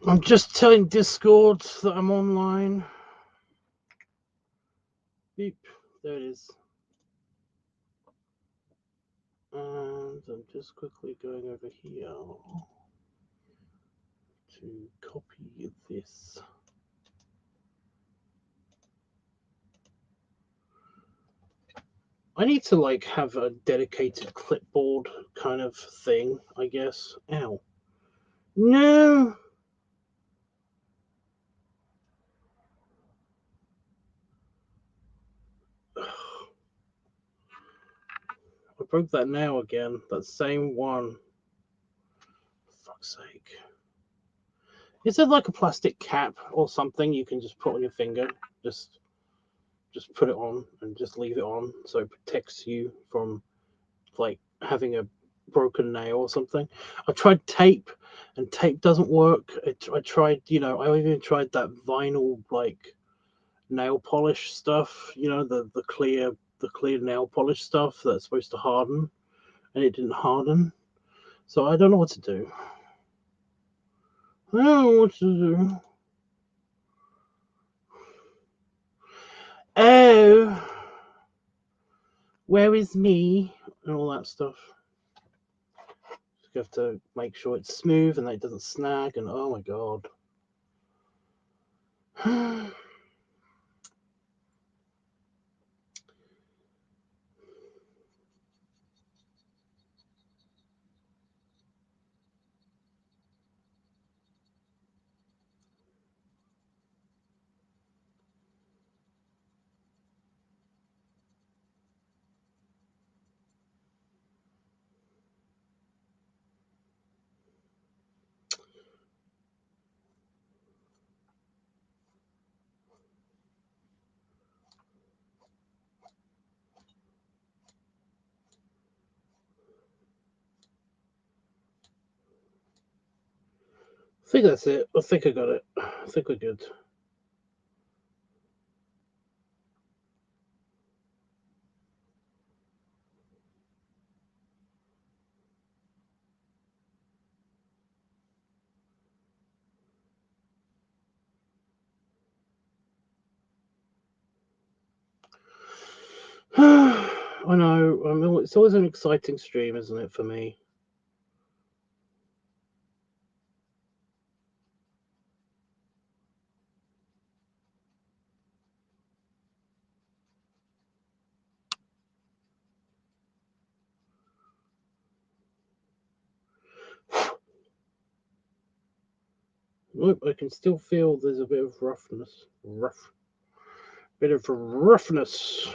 I'm just telling Discord that I'm online. Beep. There it is. And I'm just quickly going over here to copy this. I need to like have a dedicated clipboard kind of thing, I guess. Ow. No. I broke that nail again. That same one. For fuck's sake. Is it like a plastic cap or something you can just put on your finger? Just put it on and just leave it on so it protects you from like having a broken nail or something. I tried tape and tape doesn't work. I tried, I even tried that vinyl like nail polish stuff, the clear nail polish stuff that's supposed to harden, and it didn't harden. So I don't know what to do. I don't know what to do. Oh, where is me? And all that stuff. You have to make sure it's smooth and that it doesn't snag, and oh my god. I think that's it. I think I got it. I think we're good. I know. I mean, it's always an exciting stream, isn't it, for me? Look, I can still feel there's a bit of roughness. Bit of roughness.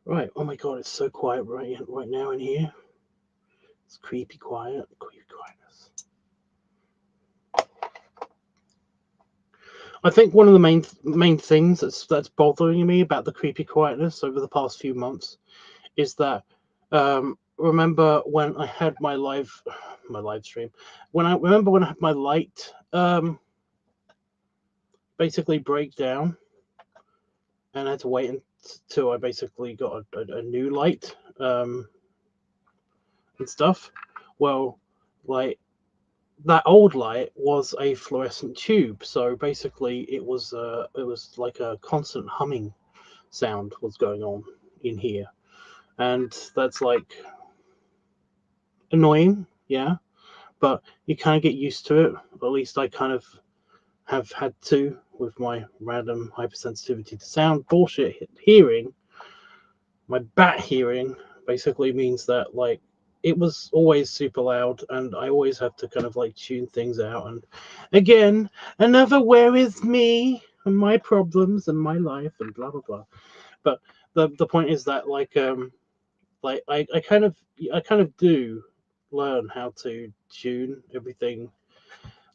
Right. Oh my god, it's so quiet right now in here. It's creepy quiet. Creepy quietness. I think one of the main things that's bothering me about the creepy quietness over the past few months is that remember when I had my live stream, when I had my light basically break down, and I had to wait until I basically got a new light and stuff. Well, like that old light was a fluorescent tube, so basically it was like a constant humming sound was going on in here, and that's like annoying, yeah. But you kind of get used to it. At least I kind of have had to with my random hypersensitivity to sound bullshit hearing. My bat hearing basically means that like it was always super loud, and I always have to kind of like tune things out. And again, another where is me and my problems and my life and blah blah blah. But the point is that like I kind of do learn how to tune everything,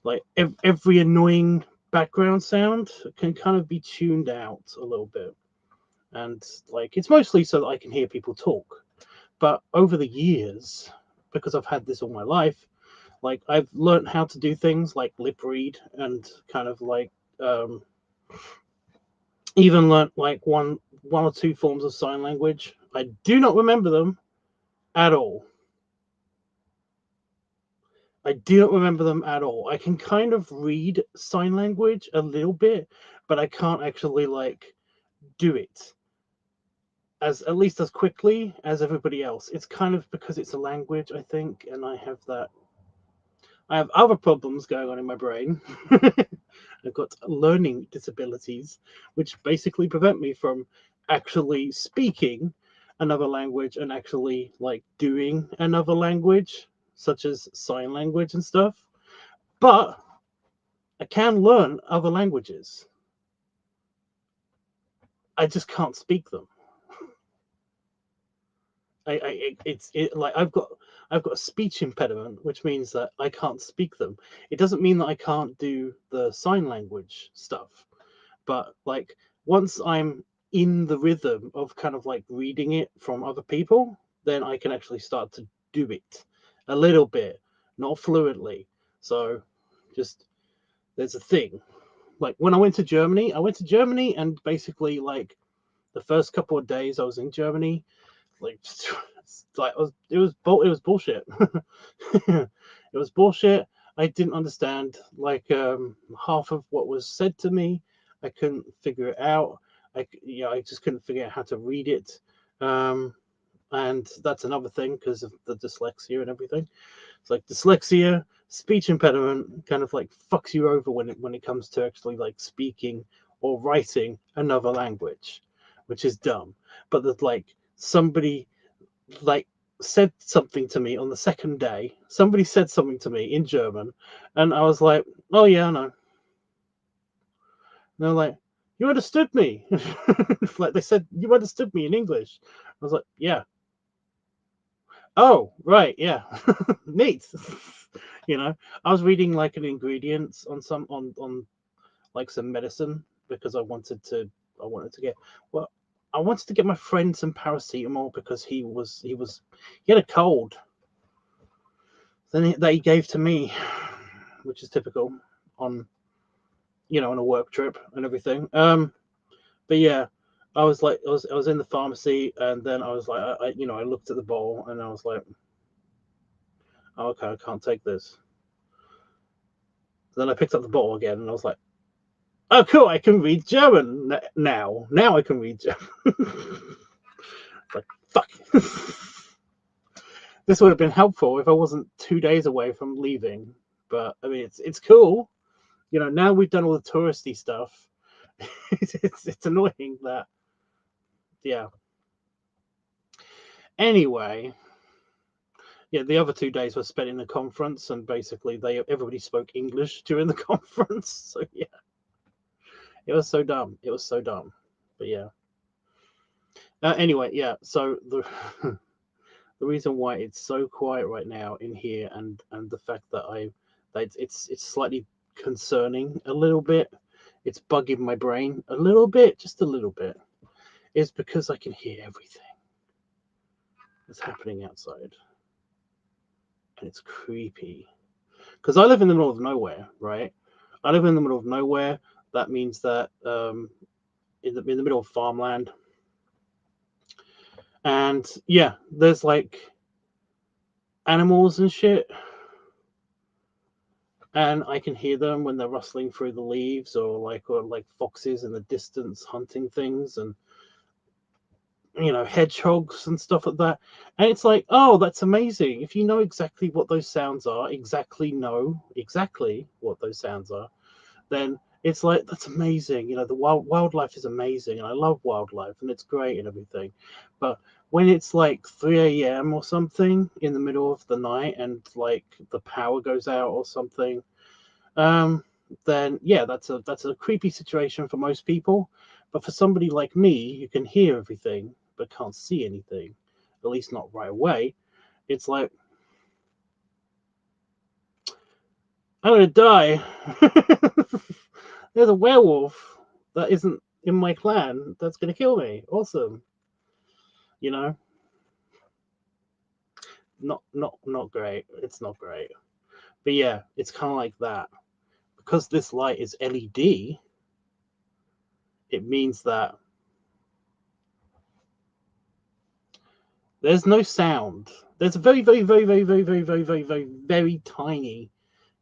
like every annoying background sound can kind of be tuned out a little bit. And like, it's mostly so that I can hear people talk. But over the years, because I've had this all my life, like I've learned how to do things like lip read and kind of like even learnt like one or two forms of sign language. I do not remember them at all. I do not remember them at all. I can kind of read sign language a little bit, but I can't actually like do it as at least as quickly as everybody else. It's kind of because it's a language, I think, and I have other problems going on in my brain. I've got learning disabilities, which basically prevent me from actually speaking another language and actually like doing another language, such as sign language and stuff. But I can learn other languages. I just can't speak them. Like I've got a speech impediment, which means that I can't speak them. It doesn't mean that I can't do the sign language stuff, but like once I'm in the rhythm of kind of like reading it from other people, then I can actually start to do it a little bit, not fluently. So just there's a thing. Like when I went to Germany, and basically like the first couple of days I was in Germany, like like it was bullshit. It was bullshit. I didn't understand like half of what was said to me. I couldn't figure it out. I just couldn't figure out how to read it. And that's another thing because of the dyslexia and everything. It's like dyslexia, speech impediment, kind of like fucks you over when it comes to actually like speaking or writing another language, which is dumb. But that like somebody like said something to me on the second day. Somebody said something to me in German, and I was like, "Oh yeah, I know." And they're like, "You understood me?" Like they said, "You understood me in English." I was like, "Yeah." Oh, right, yeah, neat. I was reading like an ingredients on some on like some medicine because I wanted to get well I wanted to get my friend some paracetamol because he had a cold. That he gave to me, which is typical on on a work trip and everything. But yeah, I was in the pharmacy and then I was like I looked at the bottle and I was like, oh, okay, I can't take this. Then I picked up the bottle again and I was like, oh cool, I can read German now. Now I can read German. Like fuck. This would have been helpful if I wasn't 2 days away from leaving. But I mean, it's cool. Now we've done all the touristy stuff. It's annoying that, yeah. Anyway, yeah, the other 2 days were spent in the conference, and basically everybody spoke English during the conference. So yeah, it was so dumb. It was so dumb. But yeah. Anyway, yeah. So the the reason why it's so quiet right now in here, and the fact that it's slightly concerning a little bit. It's bugging my brain a little bit, just a little bit, is because I can hear everything that's happening outside. And it's creepy. Because I live in the middle of nowhere, right? I live in the middle of nowhere. That means that in the middle of farmland. And yeah, there's like animals and shit. And I can hear them when they're rustling through the leaves or like foxes in the distance hunting things and hedgehogs and stuff like that. And it's like, oh, that's amazing. If you know exactly what those sounds are, exactly what those sounds are, then it's like, that's amazing. The wildlife is amazing, and I love wildlife, and it's great and everything. But when it's like 3 a.m. or something in the middle of the night, and like the power goes out or something, then yeah, that's a creepy situation for most people. But for somebody like me, who can hear everything but can't see anything, at least not right away, it's like, I'm gonna die. There's a werewolf that isn't in my clan that's gonna kill me. Awesome. You know? Not great. It's not great. But yeah, it's kind of like that. Because this light is LED, it means that there's no sound. There's a very, very, very, very, very, very, very, very, very, very tiny,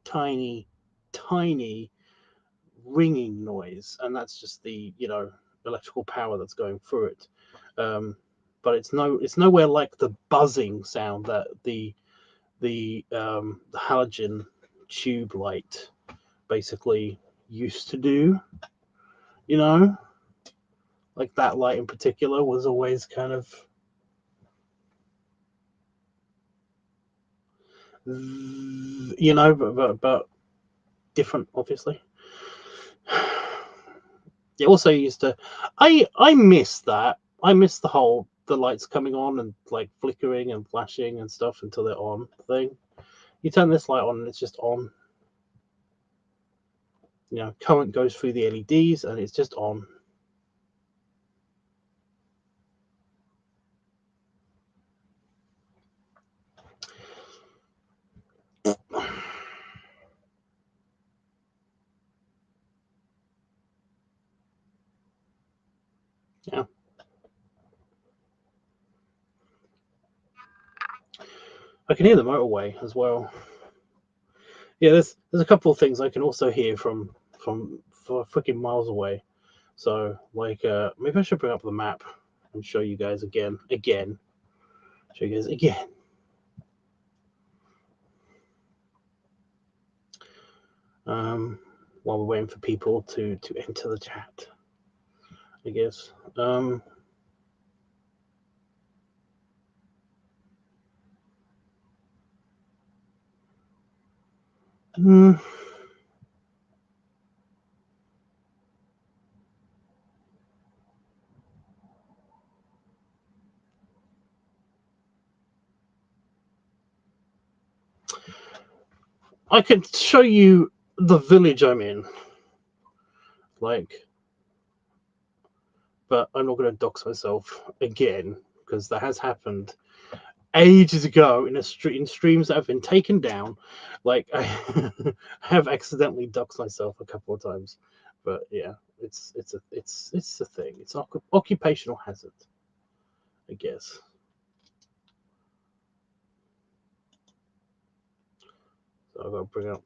tiny, tiny ringing noise, and that's just the electrical power that's going through it. But it's nowhere like the buzzing sound that the halogen tube light basically used to do. You know, like that light in particular was always kind of but different, obviously. It also used to. I miss that. I miss the lights coming on and like flickering and flashing and stuff until they're on thing. You turn this light on and it's just on. Current goes through the LEDs and it's just on. Yeah. I can hear the motorway as well. Yeah, there's a couple of things I can also hear from for freaking miles away. So like maybe I should bring up the map and show you guys again. Show you guys again. While we're waiting for people to enter the chat, I guess. I could show you the village I'm in, like, but I'm not going to dox myself again because that has happened ages ago in streams that have been taken down. Like I have accidentally doxed myself a couple of times, but yeah, it's a thing. It's occupational hazard, I guess. So I've got to bring up.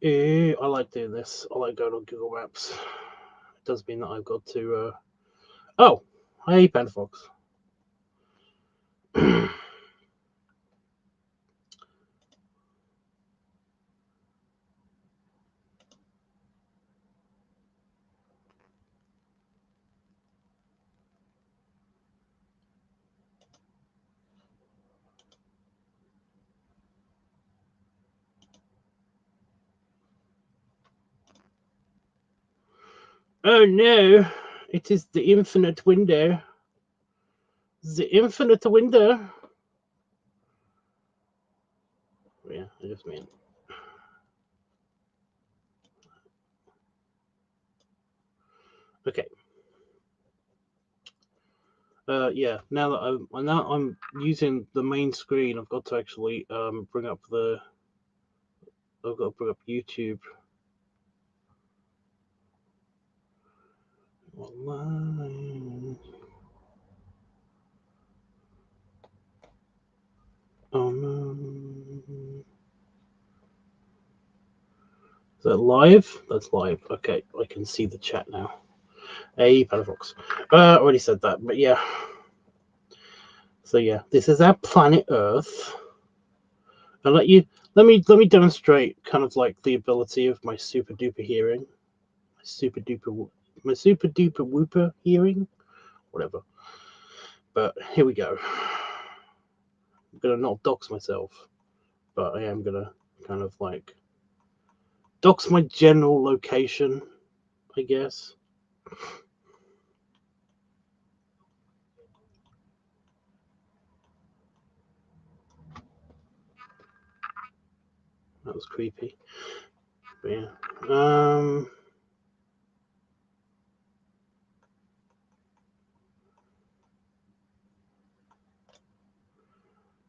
I like doing this. I like going on Google Maps. It does mean that I've got to. Oh, hey, Pantherfox. Oh no, it is the infinite window. The infinite window. Yeah, I just mean. Okay. Yeah. Now that I'm using the main screen, I've got to actually bring up the. I've got to bring up YouTube. Online. Oh no. that live? That's live. Okay, I can see the chat now. Hey, Palafox. Already said that, but yeah. So yeah, this is our planet Earth. And let me demonstrate kind of like the ability of my super duper hearing, my super duper whooper hearing, whatever. But here we go. I'm gonna not dox myself, but I am gonna kind of like dox my general location, I guess. That was creepy. But yeah.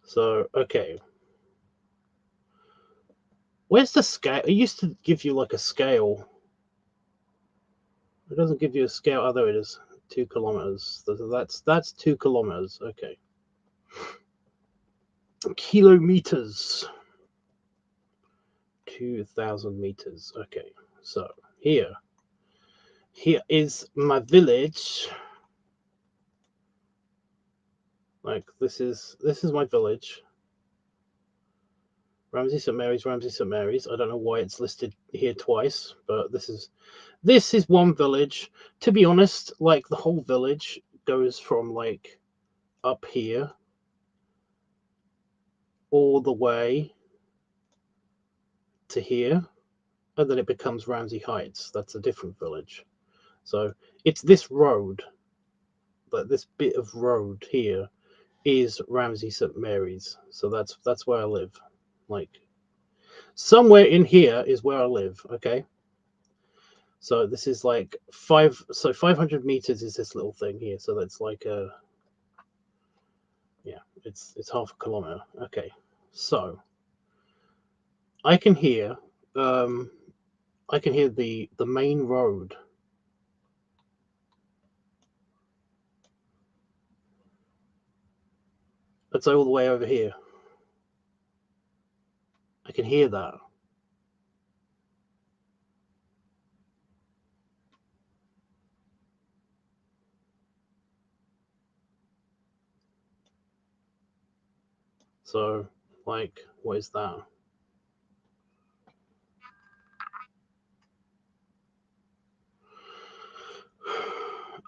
So okay. Where's the scale? It used to give you like a scale. It doesn't give you a scale. Oh, there it is. 2 kilometers. That's 2 kilometers. Okay. Kilometers. 2,000 meters. Okay. So here is my village. Like this is my village. Ramsey St Mary's, Ramsey St Mary's. I don't know why it's listed here twice, but this is one village. To be honest, like the whole village goes from like up here all the way to here, and then it becomes Ramsey Heights. That's a different village. So it's this road, but this bit of road here is Ramsey St Mary's. So that's where I live. Like somewhere in here is where I live. Okay. So this is like 500 meters is this little thing here. So that's like it's half a kilometer. Okay. So I can hear the main road. That's all the way over here. I can hear that. So, like, what is that?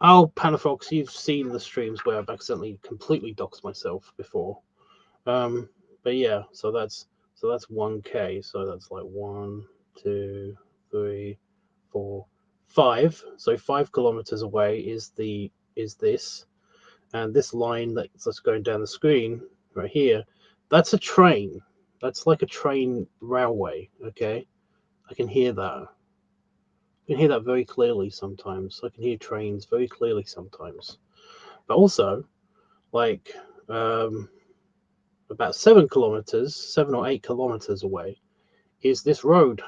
Oh, Panafox, you've seen the streams where I've accidentally completely doxed myself before. But yeah, so that's 1K. So that's like 1, 2, 3, 4, 5. So 5 kilometers away is this, and this line that's going down the screen right here. That's a train. That's like a train railway. Okay, I can hear that. I can hear that very clearly sometimes. I can hear trains very clearly sometimes. But also, like about 7 or 8 kilometers away, is this road.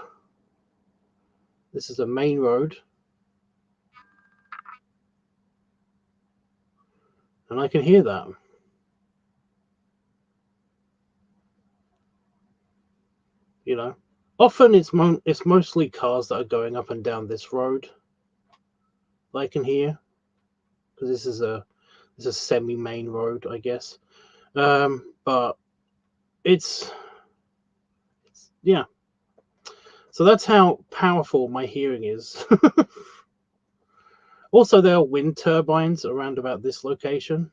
This is a main road. And I can hear that. You know, often it's mostly cars that are going up and down this road that I can hear, because this is a semi-main road, I guess. But it's yeah. So that's how powerful my hearing is. Also, there are wind turbines around about this location,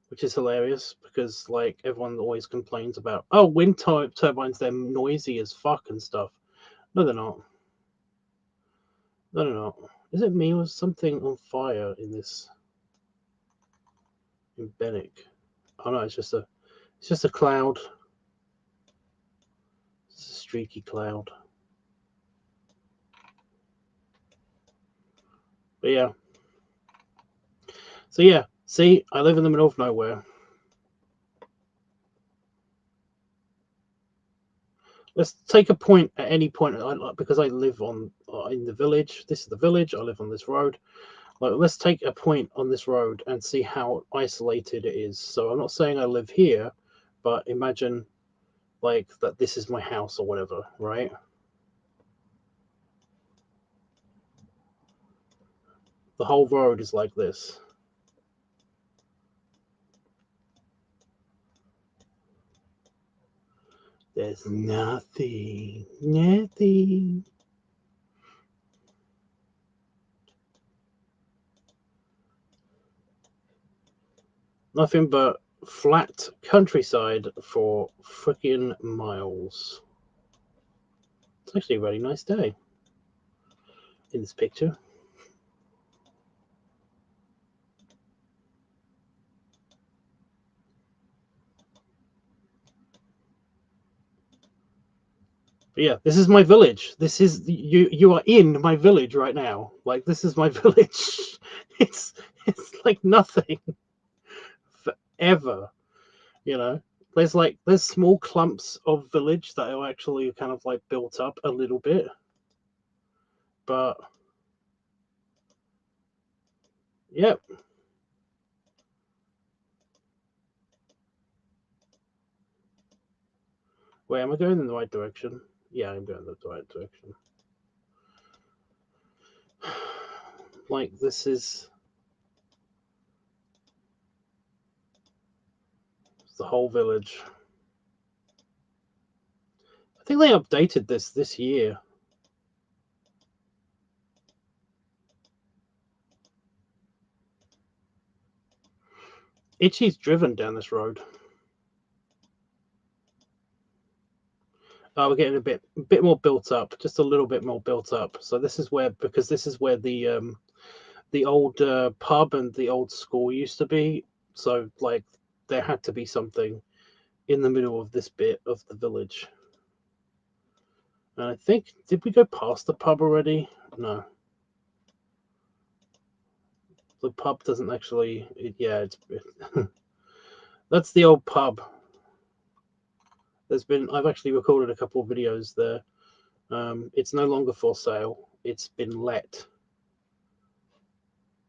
which is hilarious because like everyone always complains about, oh, wind turbines, they're noisy as fuck and stuff. No, they're not. No, they're not. Is it me or something on fire in this? In Bennick? Oh no, it's just a cloud. It's a streaky cloud. But yeah. So yeah, see, I live in the middle of nowhere. Let's take a point at any point, because I live in the village. This is the village. I live on this road. Like, let's take a point on this road and see how isolated it is. So I'm not saying I live here, but imagine like that this is my house or whatever, right? The whole road is like this. There's nothing. Nothing but flat countryside for freaking miles. It's actually a really nice day in this picture. But yeah, this is my village. This is you are in my village right now. Like, this is my village. It's like nothing forever, you know. There's small clumps of village that are actually kind of like built up a little bit, but yeah. Wait, am I going in the right direction? Yeah, I'm going in the right direction. Like, this is the whole village. I think they updated this year. Itchy's driven down this road. We're getting a bit more built up, just a little bit more built up. So this is where, because this is where the old pub and the old school used to be. So like, there had to be something in the middle of this bit of the village. And I think, did we go past the pub already? No. The pub doesn't actually. That's the old pub. I've actually recorded a couple of videos there. It's no longer for sale. It's been let,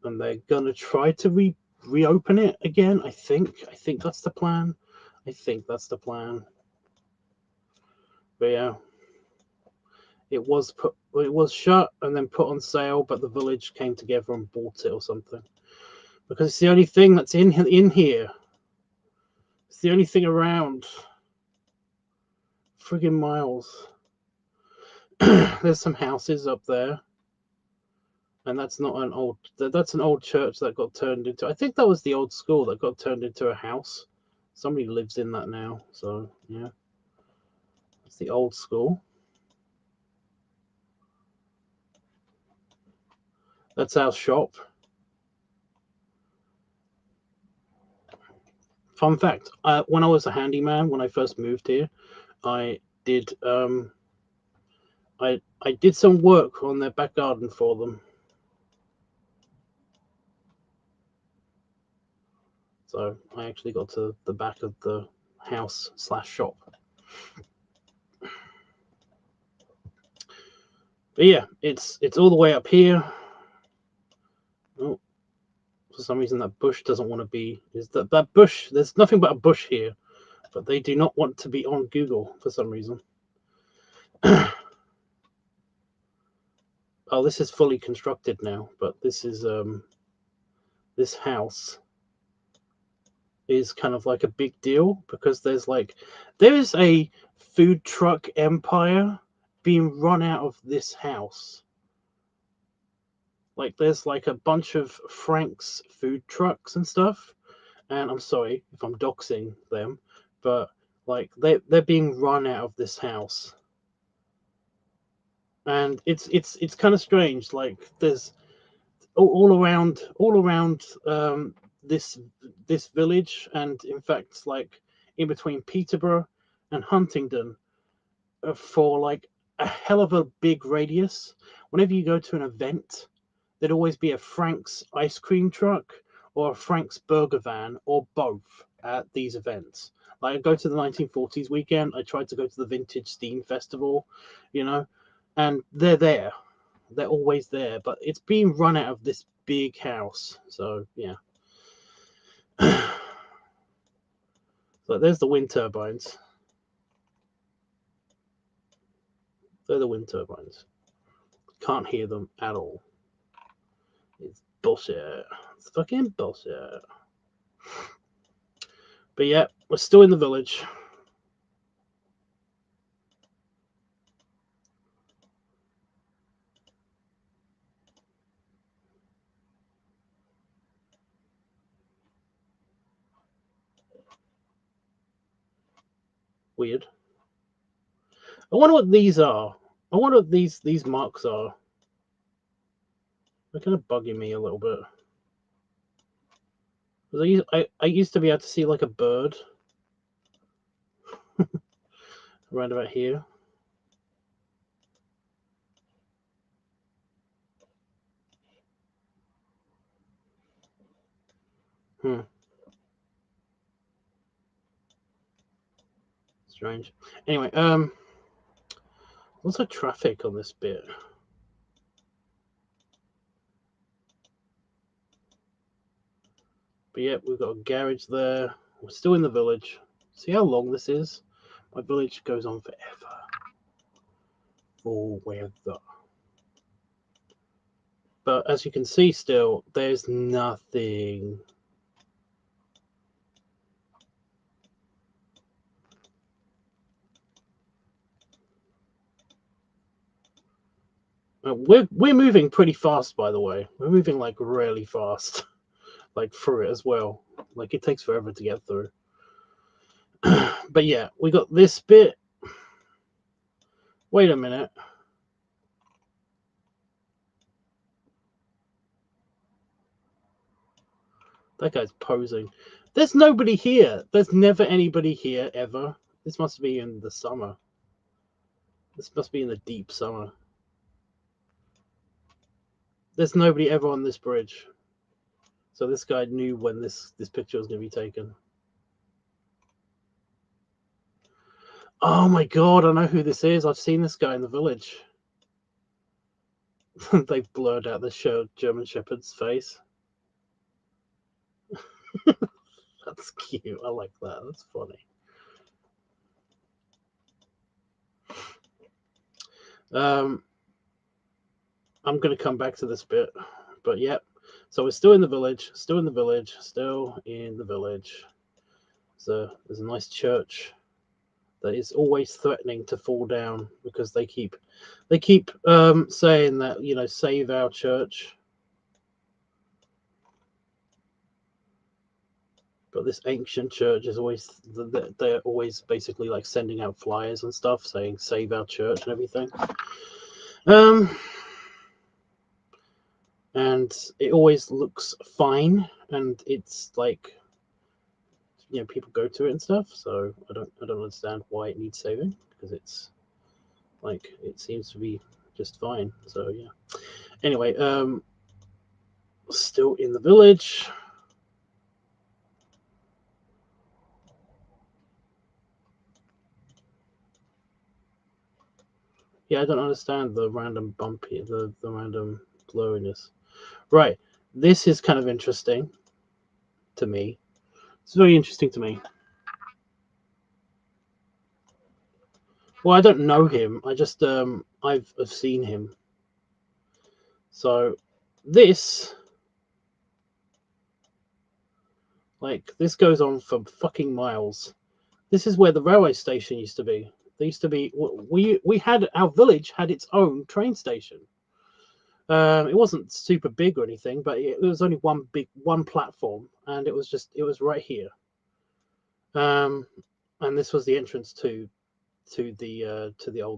and they're gonna try to reopen it again. I think that's the plan. But yeah, it was shut and then put on sale, but the village came together and bought it or something, because it's the only thing that's in here. It's the only thing around. Friggin' miles. There's some houses up there, and that's not an old. That's an old church that got turned into. I think that was the old school that got turned into a house. Somebody lives in that now. So yeah, it's the old school. That's our shop. Fun fact: when I was a handyman, when I first moved here, I did I did some work on their back garden for them. So I actually got to the back of the house / shop. But yeah, it's all the way up here. Oh, for some reason that bush doesn't want to be. Is that bush? There's nothing but a bush here, but they do not want to be on Google for some reason. Oh, this is fully constructed now, but this is this house is kind of like a big deal, because there is a food truck empire being run out of this house. Like, there's like a bunch of Frank's food trucks and stuff, and I'm sorry if I'm doxing them, but like, they're being run out of this house, and it's kind of strange. Like, there's all around this village, and in fact, like, in between Peterborough and Huntingdon, for like a hell of a big radius. Whenever you go to an event, there'd always be a Frank's ice cream truck or a Frank's burger van, or both, at these events. Like, I go to the 1940s weekend, I tried to go to the Vintage Steam Festival, you know, and they're there. They're always there, but it's being run out of this big house. So yeah. So there's the wind turbines. They're the wind turbines. Can't hear them at all. It's bullshit. It's fucking bullshit. But yeah, we're still in the village. Weird. I wonder what these are. I wonder what these marks are. They're kind of bugging me a little bit. I used to be able to see like a bird around about here. Strange. Anyway, also traffic on this bit. But yeah, we've got a garage there. We're still in the village. See how long this is? My village goes on forever. Forever. But as you can see still, there's nothing. We're moving pretty fast, by the way. We're moving like really fast, like through it as well. Like it takes forever to get through. But yeah, we got this bit. Wait a minute. That guy's posing. There's nobody here. There's never anybody here ever. This must be in the summer. This must be in the deep summer. There's nobody ever on this bridge. So this guy knew when this picture was going to be taken. Oh my god, I know who this is. I've seen this guy in the village. They've blurred out the German Shepherd's face. That's cute. I like that. That's funny. I'm going to come back to this bit. But yep. So we're still in the village. Still in the village. Still in the village. So there's a nice church that is always threatening to fall down because they keep saying that, you know, save our church. But this ancient church is always, they're always basically like sending out flyers and stuff saying save our church and everything. And it always looks fine, and it's like, you know, people go to it and stuff. So I don't understand why it needs saving, because it's like, it seems to be just fine. So yeah. Anyway, still in the village. Yeah, I don't understand the random bump here, the random glowiness. Right, this is kind of interesting to me. It's very interesting to me. Well, I don't know him. I just I've seen him. So this, like, this goes on for fucking miles. This is where the railway station used to be. There used to be, we had, our village had its own train station. It wasn't super big or anything, but it was only one platform, and it was right here. And this was the entrance to the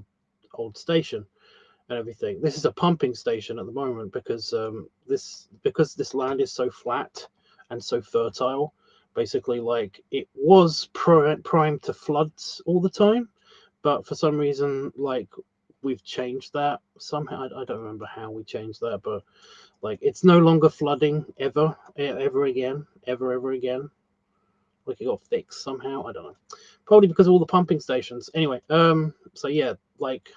old station and everything. This is a pumping station at the moment because this land is so flat and so fertile. Basically, like, it was primed to floods all the time, but for some reason, like, we've changed that somehow. I don't remember how we changed that, but like, it's no longer flooding ever again. Like, it got fixed somehow. I don't know. Probably because of all the pumping stations. Anyway, so yeah, like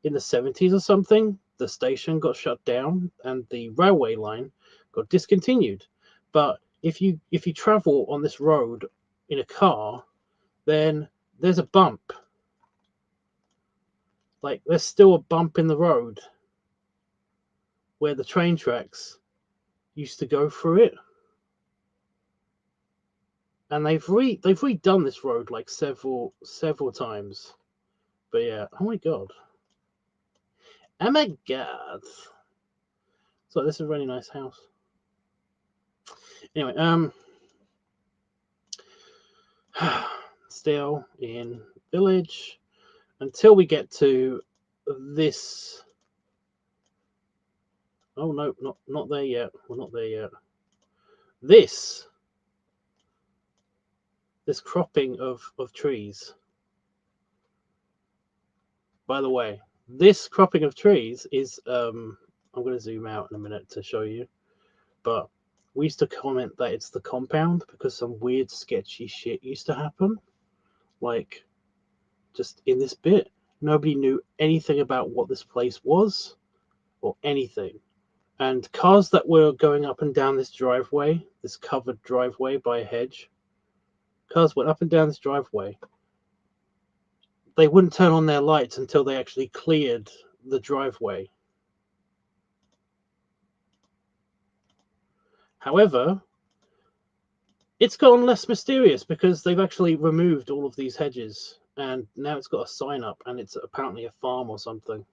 in the 70s or something, the station got shut down and the railway line got discontinued. But if you travel on this road in a car, then there's a bump. Like, there's still a bump in the road where the train tracks used to go through it. And they've redone this road like several times. But yeah, oh my god. Oh my god. So this is a really nice house. Anyway, still in village until we get to this. Oh no, not there yet. We're not there yet. This cropping of trees. By the way, this cropping of trees is I'm going to zoom out in a minute to show you, but we used to comment that it's the compound because some weird sketchy shit used to happen, like just in this bit. Nobody knew anything about what this place was or anything, and cars that were going up and down this driveway, this covered driveway by a hedge, cars went up and down this driveway. They wouldn't turn on their lights until they actually cleared the driveway. However, it's gotten less mysterious because they've actually removed all of these hedges, and now it's got a sign up, and it's apparently a farm or something.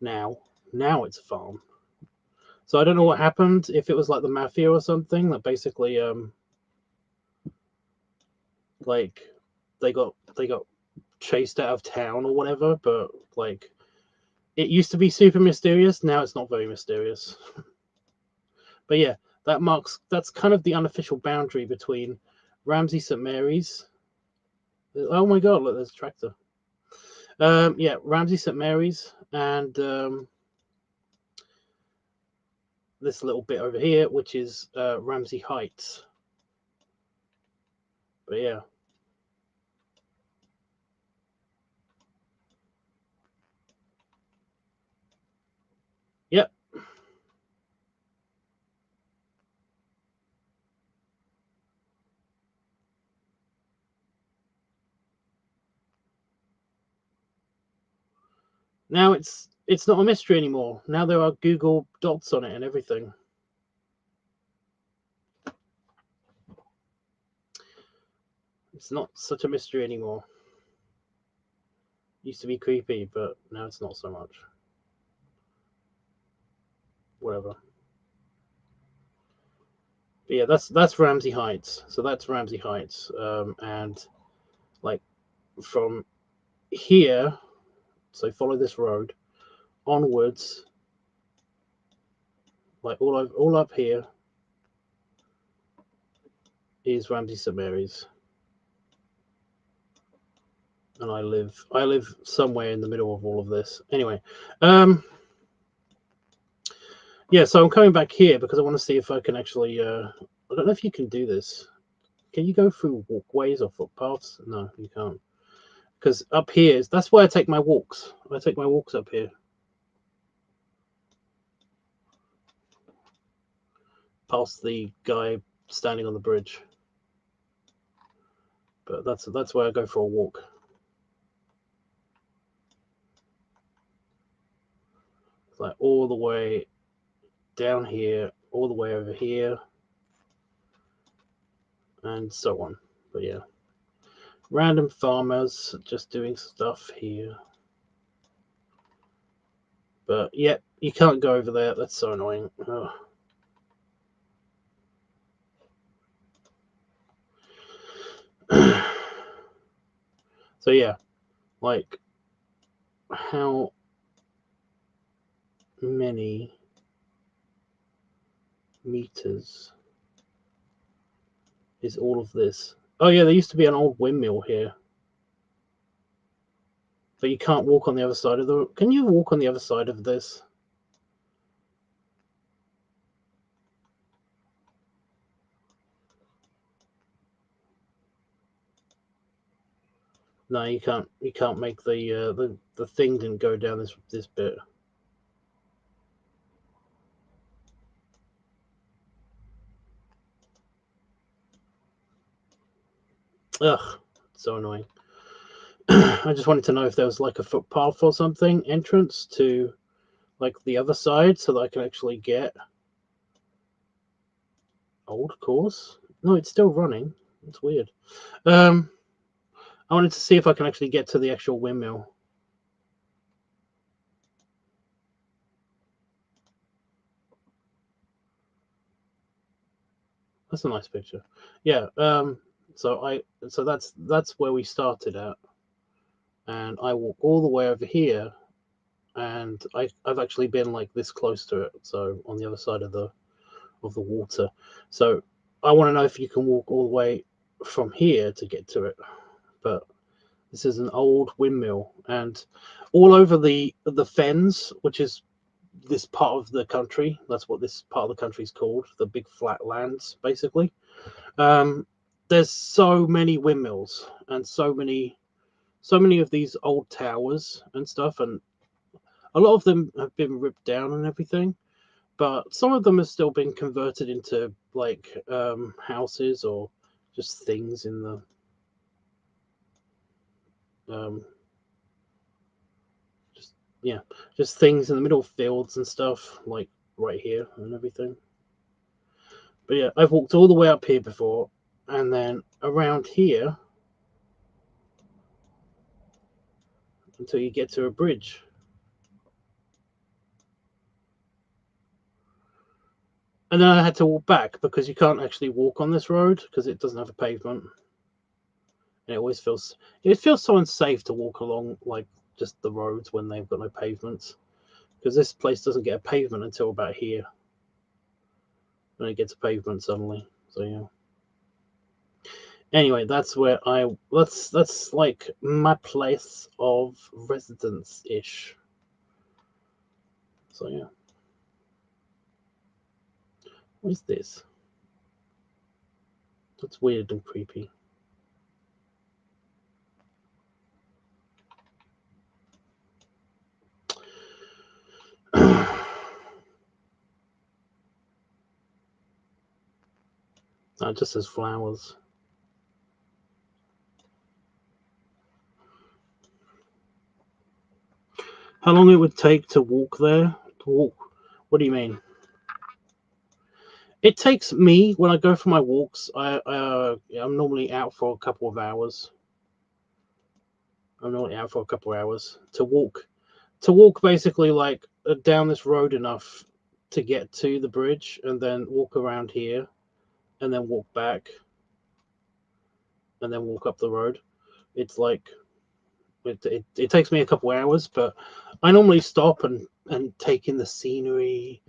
Now it's a farm. So I don't know what happened, if it was like the mafia or something that basically like they got chased out of town or whatever, but like it used to be super mysterious, now it's not very mysterious. But yeah, that's kind of the unofficial boundary between Ramsey St. Mary's. Oh my god, look, there's a tractor. Yeah, Ramsey St. Mary's and this little bit over here, which is Ramsey Heights. But yeah. Yep. Now it's not a mystery anymore. Now there are Google dots on it and everything. It's not such a mystery anymore. Used to be creepy, but now it's not so much. Whatever. But yeah, that's Ramsey Heights. So that's Ramsey Heights, and like from here, so follow this road onwards, like all up here is Ramsey St. Mary's, and I live somewhere in the middle of all of this. Anyway, yeah, so I'm coming back here because I want to see if I can actually. I don't know if you can do this. Can you go through walkways or footpaths? No, you can't. Because up here, that's where I take my walks. I take my walks up here. Past the guy standing on the bridge. But that's where I go for a walk. It's like all the way down here, all the way over here, and so on. But yeah. Random farmers just doing stuff here. But yeah, you can't go over there. That's so annoying. Ugh. So yeah, like how many meters is all of this? Oh yeah, there used to be an old windmill here. But you can't walk on the other side of the... Can you walk on the other side of this? No, you can't. You can't make the thing didn't go down this bit. Ugh, so annoying. I just wanted to know if there was like a footpath or something entrance to like the other side so that I can actually get old course. No, it's still running. It's weird. I wanted to see if I can actually get to the actual windmill. That's a nice picture. Yeah. So that's where we started at, and I walk all the way over here, and I've actually been like this close to it. So on the other side of the water. So I want to know if you can walk all the way from here to get to it. But this is an old windmill, and all over the fens, which is this part of the country. That's what this part of the country is called, the big flat lands, basically. Um, there's so many windmills and so many of these old towers and stuff, and a lot of them have been ripped down and everything, but some of them have still been converted into like houses or just things in the just yeah, just things in the middle of fields and stuff, like right here and everything. But yeah, I've walked all the way up here before, and then around here until you get to a bridge. And then I had to walk back because you can't actually walk on this road because it doesn't have a pavement. And it feels so unsafe to walk along like just the roads when they've got no pavements. Because this place doesn't get a pavement until about here. And it gets a pavement suddenly. So yeah. Anyway, that's where that's like my place of residence ish. So yeah. What is this? That's weird and creepy. No, it just says flowers. How long it would take to walk there? To walk? What do you mean? It takes me when I go for my walks. I'm normally out for a couple of hours. I'm normally out for a couple of hours to walk. To walk basically like down this road enough to get to the bridge, and then walk around here, and then walk back, and then walk up the road. It's like it takes me a couple of hours, but I normally stop and take in the scenery,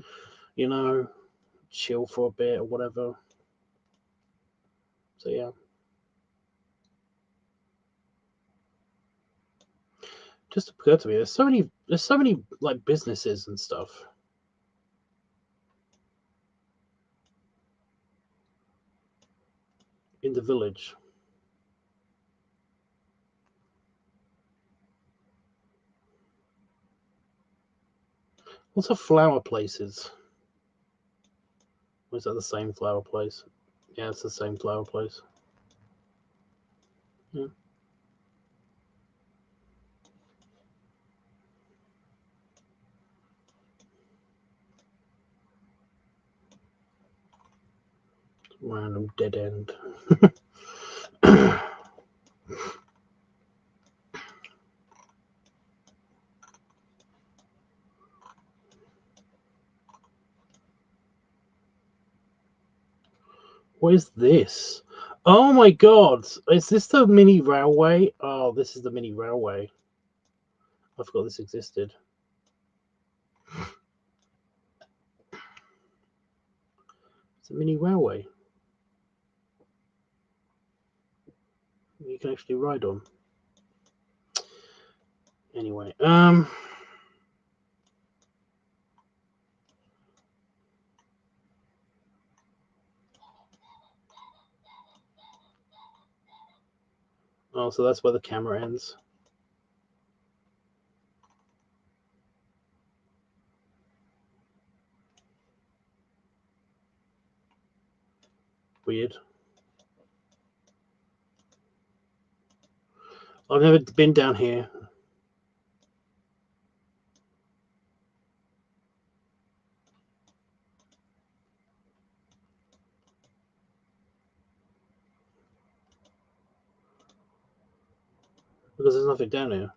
you know, chill for a bit or whatever. So yeah. Just occurred to me, there's so many like businesses and stuff in the village. Lots of flower places. Or is that the same flower place? Yeah, it's the same flower place. Yeah. Random dead end. What is this? Oh my god! Is this the mini railway? Oh, this is the mini railway. I forgot this existed. It's a mini railway. You can actually ride on. Anyway, oh, so that's where the camera ends. Weird. I've never been down here. because there's nothing down here.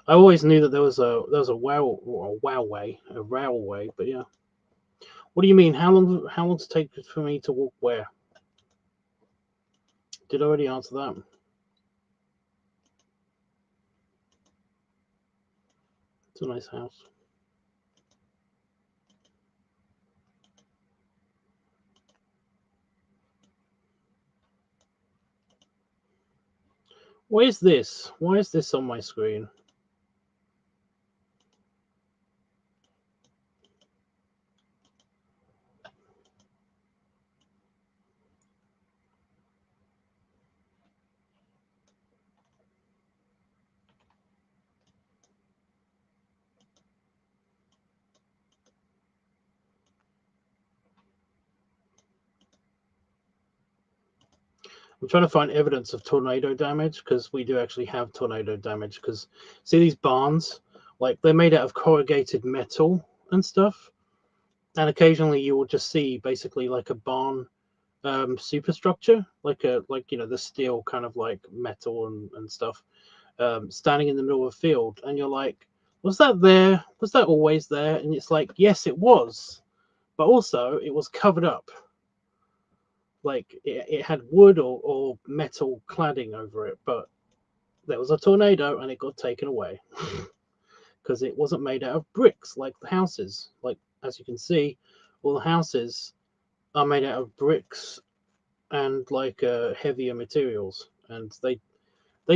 I always knew that there was a railway, but yeah. What do you mean? How long does it take for me to walk where? Did I already answer that? It's a nice house. What is this? Why is this on my screen? I'm trying to find evidence of tornado damage because we do actually have tornado damage. Because see these barns, like they're made out of corrugated metal and stuff, and occasionally you will just see basically like a barn superstructure, like the steel kind of like metal and stuff, standing in the middle of a field, and you're like, was that there? Was that always there? And it's like, yes, it was, but also it was covered up. Like it had wood or metal cladding over it, but there was a tornado and it got taken away because it wasn't made out of bricks like the houses. Like as you can see, all the houses are made out of bricks and like heavier materials, and they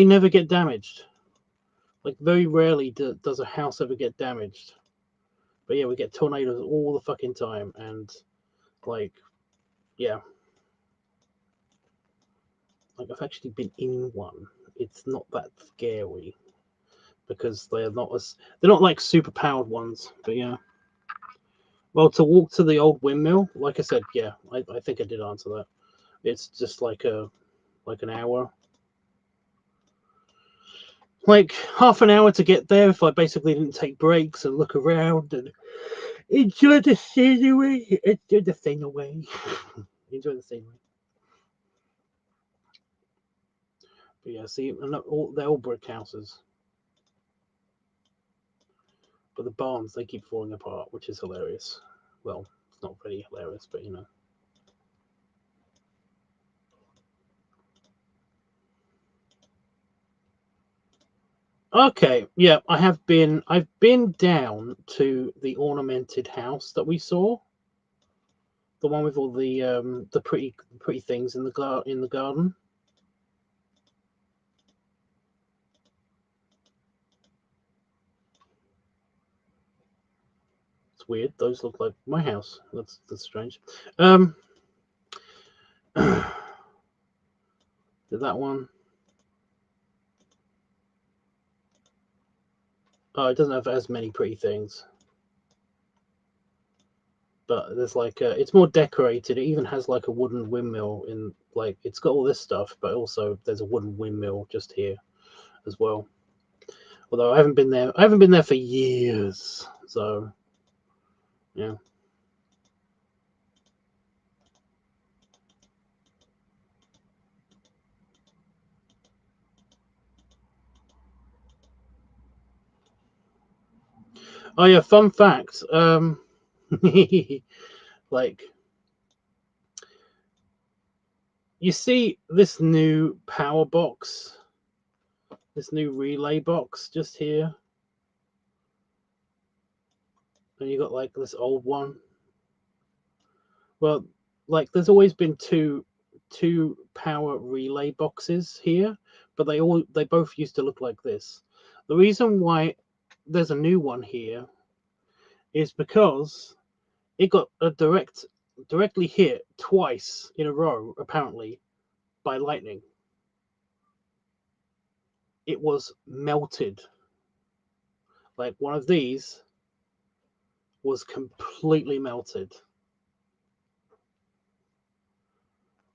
never get damaged. Like very rarely does a house ever get damaged. But yeah, we get tornadoes all the fucking time, and like yeah. Like I've actually been in one. It's not that scary because they're not like super powered ones. But yeah. Well, to walk to the old windmill, like I said, yeah, I think I did answer that. It's just like an hour. Like half an hour to get there if I basically didn't take breaks and look around and enjoy the scenery. Enjoy the scenery. Enjoy the scenery. But yeah, see, they're all brick houses. But the barns, they keep falling apart, which is hilarious. Well, it's not really hilarious, but you know. Okay, yeah, I've been down to the ornamented house that we saw. The one with all the pretty things in the garden. It's weird. Those look like my house. That's strange. Did that one? Oh, it doesn't have as many pretty things. But there's like it's more decorated. It even has like a wooden windmill in like it's got all this stuff, but also there's a wooden windmill just here as well. Although I haven't been there. I haven't been there for years. So yeah. Oh yeah, fun fact. Like you see this new power box, this new relay box just here, and you got like this old one. Well, like there's always been two power relay boxes here, but they both used to look like this. The reason why there's a new one here is because it got directly hit twice in a row, apparently, by lightning. It was melted. Like one of these was completely melted.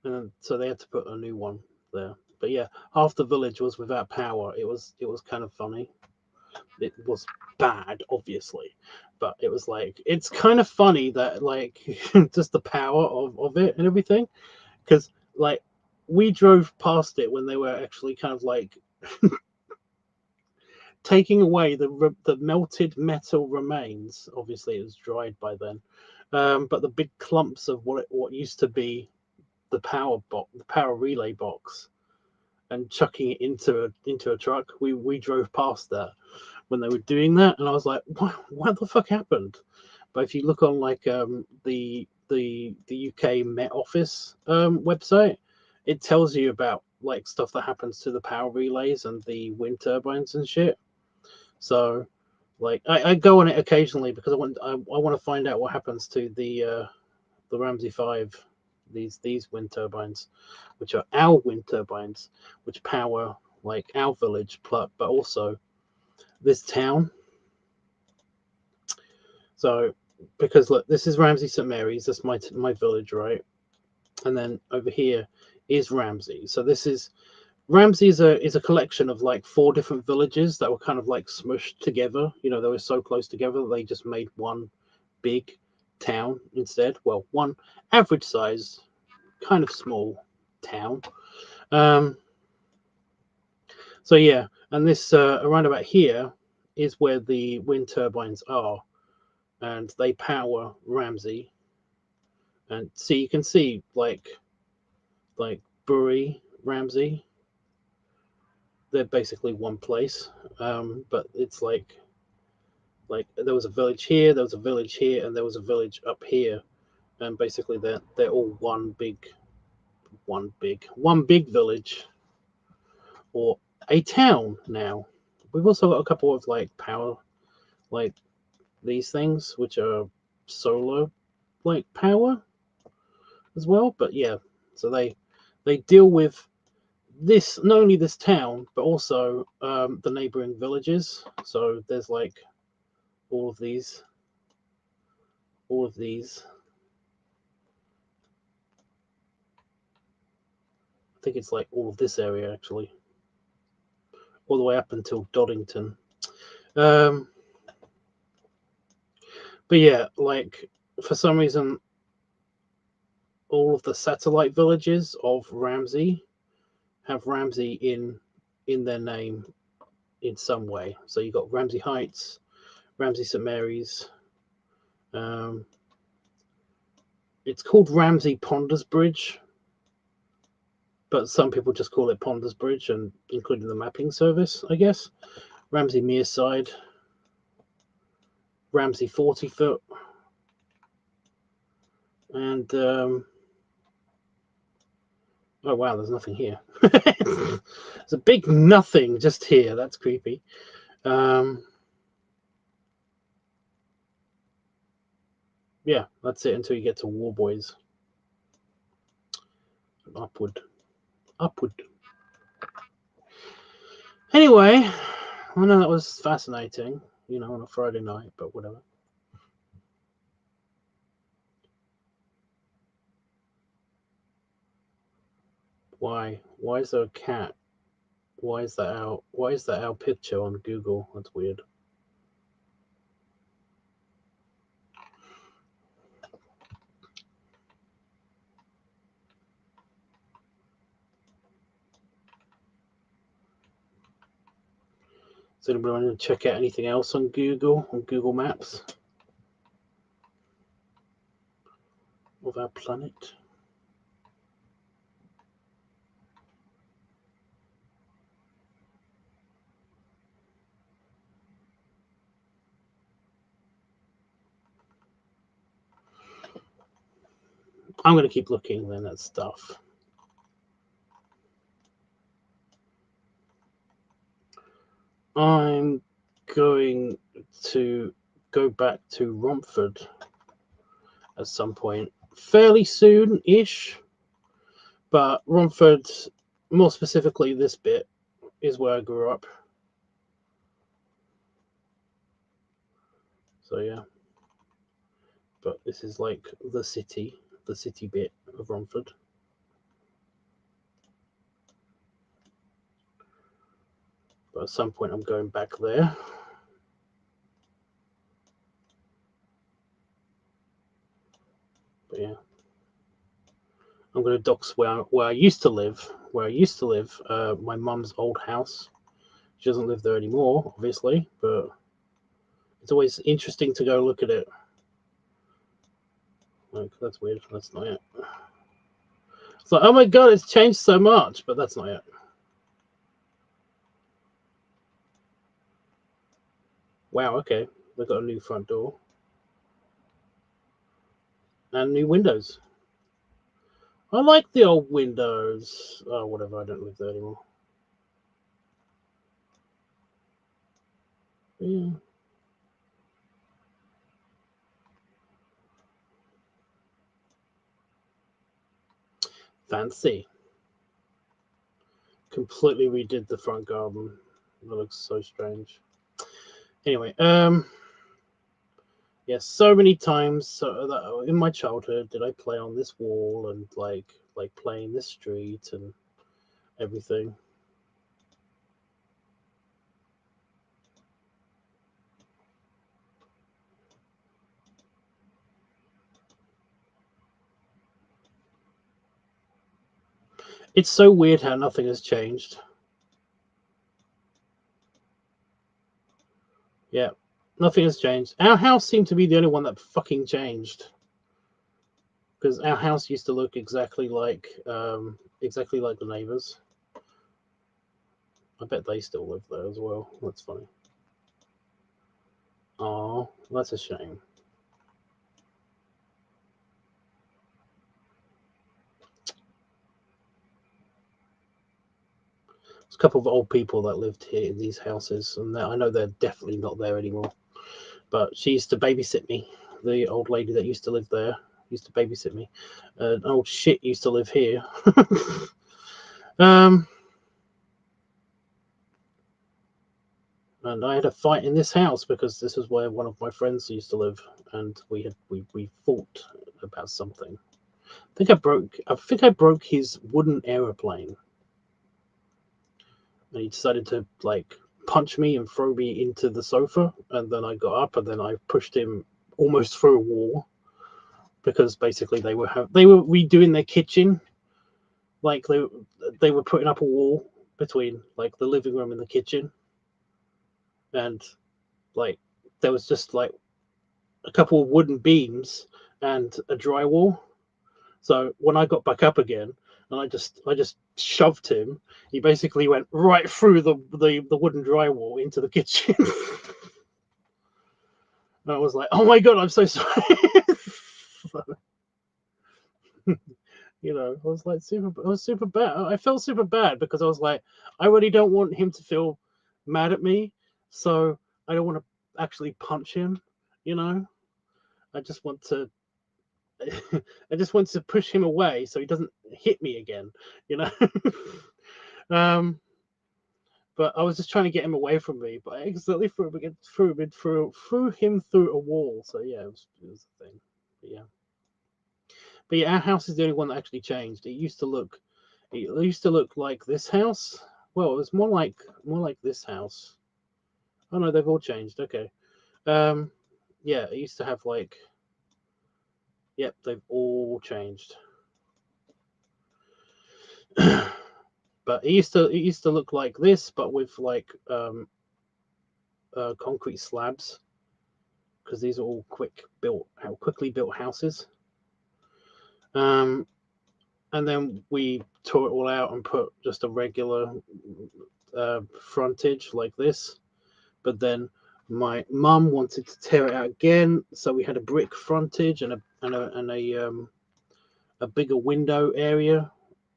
And so they had to put a new one there. But yeah, half the village was without power. It was kind of funny. It was bad, obviously, but it was like it's kind of funny that like just the power of it and everything, because like we drove past it when they were actually kind of like taking away the melted metal remains. Obviously, it was dried by then, but the big clumps of what used to be the power relay box, and chucking it into a truck. We drove past that when they were doing that, and I was like, what the fuck happened? But if you look on like the UK Met Office website, it tells you about like stuff that happens to the power relays and the wind turbines and shit. So like I go on it occasionally because I want to find out what happens to the Ramsey 5, these wind turbines, which are our wind turbines, which power like our village, but also this town. So because look, this is Ramsey St Mary's, that's my village, right? And then over here is Ramsey. So this is Ramsey is a collection of like 4 different villages that were kind of like smushed together. You know, they were so close together they just made one big town instead. Well, one average size, kind of small town. So yeah, and this around about here is where the wind turbines are, and they power Ramsey. And see, you can see like Bury, Ramsey, they're basically one place. But it's like there was a village here, there was a village here, and there was a village up here, and basically they're all one big village, or a town now. We've also got a couple of like power, like these things, which are solar like power as well. But yeah, so they deal with this, not only this town, but also the neighboring villages. So there's like all of these. I think it's like all of this area actually, all the way up until Doddington. But yeah, like for some reason, all of the satellite villages of Ramsey have Ramsey in their name in some way. So you got Ramsey Heights, Ramsey St Mary's. It's called Ramsey Ponders Bridge, but some people just call it Ponders Bridge, and including the mapping service, I guess. Ramsey Mearside, Ramsey 40 foot, and oh wow, there's nothing here. There's a big nothing just here. That's creepy. Yeah, that's it until you get to Warboys. Upward. Anyway, I know that was fascinating, you know, on a Friday night, but whatever. Why? Why is there a cat? Why is that our picture on Google? That's weird. Does anybody want to check out anything else on Google Maps of our planet? I'm going to keep looking then at stuff. I'm going to go back to Romford at some point, fairly soon-ish. But Romford, more specifically this bit, is where I grew up. So yeah. But this is like the city bit of Romford. But at some point I'm going back there. But yeah. I'm going to dox where I used to live. My mum's old house, She doesn't live there anymore, obviously, but it's always interesting to go look at it. Like, that's weird. That's not it. It's like, oh my god, it's changed so much, but that's not it. Wow, okay. They've got a new front door. And new windows. I like the old windows. Oh, whatever, I don't live there anymore. Yeah. Fancy. Completely redid the front garden. It looks so strange. Anyway, yeah, so many times that in my childhood did I play on this wall and like playing this street and everything. It's so weird how nothing has changed. Yeah, nothing has changed. Our house seemed to be the only one that fucking changed. Because our house used to look exactly like the neighbors. I bet they still live there as well. That's funny. Oh, that's a shame. There's a couple of old people that lived here in these houses, and I know they're definitely not there anymore. But she used to babysit me. The old lady that used to live there used to babysit me. An old shit used to live here. And I had a fight in this house because this is where one of my friends used to live, and we fought about something. I think I broke his wooden aeroplane, and he decided to like punch me and throw me into the sofa, and then I got up and then I pushed him almost through a wall because basically they were redoing their kitchen, like they were putting up a wall between like the living room and the kitchen, and like there was just like a couple of wooden beams and a drywall. So when I got back up again and I just shoved him, he basically went right through the wooden drywall into the kitchen. And I was like, oh my god, I'm so sorry. You know, I was like super bad. I felt super bad because I was like, I really don't want him to feel mad at me, so I don't want to actually punch him, you know. I just want to push him away so he doesn't hit me again, you know. But I was just trying to get him away from me, but I accidentally threw him through a wall. So yeah, it was a thing. But yeah, our house is the only one that actually changed. It used to look like this house. Well, it was more like this house. Oh no, they've all changed. Okay. Yeah, it used to have like. Yep, they've all changed. But it used to look like this, but with like concrete slabs, because these are all quickly built houses. And then we tore it all out and put just a regular frontage like this. But then my mum wanted to tear it out again, so we had a brick frontage and a bigger window area,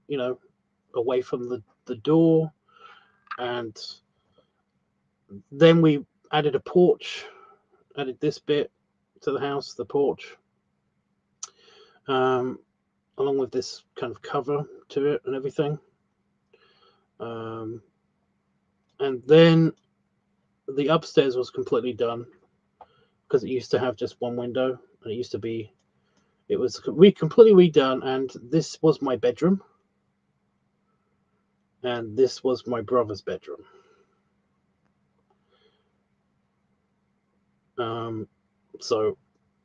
you know, away from the door. And then we added a porch, added this bit to the house, the porch, along with this kind of cover to it and everything. And then the upstairs was completely done because it used to have just one window, and it was completely redone. And this was my bedroom, and this was my brother's bedroom. So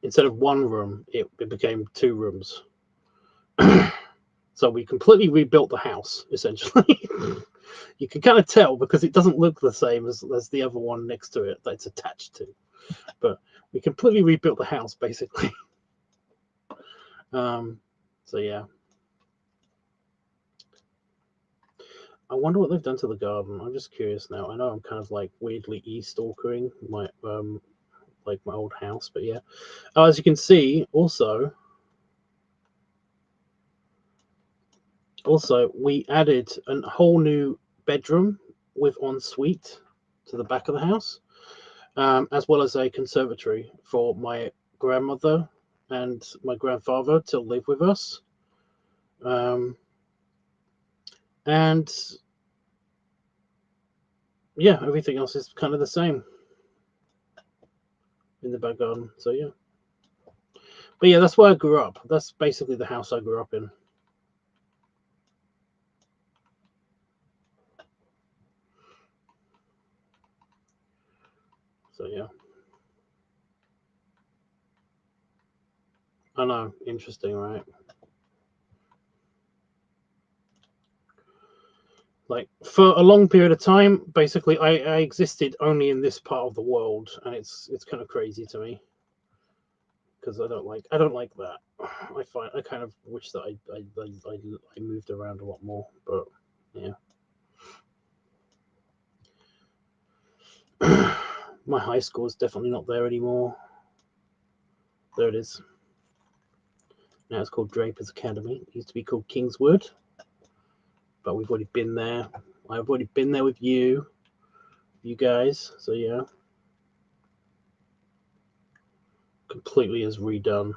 instead of one room, it became 2 rooms. So we completely rebuilt the house, essentially. You can kind of tell because it doesn't look the same as the other one next to it that it's attached to. But we completely rebuilt the house, basically. So yeah. I wonder what they've done to the garden. I'm just curious now. I know I'm kind of like weirdly e-stalkering my like my old house, but yeah. As you can see, also we added a whole new bedroom with ensuite to the back of the house, as well as a conservatory for my grandmother and my grandfather to live with us. And yeah, everything else is kind of the same in the back garden. So yeah. But yeah, that's where I grew up. That's basically the house I grew up in. So yeah. I know, interesting, right? Like for a long period of time, basically, I existed only in this part of the world, and it's kind of crazy to me because I don't like that. I kind of wish that I moved around a lot more, but yeah. My high school is definitely not there anymore. There it is. Now it's called Draper's Academy. It used to be called Kingswood, but we've already been there. I've already been there with you guys. So yeah, completely is redone.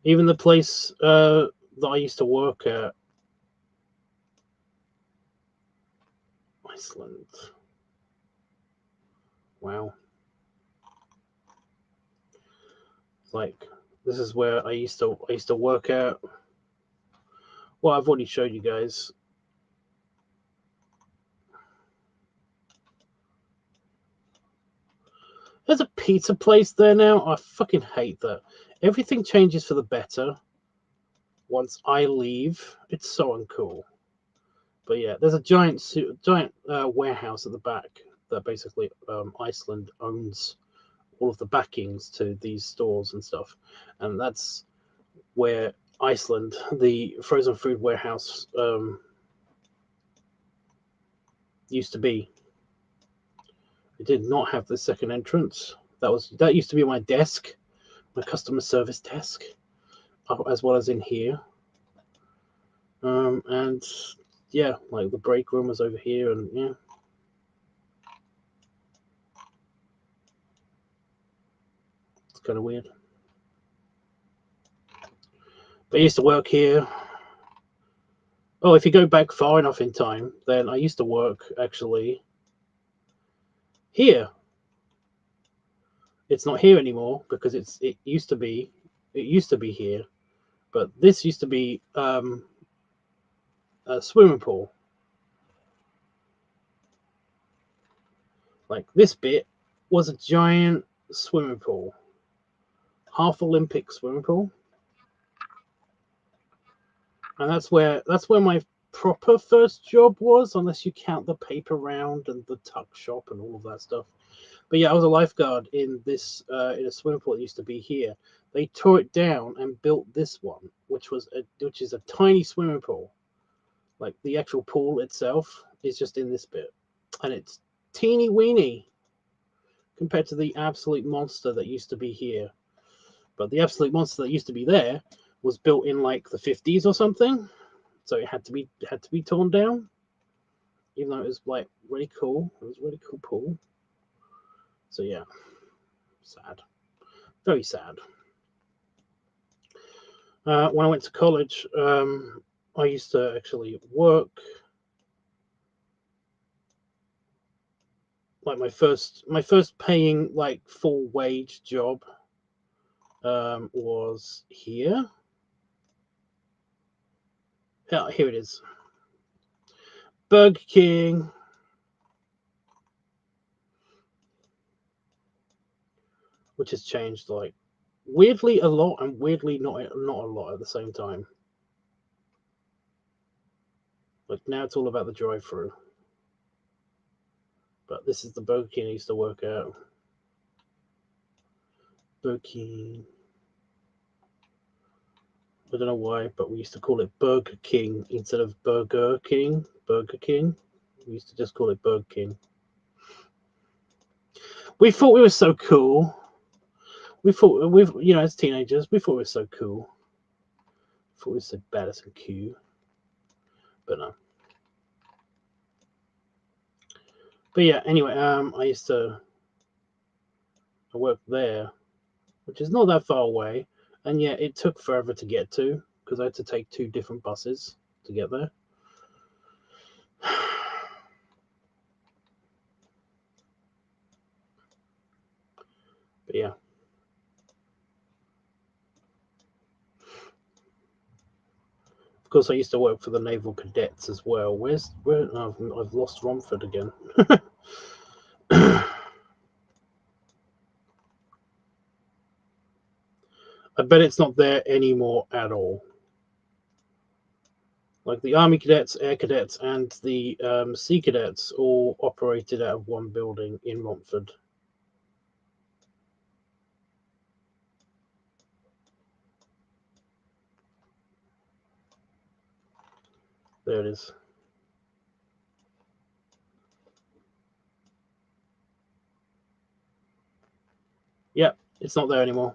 Even the place that I used to work at, Iceland. Wow. It's like this is where I used to work at. Well, I've already showed you guys. There's a pizza place there now. I fucking hate that. Everything changes for the better once I leave. It's so uncool. But yeah, there's a giant warehouse at the back that basically Iceland owns all of the backings to these stores and stuff, and that's where Iceland, the frozen food warehouse, used to be. It did not have the second entrance. That used to be my desk, my customer service desk, as well as in here. And yeah, like the break room was over here, and yeah. It's kind of weird. But I used to work here. Oh, if you go back far enough in time, then I used to work actually here. It's not here anymore because it used to be here, but this used to be a swimming pool. Like this bit was a giant swimming pool, half Olympic swimming pool, and that's where my proper first job was, unless you count the paper round and the tuck shop and all of that stuff. But yeah, I was a lifeguard in this in a swimming pool that used to be here. They tore it down and built this one, which is a tiny swimming pool. Like the actual pool itself is just in this bit, and it's teeny weeny compared to the absolute monster that used to be here. But the absolute monster that used to be there was built in like the 50s or something, so it had to be torn down. Even though it was like really cool, it was a really cool pool. So yeah, sad, very sad. When I went to college, I used to actually work. Like my first paying like full wage job was here. Yeah, here it is. Burger King. Which has changed like Weirdly a lot and weirdly not a lot at the same time. Like now it's all about the drive-through. But this is the Burger King I used to work at. Burger King. I don't know why, but we used to call it Burger King instead of Burger King. Burger King. We used to just call it Burger King. We thought we were so cool. We thought as teenagers, we thought we were so cool. Thought we were so badass and cute. But no. But yeah, anyway, I worked there, which is not that far away, and yet it took forever to get to because I had to take 2 different buses to get there. But yeah. Of course, I used to work for the Naval Cadets as well. Where? I've lost Romford again. I bet it's not there anymore at all. Like the Army Cadets, Air Cadets, and the Sea Cadets all operated out of one building in Romford. There it is. Yep, it's not there anymore.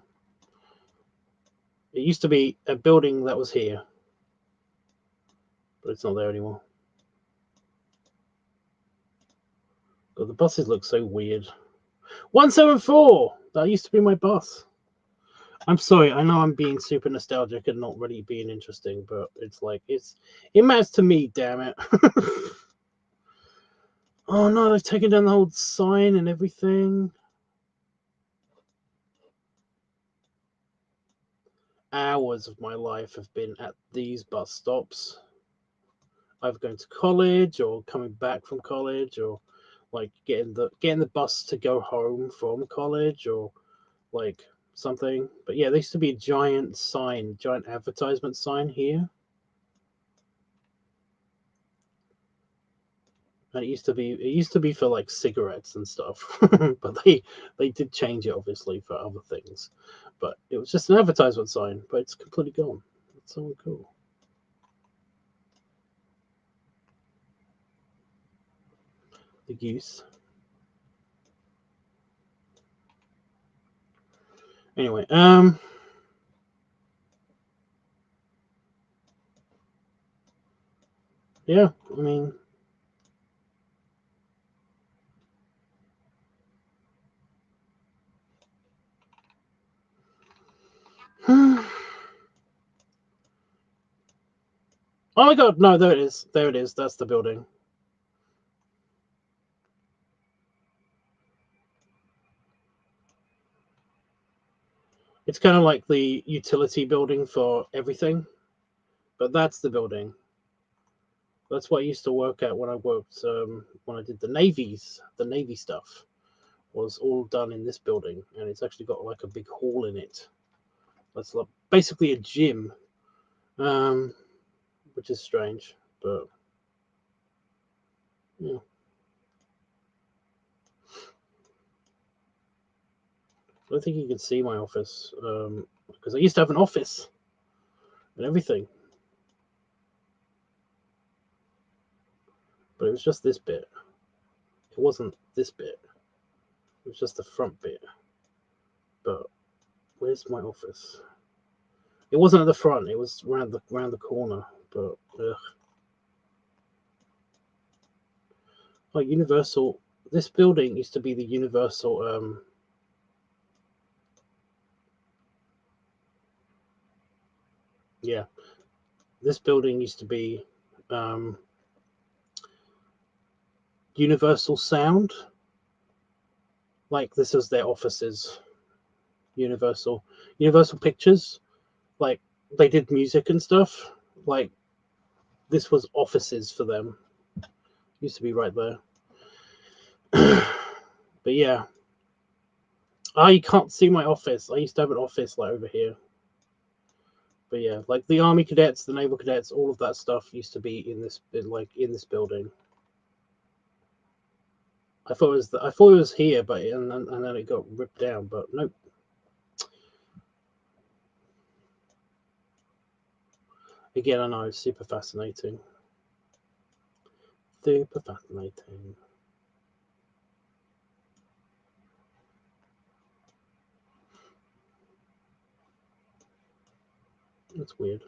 It used to be a building that was here, but it's not there anymore. God, the buses look so weird. 174! That used to be my bus. I'm sorry, I know I'm being super nostalgic and not really being interesting, but it's like it matters to me, damn it. Oh no, they've taken down the whole sign and everything. Hours of my life have been at these bus stops. Either going to college or coming back from college, or like getting the bus to go home from college, or like something. But yeah, there used to be a giant advertisement sign here. And it used to be for like cigarettes and stuff. But they did change it obviously for other things. But it was just an advertisement sign, but it's completely gone. It's so cool. The goose. Anyway, yeah, I mean, oh my god, no, there it is. There it is. That's the building. It's kind of like the utility building for everything, but that's the building. That's what I used to work at when I worked when I did the Navy stuff. Was all done in this building, and it's actually got like a big hall in it. That's like basically a gym, which is strange, but yeah. I don't think you can see my office because I used to have an office and everything, but it was just this bit. It wasn't this bit. It was just the front bit. But where's my office? It wasn't at the front. It was round the corner. But like Universal. This building used to be the Universal. Yeah, this building used to be Universal Sound. Like this was their offices. Universal Pictures. Like they did music and stuff. Like this was offices for them. Used to be right there. But yeah, Oh, you can't see my office. I used to have an office like over here. But yeah, like the army cadets, the naval cadets, all of that stuff used to be in this building. I thought it was here, but and then it got ripped down. But nope. Again, I know it's super fascinating. Super fascinating. That's weird.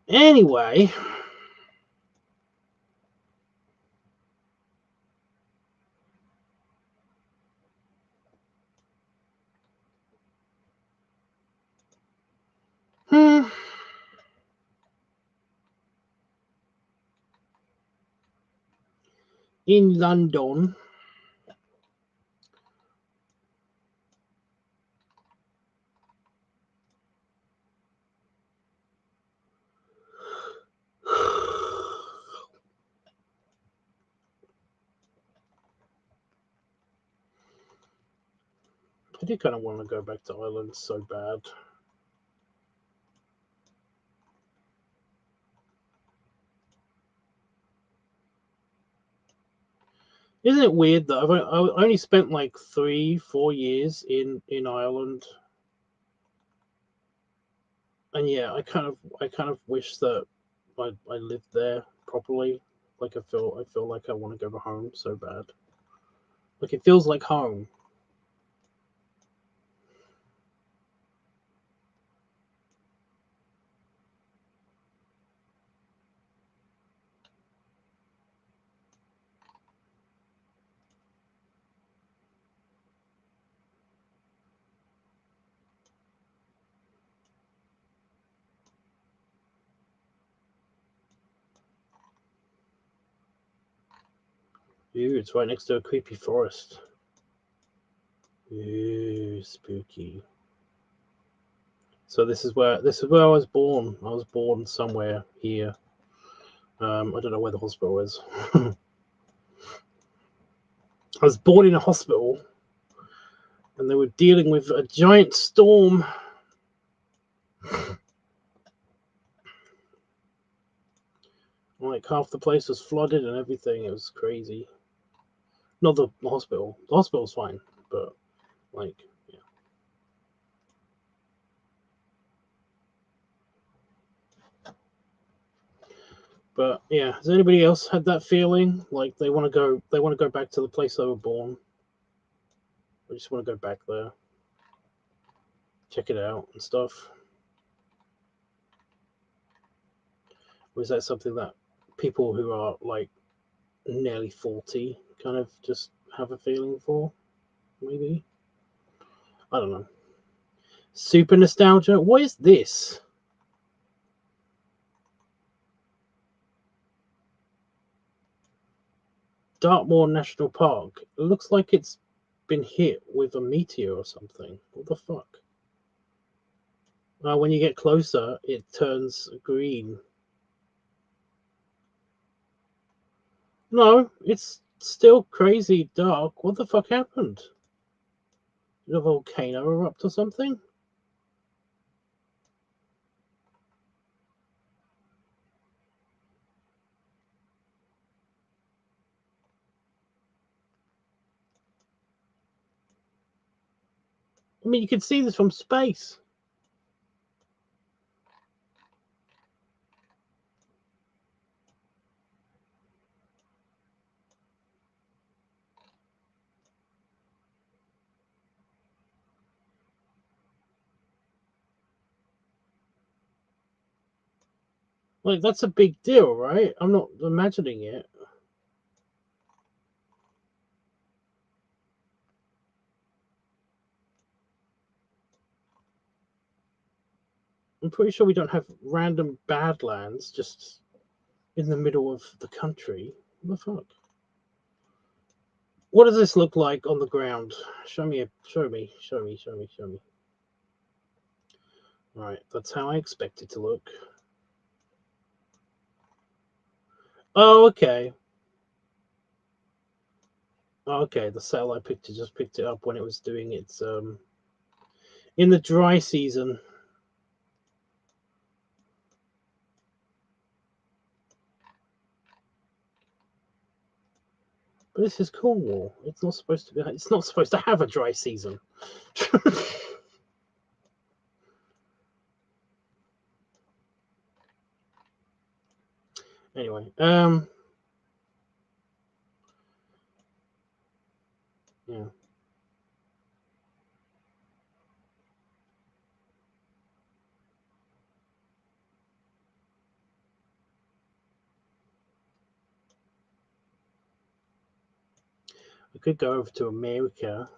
Anyway, in London, I do kind of want to go back to Ireland so bad. Isn't it weird that I only spent like 3-4 years in Ireland, and yeah, I kind of wish that I lived there properly. Like I feel like I want to go home so bad. Like it feels like home. Ooh, it's right next to a creepy forest. Ooh, spooky. So this is where I was born. I was born somewhere here. I don't know where the hospital is. I was born in a hospital, and they were dealing with a giant storm. Like half the place was flooded and everything. It was crazy. Not the hospital. The hospital's fine, but like, yeah. But yeah, has anybody else had that feeling? Like they want to go? They want to go back to the place they were born. They just want to go back there, check it out and stuff. Or is that something that people who are like nearly 40 kind of just have a feeling for? Maybe, I don't know. Super nostalgia. What is this? Dartmoor National Park. It looks like it's been hit with a meteor or something. What the fuck? When you get closer, it turns green. No, it's still crazy dark. What the fuck happened? Did a volcano erupt or something? I mean, you can see this from space. Like, that's a big deal, right? I'm not imagining it. I'm pretty sure we don't have random badlands just in the middle of the country. What the fuck? What does this look like on the ground? Show me. Right, that's how I expect it to look. Oh, okay. Okay, the satellite picture just picked it up when it was doing its in the dry season. But this is Cornwall. It's not supposed to be. It's not supposed to have a dry season. Anyway, yeah. We could go over to America.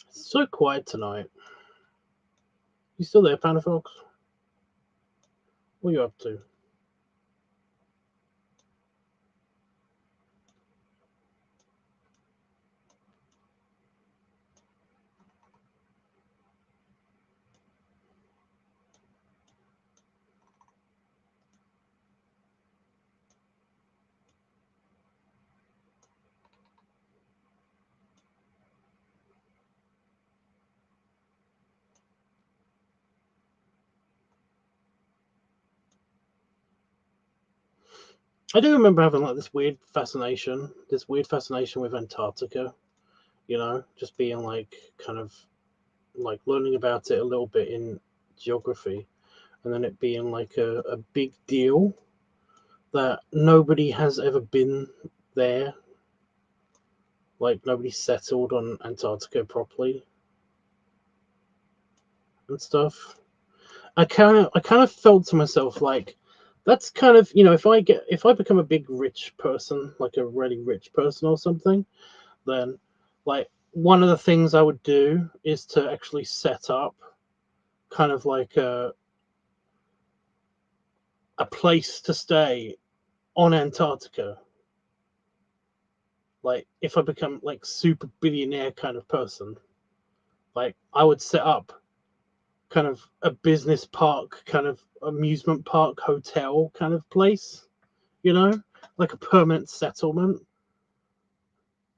It's so quiet tonight. You still there, Panda Fox? What are you up to? I do remember having like this weird fascination with Antarctica. You know, just being like kind of like learning about it a little bit in geography, and then it being like a big deal that nobody has ever been there. Like nobody settled on Antarctica properly and stuff. I kind of felt to myself like that's kind of, you know, if I become a big rich person, like a really rich person or something, then like one of the things I would do is to actually set up kind of like a place to stay on Antarctica. Like if I become like super billionaire kind of person, like I would set up kind of a business park, kind of amusement park hotel kind of place, you know, like a permanent settlement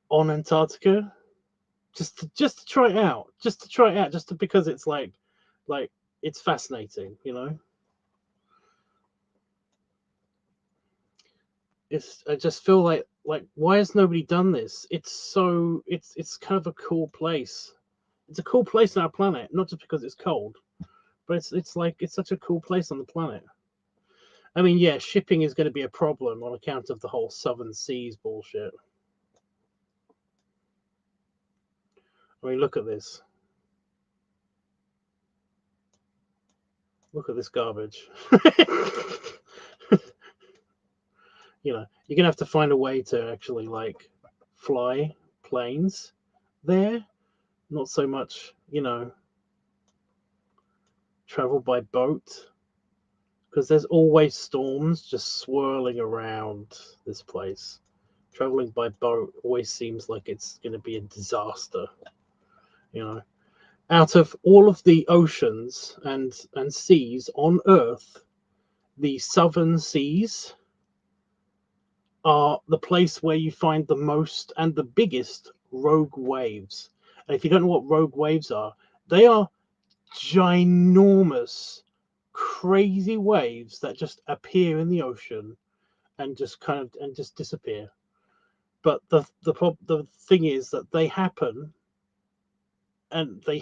on Antarctica, just to try it out, because it's like it's fascinating, you know. It's I just feel like why has nobody done this? It's kind of a cool place. It's a cool place on our planet, not just because it's cold, but it's like it's such a cool place on the planet. I mean, yeah, shipping is going to be a problem on account of the whole Southern Seas bullshit. I mean, look at this. Look at this garbage. You know, you're gonna have to find a way to actually like fly planes there, not so much, you know, travel by boat, because there's always storms just swirling around this place. Traveling by boat always seems like it's going to be a disaster, you know. Out of all of the oceans and seas on Earth, the southern seas are the place where you find the most and the biggest rogue waves. And if you don't know what rogue waves are, they are ginormous, crazy waves that just appear in the ocean and just disappear. But the thing is that they happen, and they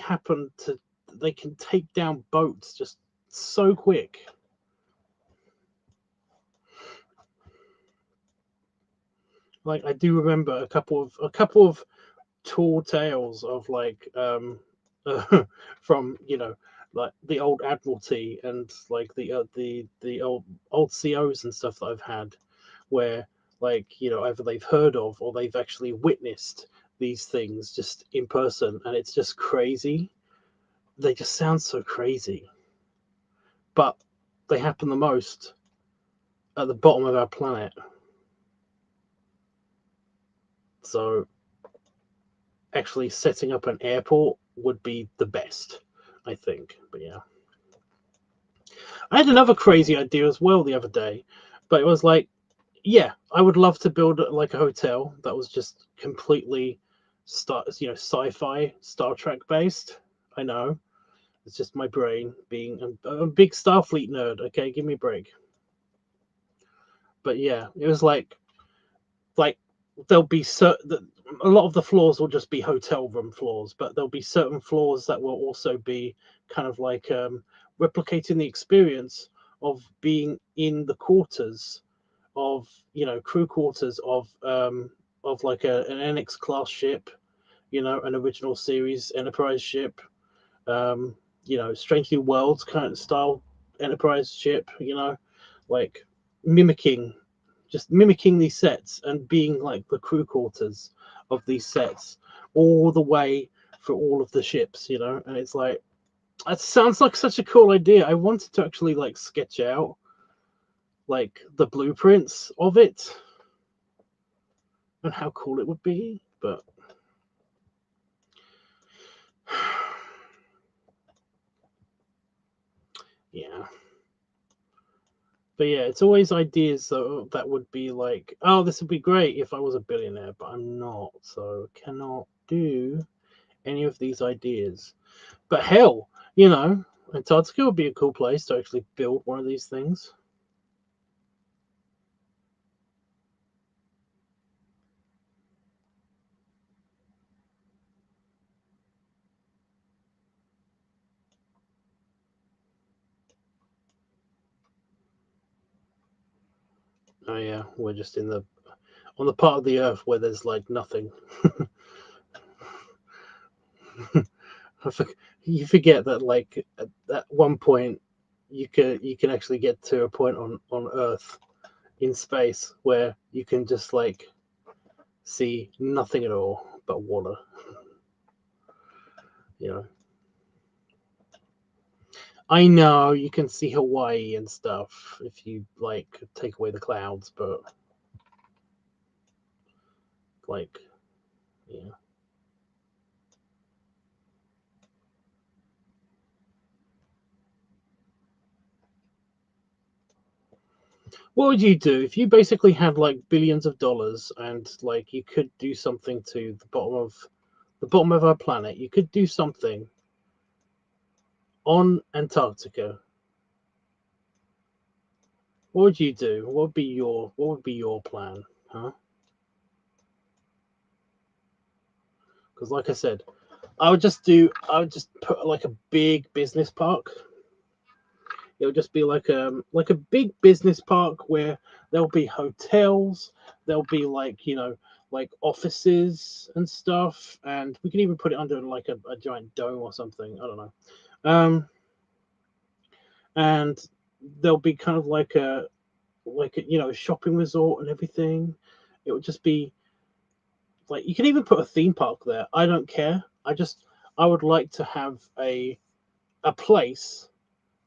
can take down boats just so quick. Like, I do remember a couple of tall tales of like from, like the old Admiralty, and like the old COs and stuff that I've had, where, like, either they've heard of or they've actually witnessed these things just in person, and it's just crazy. They just sound so crazy, but they happen the most at the bottom of our planet. So actually setting up an airport would be the best, I think. But yeah, I had another crazy idea as well the other day, but it was like, yeah, I would love to build like a hotel that was just completely sci-fi, Star Trek based. I know, it's just my brain being a big Starfleet nerd. Okay, give me a break. But yeah, it was like there'll be a lot of the floors will just be hotel room floors, but there'll be certain floors that will also be kind of like replicating the experience of being in the quarters of, crew quarters of like an NX class ship, an original series Enterprise ship, Strange New Worlds kind of style Enterprise ship, like mimicking mimicking these sets and being like the crew quarters of these sets all the way for all of the ships, and it's like, it sounds like such a cool idea. I wanted to actually like sketch out like the blueprints of it and how cool it would be, but yeah. But yeah, it's always ideas that would be like, oh, this would be great if I was a billionaire, but I'm not, so cannot do any of these ideas. But hell, Antarctica would be a cool place to actually build one of these things. Oh yeah, we're just on the part of the Earth where there's like nothing. You forget that like at one point you can actually get to a point on Earth in space where you can just like see nothing at all but water. You know, I know you can see Hawaii and stuff if you like take away the clouds, but like, yeah. What would you do if you basically had like billions of dollars and like you could do something to the bottom of our planet? You could do something on Antarctica. What would you do? What would be your plan, huh? Because like I said, I would just put like a big business park. It'll just be like a big business park where there'll be hotels, there'll be like, like offices and stuff, and we can even put it under like a giant dome or something. I don't know. And there'll be kind of like a shopping resort and everything. It would just be like, you can even put a theme park there. I don't care. I would like to have a place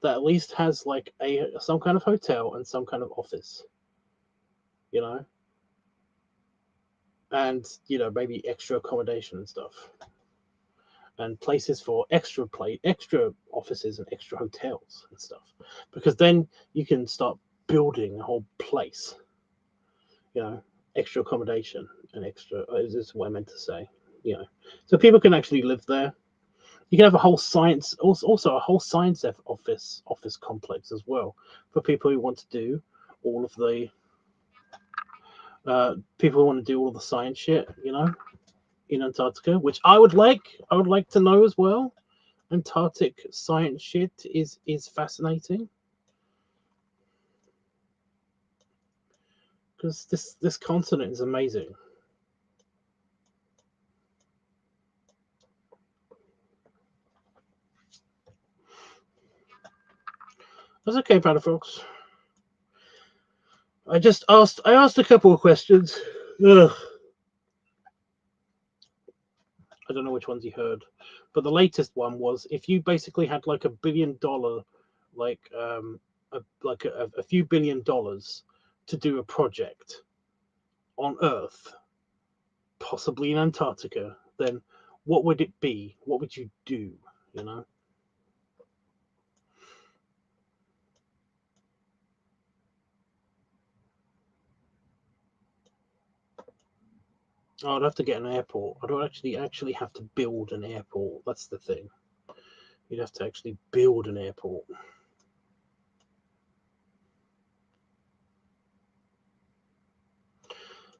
that at least has like some kind of hotel and some kind of office, you know, and maybe extra accommodation and stuff, and places for extra offices and extra hotels and stuff, because then you can start building a whole place, you know, extra accommodation and extra. Is what I meant to say. You know, so people can actually live there. You can have a whole science, also a whole science office complex as well for people who want to do all of the people who want to do all the science shit. You know, in Antarctica, which I would like. I would like to know as well. Antarctic science shit is fascinating because this continent is amazing. That's okay, Palafox. I asked a couple of questions. Ugh. I don't know which ones you heard, but the latest one was if you basically had like $1 billion, like a few $1 billion to do a project on Earth, possibly in Antarctica, then what would it be? What would you do? You know? Oh, I'd have to get an airport. I don't actually have to build an airport. That's the thing. You'd have to actually build an airport.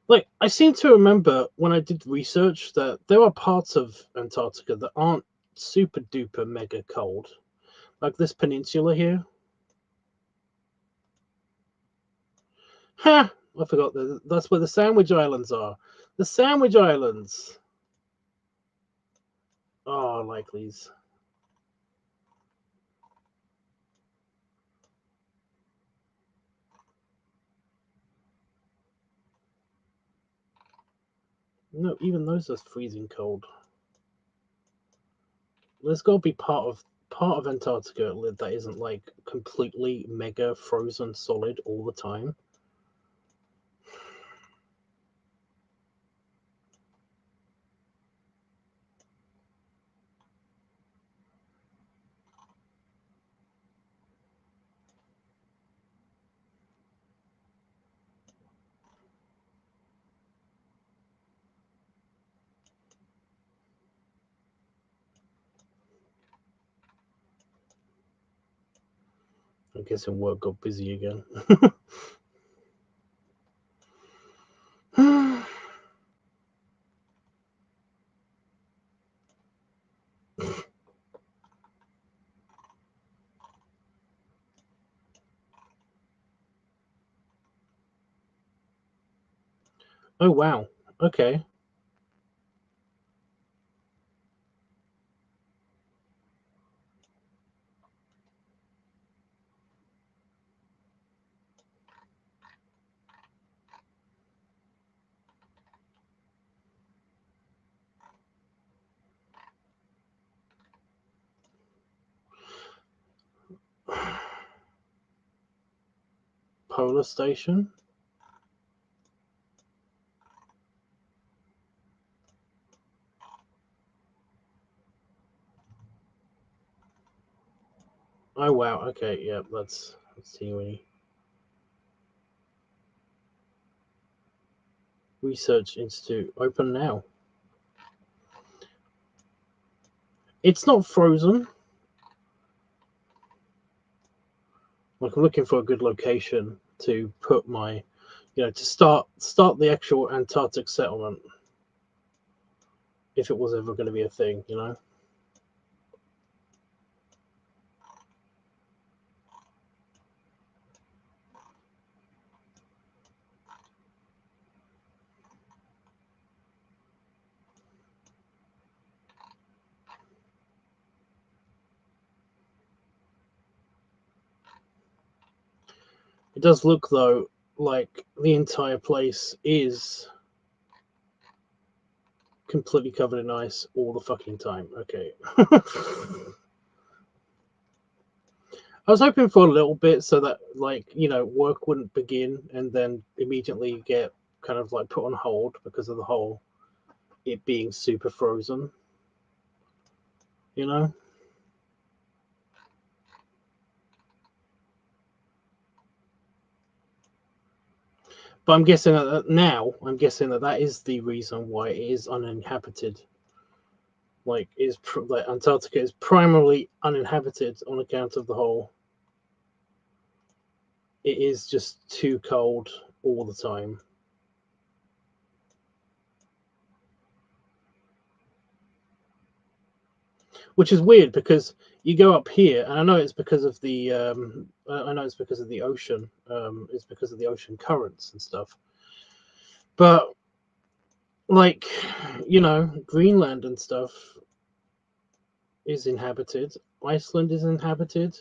Like, I seem to remember when I did research that there are parts of Antarctica that aren't super duper mega cold. Like this peninsula here. Ha! I forgot that's where the Sandwich Islands are. The Sandwich Islands. Oh, I like these. No, even those are freezing cold. There's got to be part of Antarctica that isn't like completely mega frozen solid all the time. I guess work got busy again. Oh wow. Okay. Polar station. Oh wow. Okay. Yeah. Let's see. Research Institute open now. It's not frozen. Like I'm looking for a good location to put my, to start the actual Antarctic settlement if it was ever going to be a thing. It does look though like the entire place is completely covered in ice all the fucking time. Okay. I was hoping for a little bit so that work wouldn't begin and then immediately get kind of like put on hold because of the whole it being super frozen. You know? But I'm guessing that now, that is the reason why it is uninhabited. Like, like Antarctica is primarily uninhabited on account of the whole. It is just too cold all the time. Which is weird because you go up here, and I know it's because of the ocean. It's because of the ocean currents and stuff. But like, Greenland and stuff is inhabited. Iceland is inhabited.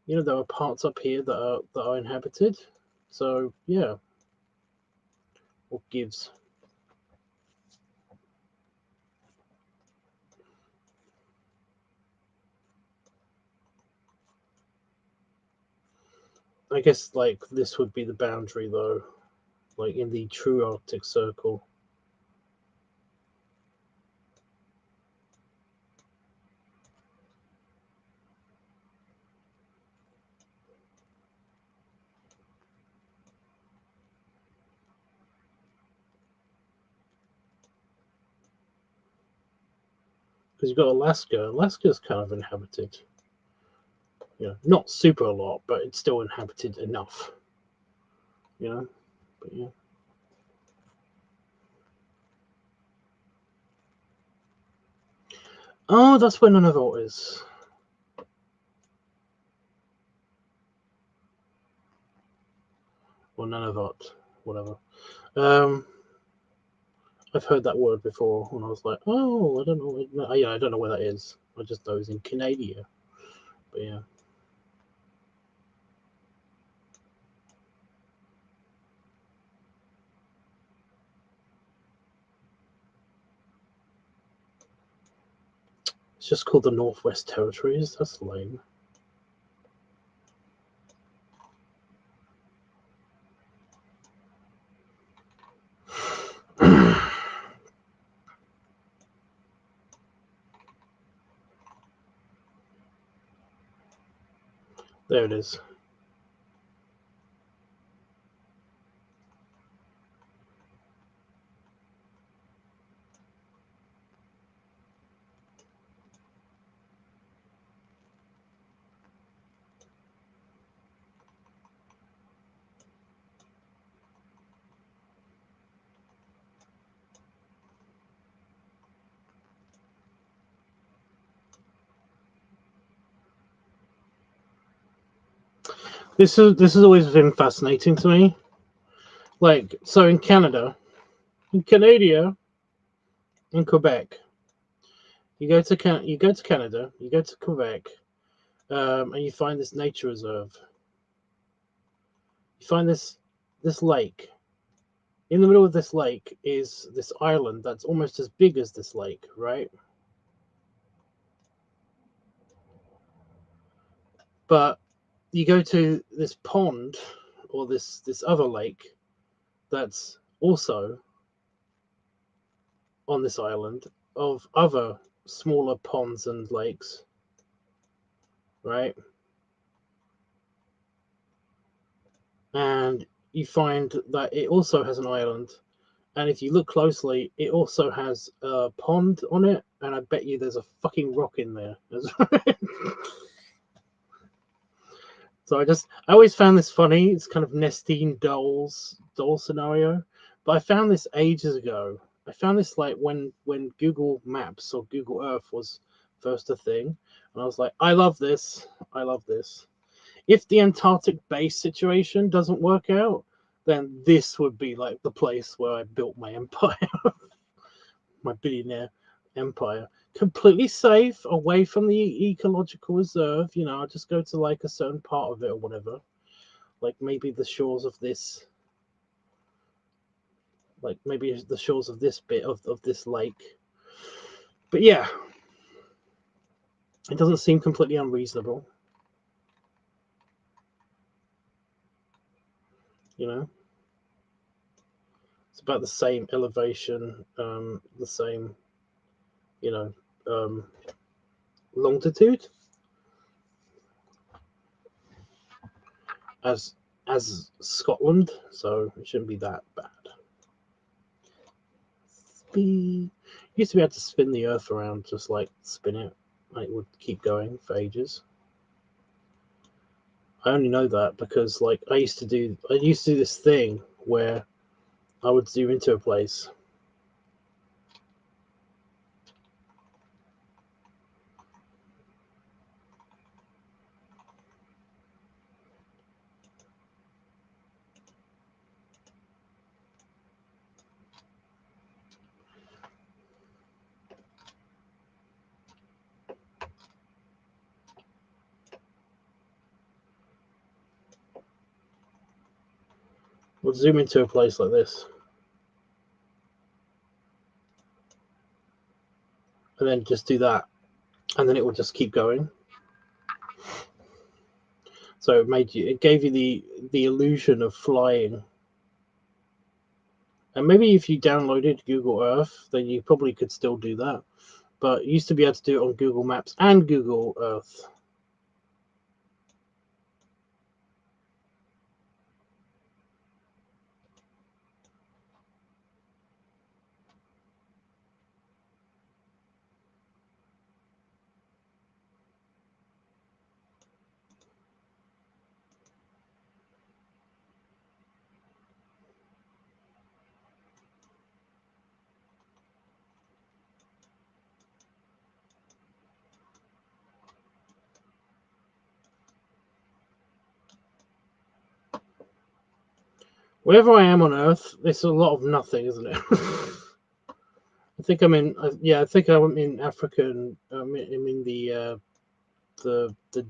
There are parts up here that are inhabited. So yeah, what gives? I guess like this would be the boundary though, like in the true Arctic Circle. Because you've got Alaska. Alaska's kind of inhabited. Not super a lot, but it's still inhabited enough. But yeah. Oh, that's where Nunavut is. Or Nunavut, whatever. I've heard that word before, and I was like, oh, I don't know. Yeah, I don't know where that is. I just know it's in Canada. But yeah. It's just called the Northwest Territories. That's lame. There it is. This has always been fascinating to me. Like, so in Canada, in Quebec, you go to Canada, you go to Quebec, and you find this nature reserve. You find this lake. In the middle of this lake is this island that's almost as big as this lake, right? But you go to this pond or this other lake that's also on this island of other smaller ponds and lakes, right? And you find that it also has an island, and if you look closely, it also has a pond on it, and I bet you there's a fucking rock in there. So I always found this funny. It's kind of nesting doll scenario, but I found this ages ago. I found this like when Google Maps or Google Earth was first a thing, and I was like, I love this. I love this. If the Antarctic base situation doesn't work out, then this would be like the place where I built my empire, my billionaire empire. Completely safe, away from the ecological reserve. I'll just go to like a certain part of it or whatever. Like maybe the shores of this, like maybe the shores of this bit of this lake. But yeah, it doesn't seem completely unreasonable. It's about the same elevation, the same, longitude as as Scotland, so it shouldn't be that bad. Used to be able to spin the Earth around, just like spin it, like it would keep going for ages. I only know that because like I used to do this thing where I would zoom into a place. Would zoom into a place like this, and then just do that, and then it would just keep going. So it gave you the illusion of flying. And maybe if you downloaded Google Earth, then you probably could still do that. But you used to be able to do it on Google Maps and Google Earth. Wherever I am on Earth, it's a lot of nothing, isn't it? I think I'm in. I think I'm in Africa, and I'm in the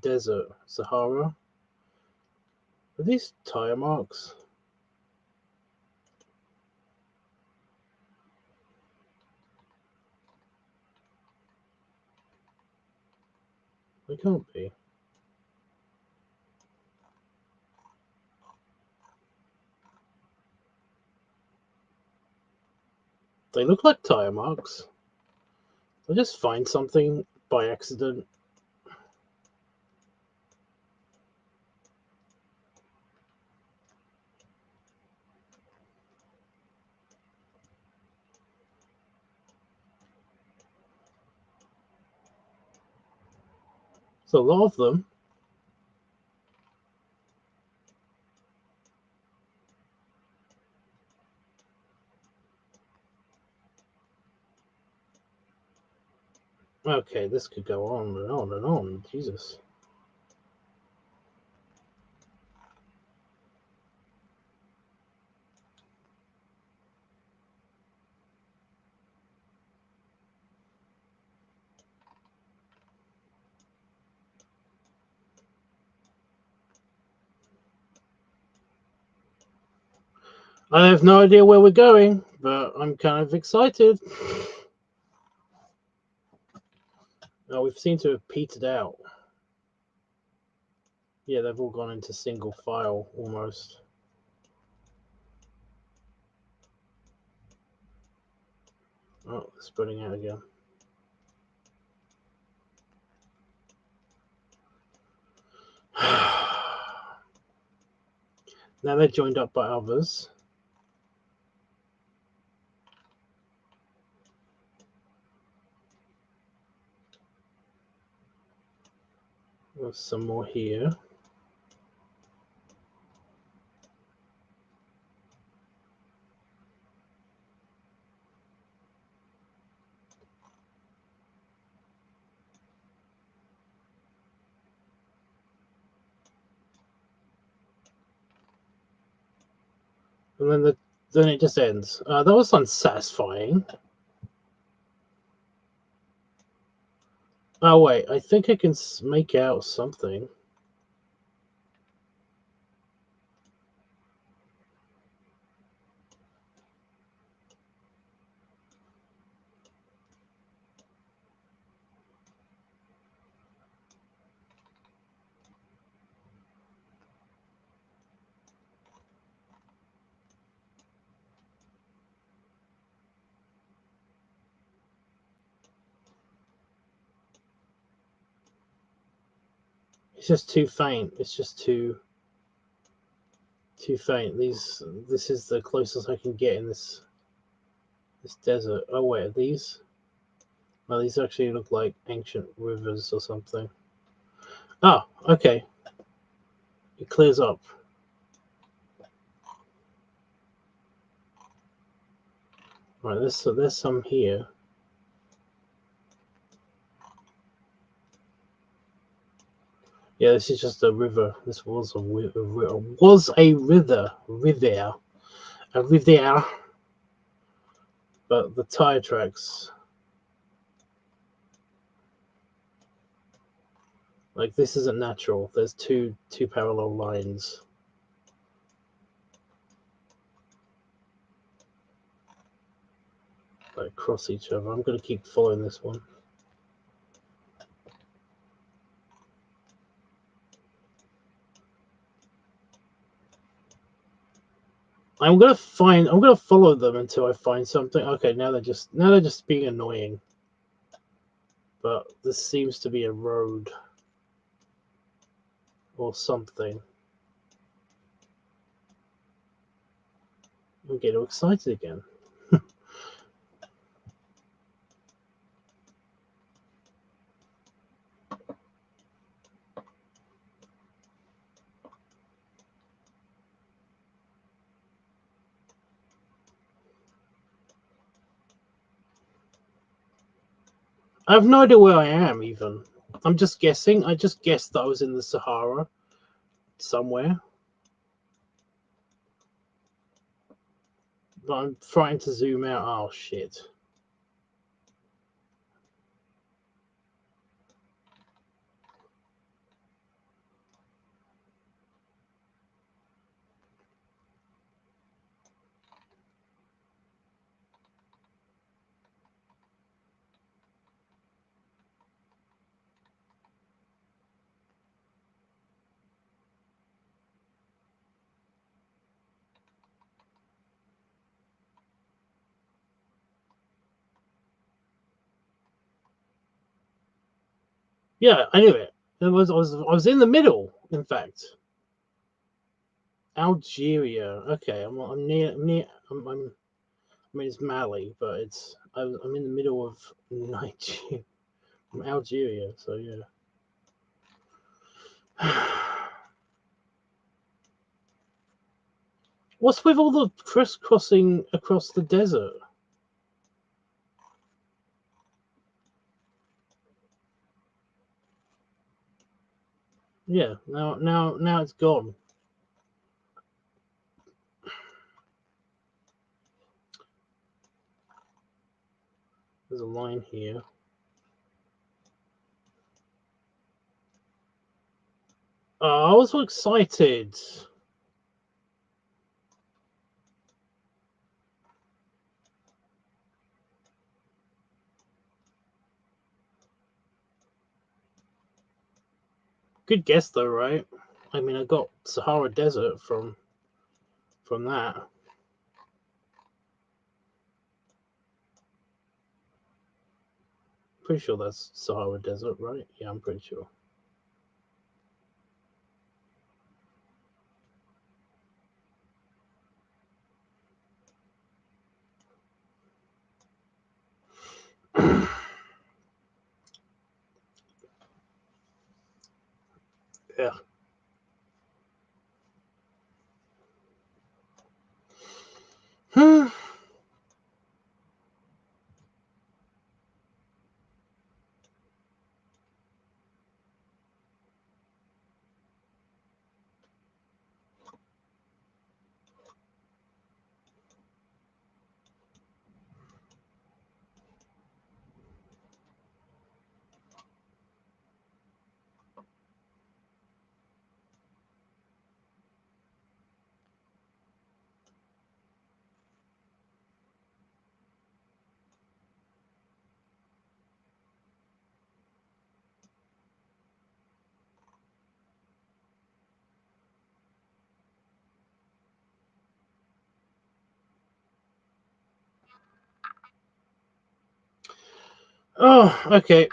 desert, Sahara. Are these tire marks? They can't be. They look like tire marks. I just find something by accident. There's a lot of them. Okay, this could go on and on and on. Jesus. I have no idea where we're going, but I'm kind of excited. Oh, we've seemed to have petered out. Yeah, they've all gone into single file almost. Oh, they're spreading out again. Now they're joined up by others. There's some more here. And then it just ends. That was unsatisfying. Oh wait, I think I can make out something. It's just too faint. It's just too. too faint. This is the closest I can get in this desert. Oh wait, are these? Oh, these actually look like ancient rivers or something. Oh, okay. It clears up. Right, there's some here. Yeah, this is just a river. This was a river. A river. But the tire tracks, like this isn't natural. There's two parallel lines. Like cross each other. I'm gonna keep following this one. I'm gonna follow them until I find something. Okay, now they're just being annoying. But this seems to be a road or something. I'm getting excited again. I have no idea where I am even. I'm just guessing. I just guessed that I was in the Sahara somewhere. But I'm trying to zoom out. Oh shit. Yeah, I knew it. I was in the middle, in fact. Algeria. Okay, I'm near. I mean, it's Mali, but I'm in the middle of Nigeria, Algeria. So yeah. What's with all the crisscrossing across the desert? Yeah, now it's gone. There's a line here. Oh, I was so excited. Good guess though, right? I mean, I got Sahara Desert from that. Pretty sure that's Sahara Desert, right? Yeah, I'm pretty sure. Yeah. Oh, okay.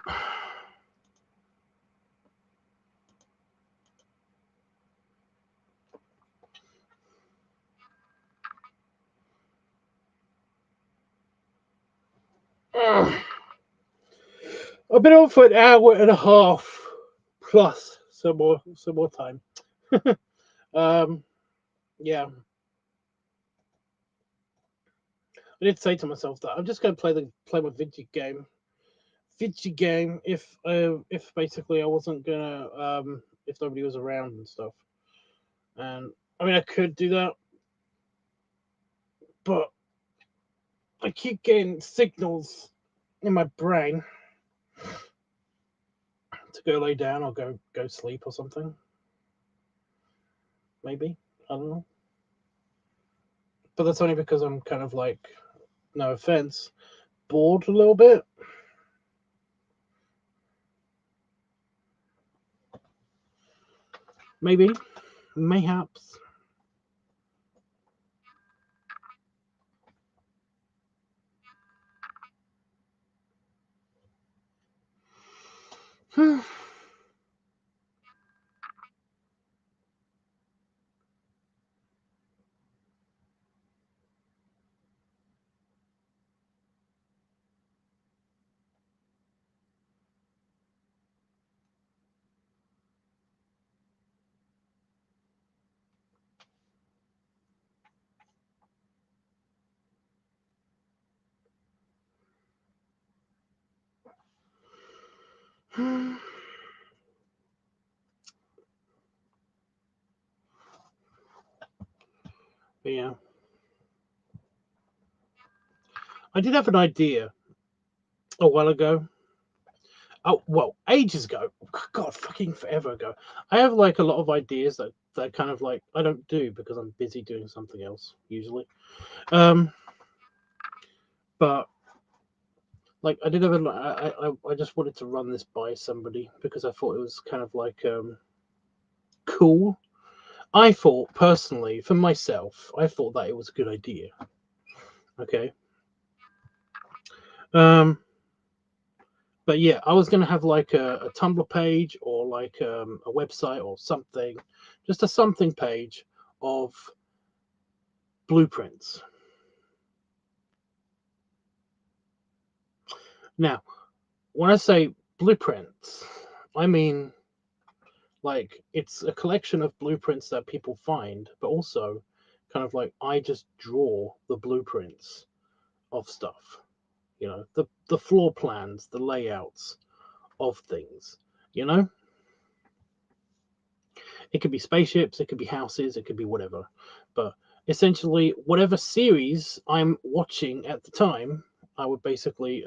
I've been on for an hour and a half plus some more time. Yeah. I did say to myself that I'm just going to play my video game. If basically I wasn't gonna if nobody was around and stuff. And I mean I could do that, but I keep getting signals in my brain to go lay down or go sleep or something. Maybe. I don't know. But that's only because I'm kind of like, no offense, bored a little bit. Maybe. Mayhaps. But yeah. I did have an idea a while ago. Oh well, ages ago. God, fucking forever ago. I have like a lot of ideas that kind of like I don't do because I'm busy doing something else usually. Um, but like I did have I just wanted to run this by somebody because I thought it was kind of like cool. I thought personally for myself, I thought that it was a good idea. Okay. Um, but yeah, I was gonna have like a Tumblr page or like a website or something, just a something page of blueprints. Now, when I say blueprints, I mean like it's a collection of blueprints that people find, but also kind of like I just draw the blueprints of stuff. You know, the floor plans, the layouts of things. You know, it could be spaceships, it could be houses, it could be whatever. But essentially, whatever series I'm watching at the time, I would basically,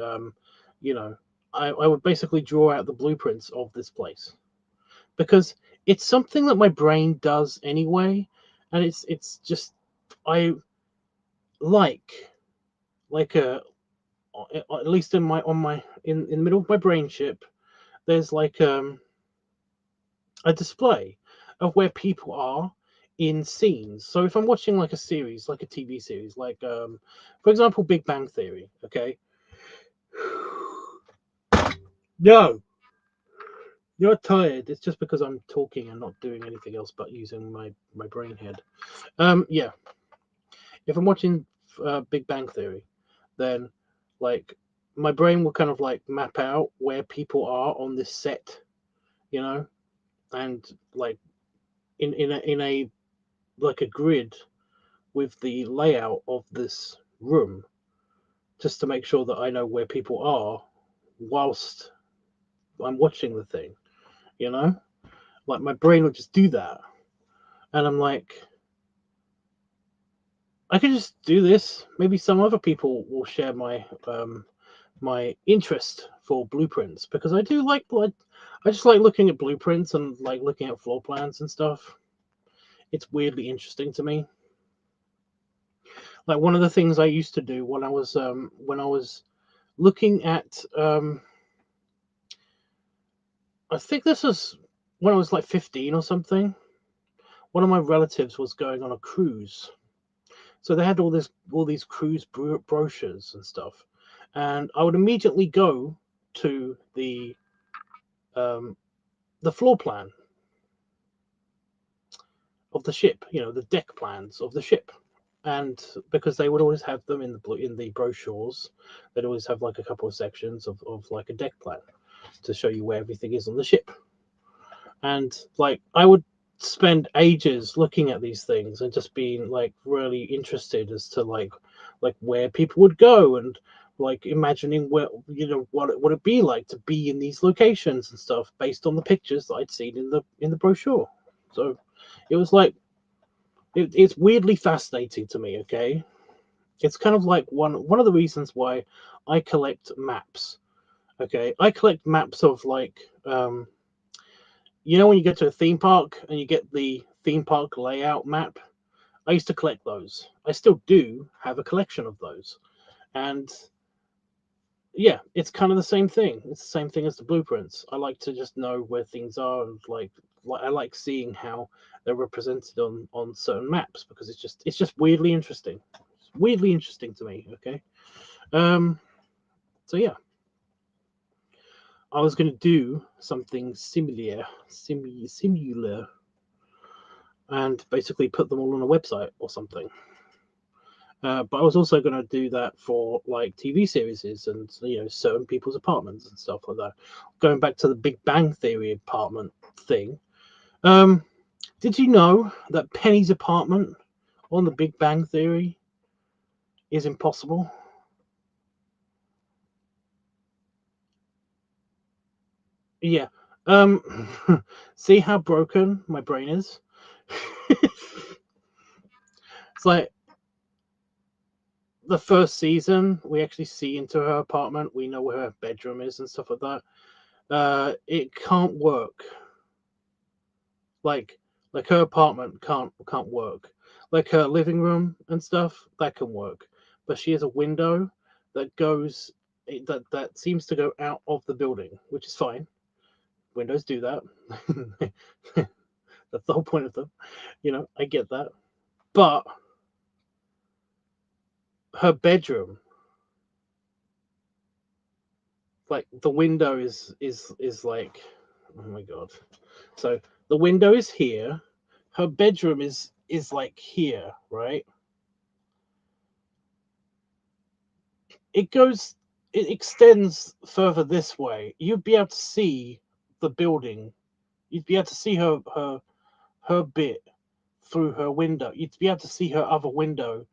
you know, I would basically draw out the blueprints of this place because it's something that my brain does anyway, and it's just I like a at least in my on my in the middle of my brain chip, there's like a display of where people are in scenes. So if I'm watching like a series, like a TV series, like for example, Big Bang Theory, okay? No, you're tired. It's just because I'm talking and not doing anything else but using my brain head. Yeah. If I'm watching Big Bang Theory, then like my brain will kind of like map out where people are on this set, you know, and like in a like a grid with the layout of this room just to make sure that I know where people are whilst I'm watching the thing, you know? Like my brain will just do that. And I'm like, I could just do this. Maybe some other people will share my interest for blueprints because I do I just like looking at blueprints and like looking at floor plans and stuff. It's weirdly interesting to me. Like one of the things I used to do when I was looking at I think this was when I was like 15 or something. One of my relatives was going on a cruise, so they had all these cruise brochures and stuff, and I would immediately go to um, the floor plan of the ship, you know, the deck plans of the ship, and because they would always have them in the brochures, they'd always have like a couple of sections of like a deck plan to show you where everything is on the ship. And like I would spend ages looking at these things and just being like really interested as to like where people would go, and like imagining where, you know, what it would it be like to be in these locations and stuff based on the pictures that I'd seen in the brochure. So it was like it's weirdly fascinating to me. Okay, it's kind of like one of the reasons why I collect maps. Okay, I collect maps of like you know, when you go to a theme park and you get the theme park layout map. I used to collect those. I still do have a collection of those. And yeah, it's kind of the same thing. It's the same thing as the blueprints. I like to just know where things are, and like I like seeing how they're represented on certain maps, because it's just weirdly interesting. It's weirdly interesting to me. Okay. So yeah, I was going to do something similar, and basically put them all on a website or something. But I was also going to do that for like TV series and, you know, certain people's apartments and stuff like that. Going back to the Big Bang Theory apartment thing, did you know that Penny's apartment on the Big Bang Theory is impossible? Yeah. See how broken my brain is? It's like the first season, we actually see into her apartment. We know where her bedroom is and stuff like that. It can't work. Like her apartment can't work. Like her living room and stuff, that can work. But she has a window that goes that seems to go out of the building, which is fine. Windows do that. That's the whole point of them. You know, I get that. But her bedroom, like the window is like, oh my god. So the window is here. Her bedroom is like here, right? It extends further this way. You'd be able to see the building. You'd be able to see her bit through her window. You'd be able to see her other window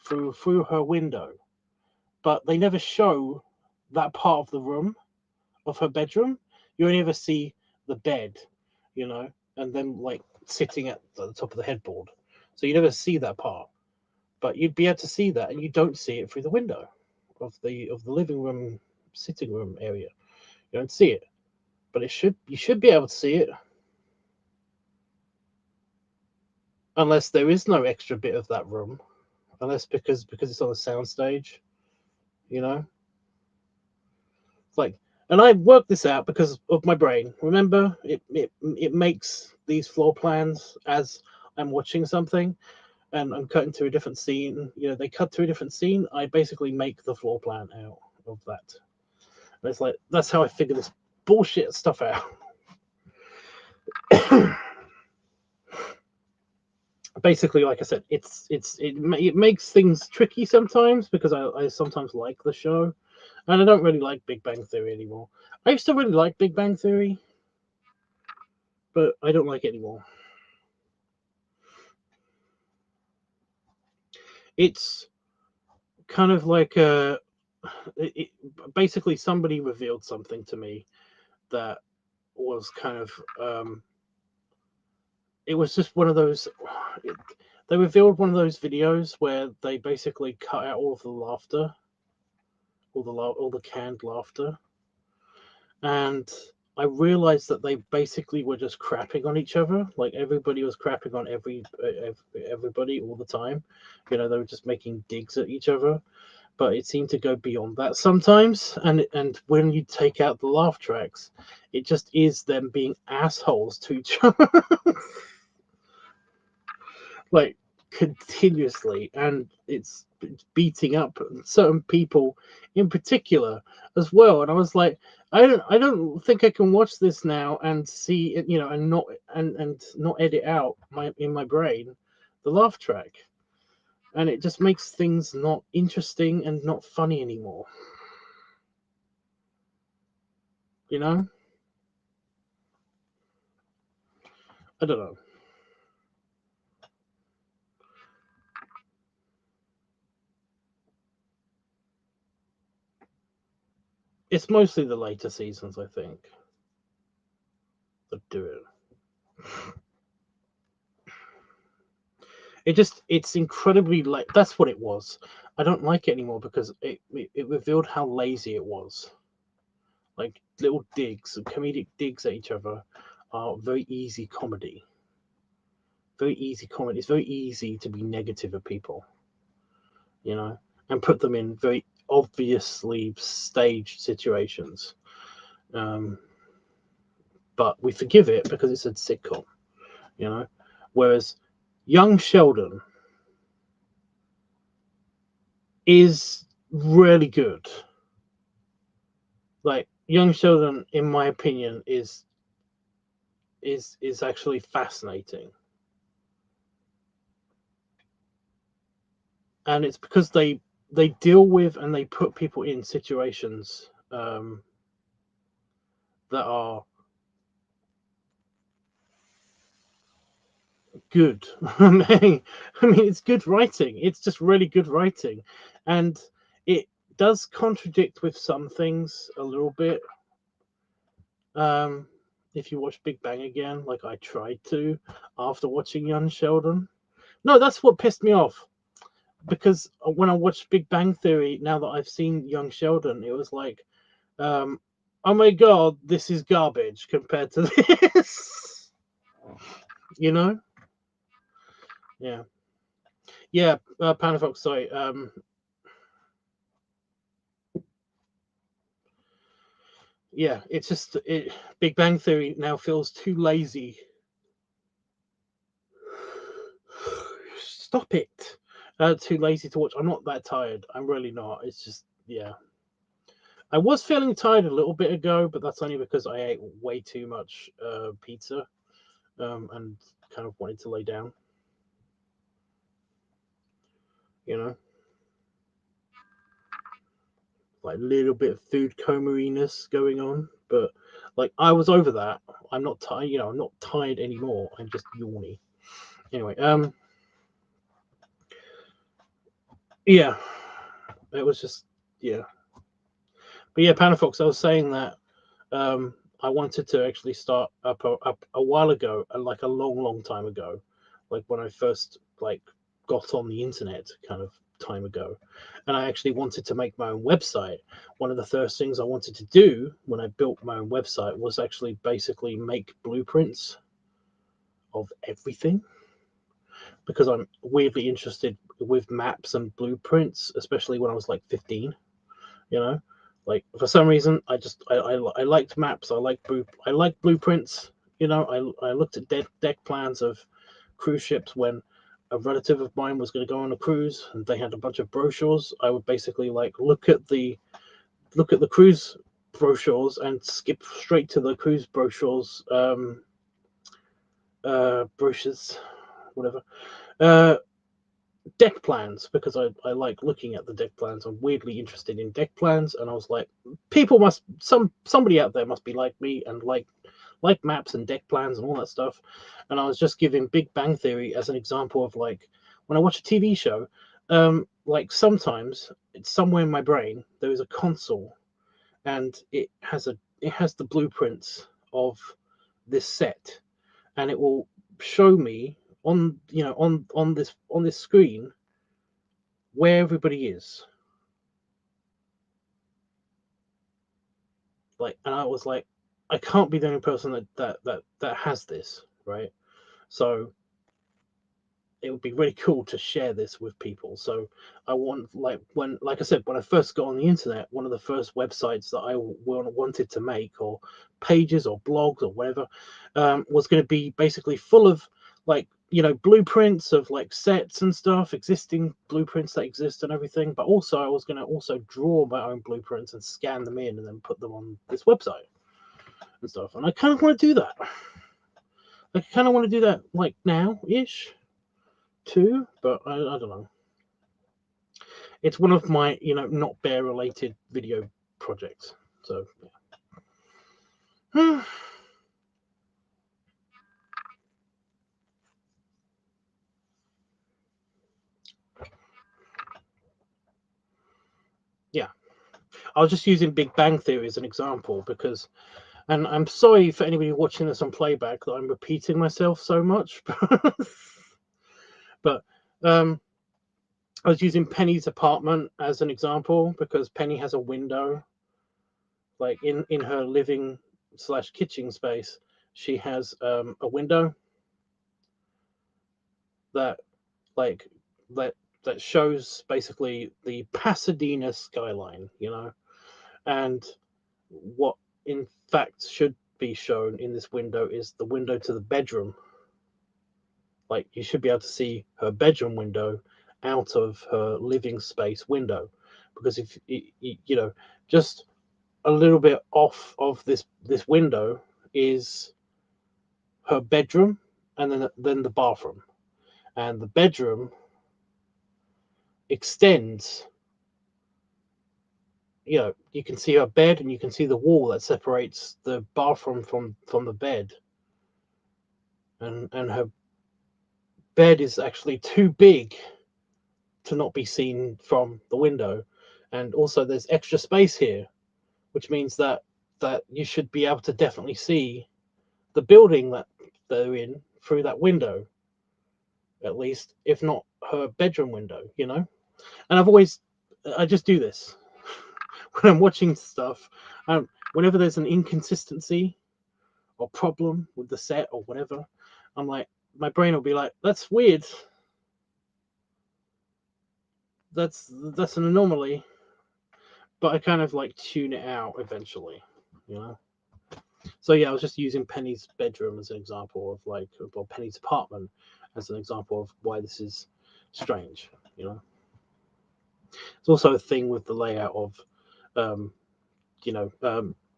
through her window. But they never show that part of the room, of her bedroom. You only ever see the bed, you know, and then like sitting at the top of the headboard. So you never see that part. But you'd be able to see that, and you don't see it through the window of the living room, sitting room area. You don't see it, but you should be able to see it, unless there is no extra bit of that room, unless because it's on a sound stage, you know. It's like, and I worked this out because of my brain. Remember, it makes these floor plans as I'm watching something and I'm cutting to a different scene. You know, they cut to a different scene. I basically make the floor plan out of that. And it's like that's how I figure this bullshit stuff out. Basically, like I said, it makes things tricky sometimes because I sometimes like the show, and I don't really like Big Bang Theory anymore. I used to really like Big Bang Theory, but I don't like it anymore. It's kind of like basically somebody revealed something to me that was kind of it was just one of those. They revealed one of those videos where they basically cut out all of the laughter, all the canned laughter, and I realized that they basically were just crapping on each other. Like everybody was crapping on everybody all the time. You know, they were just making digs at each other. But it seemed to go beyond that sometimes. And when you take out the laugh tracks, it just is them being assholes to each other. Like continuously, and it's beating up certain people in particular as well. And I was like, I don't think I can watch this now and see it, you know, and not edit out in my brain the laugh track. And it just makes things not interesting and not funny anymore. You know? I don't know. It's mostly the later seasons, I think, that do it. It's incredibly like that's what it was. I don't like it anymore because it revealed how lazy it was. Like little digs, comedic digs at each other are very easy comedy. Very easy comedy. It's very easy to be negative of people, you know, and put them in very obviously staged situations. But we forgive it because it's a sitcom, you know. Whereas Young Sheldon is really good. Like Young Sheldon, in my opinion, is actually fascinating, and it's because they deal with and they put people in situations that are good. I mean, it's good writing. It's just really good writing, and it does contradict with some things a little bit. Um, if you watch Big Bang again, like I tried to after watching Young Sheldon, no, that's what pissed me off. Because when I watched Big Bang Theory, now that I've seen Young Sheldon, it was like, oh my god, this is garbage compared to this. You know? Yeah. Yeah, Panafox, sorry. Yeah, it's just Big Bang Theory now feels too lazy. Stop it. Too lazy to watch. I'm not that tired. I'm really not. It's just, yeah. I was feeling tired a little bit ago, but that's only because I ate way too much pizza and kind of wanted to lay down. You know, like a little bit of food coma-iness going on, but like I was over that. I'm not tired. You know, I'm not tired anymore. I'm just yawny. Anyway, yeah, it was just yeah, but yeah, Panafox. I was saying that I wanted to actually start up a while ago, like a long time ago, like when I first like got on the internet, kind of time ago, and I actually wanted to make my own website. One of the first things I wanted to do when I built my own website was actually basically make blueprints of everything because I'm weirdly interested with maps and blueprints, especially when I was like 15. You know, like for some reason I liked maps. I like blueprints. You know, I looked at deck plans of cruise ships when a relative of mine was going to go on a cruise and they had a bunch of brochures. I would basically like look at the cruise brochures and skip straight to the cruise brochures brochures, whatever, uh deck plans, because I like looking at the deck plans. I'm weirdly interested in deck plans, and I was like, somebody out there must be like me and like maps and deck plans and all that stuff. And I was just giving Big Bang Theory as an example of like when I watch a TV show, like sometimes it's somewhere in my brain there is a console and it has the blueprints of this set, and it will show me on on this screen where everybody is. Like, and I was like, I can't be the only person that has this, right? So it would be really cool to share this with people. So I want, like I said, when I first got on the internet, one of the first websites that I wanted to make, or pages or blogs or whatever, was going to be basically full of like, blueprints of like sets and stuff, existing blueprints that exist and everything. But also I was going to also draw my own blueprints and scan them in and then put them on this website and stuff. And I kind of want to do that. I kind of want to do that like now ish too, but I don't know. it's one of my, not bear related video projects. So yeah. Yeah, I was just using Big Bang Theory as an example because, and I'm sorry for anybody watching this on playback that I'm repeating myself so much, but I was using Penny's apartment as an example because Penny has a window, like in her living slash kitchen space. She has a window that like that that shows basically the Pasadena skyline, and what in fact should be shown in this window is the window to the bedroom. Like you should be able to see her bedroom window out of her living space window, because if just a little bit off of this window is her bedroom, and then the bathroom, and the bedroom extends. You can see her bed, and you can see the wall that separates the bathroom from the bed, and her bed is actually too big to not be seen from the window. And also there's extra space here, which means that you should be able to definitely see the building that they're in through that window, at least, if not her bedroom window. And I just do this when I'm watching stuff. Whenever there's an inconsistency or problem with the set or whatever, I'm like, my brain will be like, that's weird, that's an anomaly, but I kind of like tune it out eventually, you know. So yeah, I was just using Penny's bedroom as an example of or Penny's apartment as an example of why this is strange. It's also a thing with the layout of, um,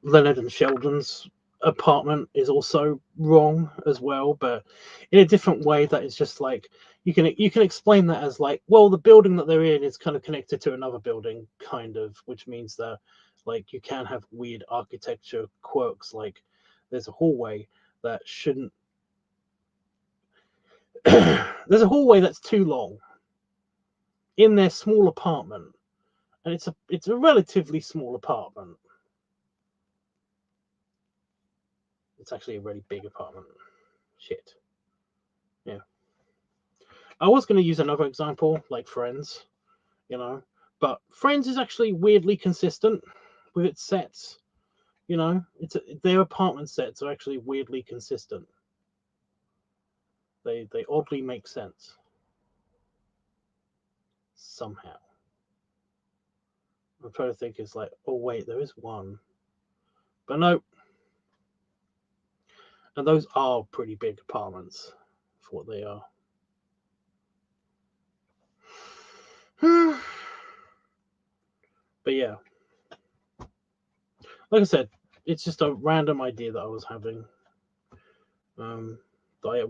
Leonard and Sheldon's apartment is also wrong as well, but in a different way. That is just like you can explain that as like, well, the building that they're in is kind of connected to another building, kind of, which means that like you can have weird architecture quirks. Like there's a hallway that shouldn't. There's a hallway that's too long in their small apartment, and it's a relatively small apartment. It's actually a really big apartment. Shit. Yeah. I was going to use another example, like Friends, but Friends is actually weirdly consistent with its sets. Their apartment sets are actually weirdly consistent. They oddly make sense somehow. I'm trying to think. It's like, oh wait, there is one, but no. And those are pretty big apartments for what they are. But yeah, like I said, it's just a random idea that I was having.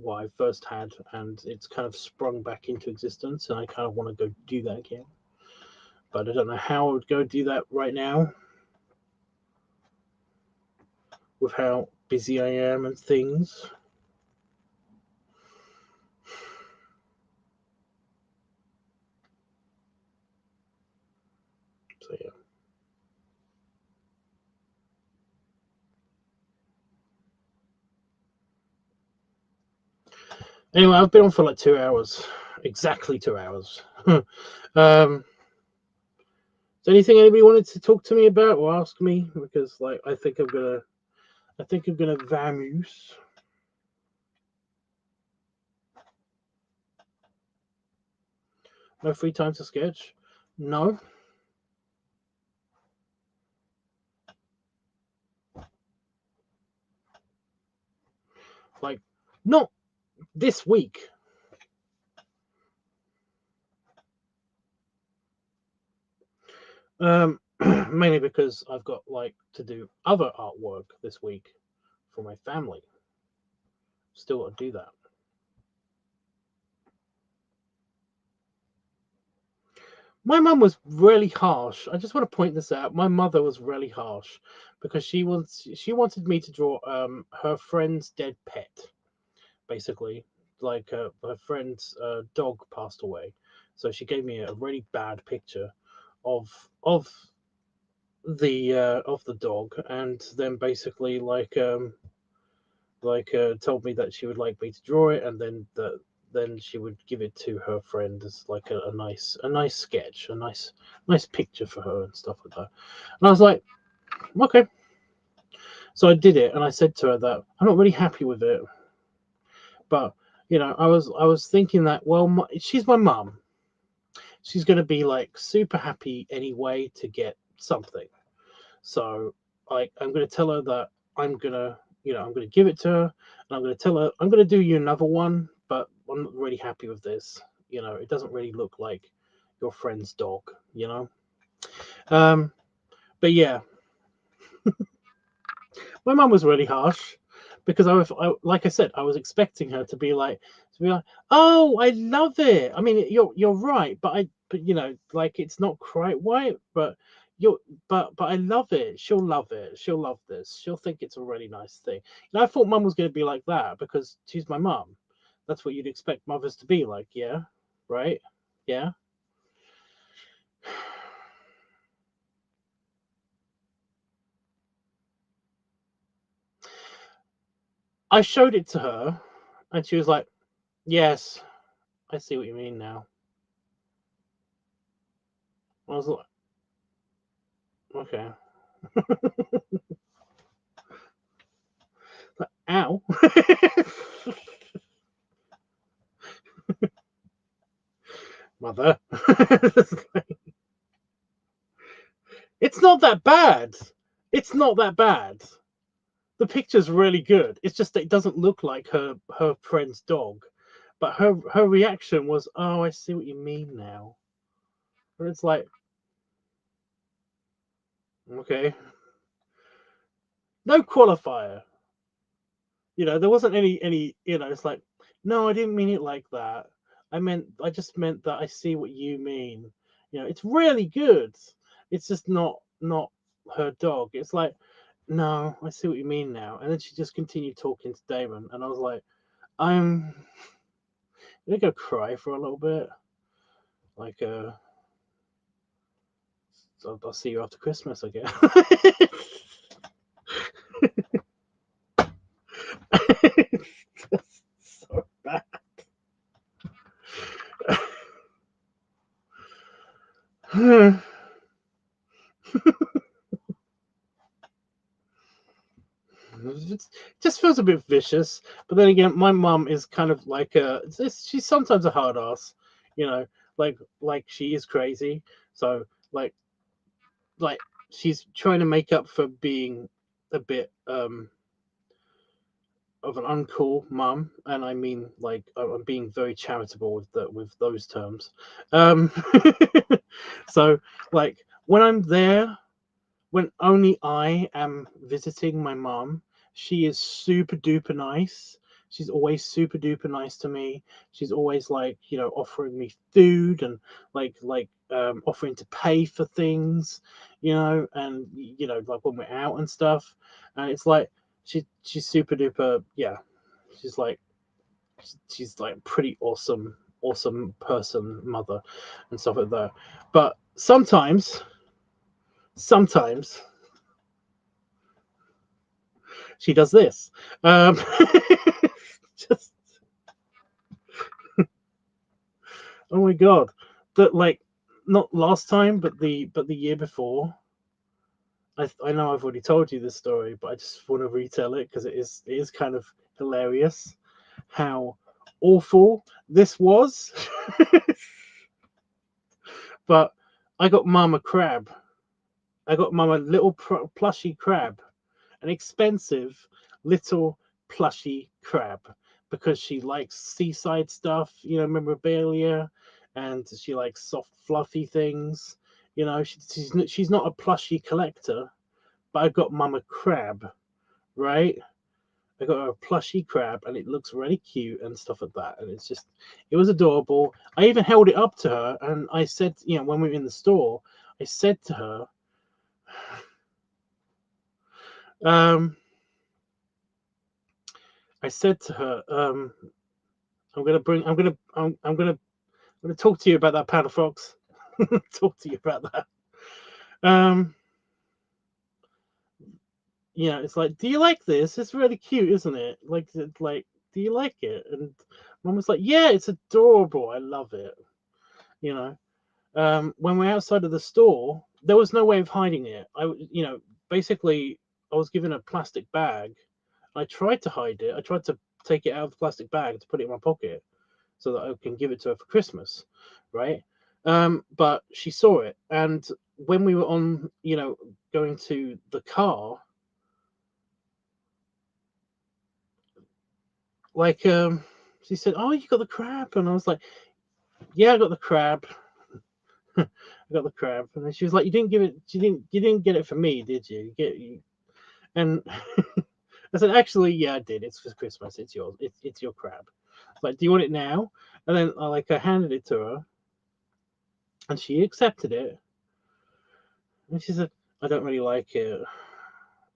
What I first had, and it's kind of sprung back into existence, and I kind of want to go do that again. But I don't know how I would go do that right now with how busy I am and things. So yeah. Anyway, I've been on for like 2 hours. Exactly 2 hours. Is there anything anybody wanted to talk to me about or ask me? Because like I think I'm gonna vamoose. No free time to sketch? No. Like, not this week. Mainly because I've got like to do other artwork this week for my family. Still got to do that. My mum was really harsh. I just want to point this out. My mother was really harsh because she wanted me to draw her friend's dead pet, basically. Like her friend's dog passed away, so she gave me a really bad picture of of the dog, and then basically told me that she would like me to draw it, and then she would give it to her friend as like a nice sketch, a nice picture for her and stuff like that. And I was like, okay. So I did it, and I said to her that I'm not really happy with it, but I was thinking that, well, she's my mum. She's gonna be like super happy anyway to get something. So I'm gonna tell her that I'm gonna give it to her, and I'm gonna tell her I'm gonna do you another one, but I'm not really happy with this. It doesn't really look like your friend's dog. Um, but yeah, my mum was really harsh because like I said, I was expecting her to be like, oh, I love it. I mean, you're right, but like it's not quite right, but you're but I love it. She'll love it. She'll love this. She'll think it's a really nice thing. I thought mum was going to be like that because she's my mum. That's what you'd expect mothers to be like, yeah, right, yeah. I showed it to her, and she was like, yes, I see what you mean now. I was like, okay. Ow. Mother. It's not that bad. It's not that bad. The picture's really good. It's just that it doesn't look like her friend's dog. But her reaction was, oh, I see what you mean now. And it's like, okay. No qualifier. There wasn't any, it's like, no, I didn't mean it like that. I just meant that I see what you mean. It's really good. It's just not her dog. It's like, no, I see what you mean now. And then she just continued talking to Damon, and I was like, I'm gonna go cry for a little bit. Like, I'll see you after Christmas, I guess. So bad. It just feels a bit vicious. But then again, my mum is kind of like she's sometimes a hard ass, you know, like she is crazy. So like she's trying to make up for being a bit of an uncool mum, and I mean like I'm being very charitable with those terms. Um, so like when I'm there, when only I am visiting my mom, she is super duper nice. She's always super duper nice to me. She's always like, offering me food and offering to pay for things, and like when we're out and stuff. And it's like she's super duper, yeah. She's like she's like pretty awesome person, mother, and stuff like that. But sometimes she does this. Just oh my god, that like not last time, but the year before. I know I've already told you this story, but I just want to retell it because it is kind of hilarious how awful this was. But I got Mama Crab. I got Mama little plushy crab, an expensive little plushy crab, because she likes seaside stuff, memorabilia, and she likes soft, fluffy things. She's not a plushy collector, but I got Mama Crab, right? I got her a plushy crab, and it looks really cute and stuff like that. And it's just, it was adorable. I even held it up to her, and I said, you know, when we were in the store, I said to her, I'm gonna talk to you about that powder fox. Talk to you about that. You know, it's like, do you like this? It's really cute, isn't it? Like, do you like it? And Mum was like, yeah, it's adorable. I love it. You know, when we're outside of the store, there was no way of hiding it. You know, basically, I was given a plastic bag. I tried to hide it. I tried to take it out of the plastic bag to put it in my pocket so that I can give it to her for Christmas, right? But she saw it, and when we were on, you know, going to the car, like, she said, "Oh, you got the crab," and I was like, "Yeah, I got the crab." I got the crab, and then she was like, "You didn't give it. You didn't get it for me, did you? You?" And I said, "Actually, yeah, I did. It's for Christmas. It's yours. It's your crab." Like, do you want it now? And then I handed it to her, and she accepted it. And she said, "I don't really like it."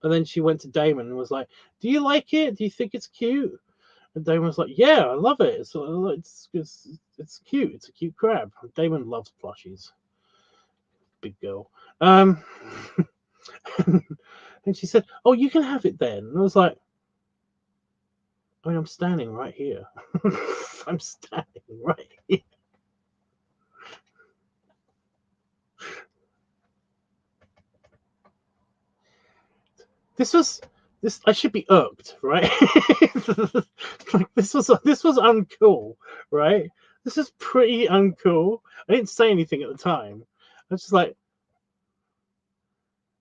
And then she went to Damon and was like, "Do you like it? Do you think it's cute?" And Damon was like, "Yeah, I love it. It's cute. It's a cute crab." Damon loves plushies. Big girl. And she said, "Oh, you can have it then." And I was like, "I mean, I'm standing right here. I'm standing right here." This was this. I should be irked, right? Like, this was uncool, right? This is pretty uncool. I didn't say anything at the time. I was just like,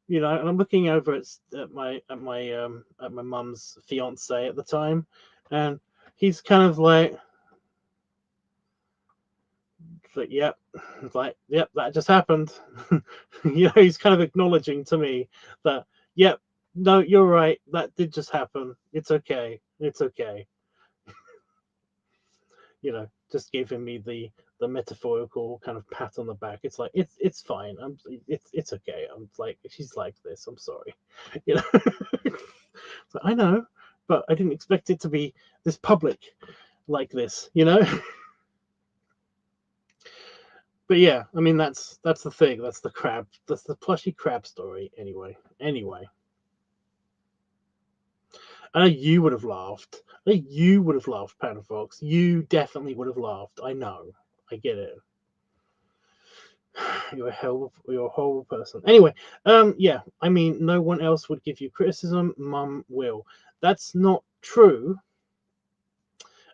you know, and I'm looking over at my mum's fiance at the time, and he's kind of like, yep, like, yep, that just happened. You know, he's kind of acknowledging to me that, yep, no, you're right, that did just happen. It's okay. It's okay. You know, just giving me the metaphorical kind of pat on the back. It's like, it's fine. It's okay. I'm like, she's like this. I'm sorry. You know. So, I know, but I didn't expect it to be this public like this. You know. But yeah, I mean, that's the thing. That's the crab. That's the plushy crab story. Anyway, I know you would have laughed. I know you would have laughed, Panda Fox. You definitely would have laughed. I know. I get it. You're a horrible person. Anyway, yeah, I mean, no one else would give you criticism. Mum will. That's not true.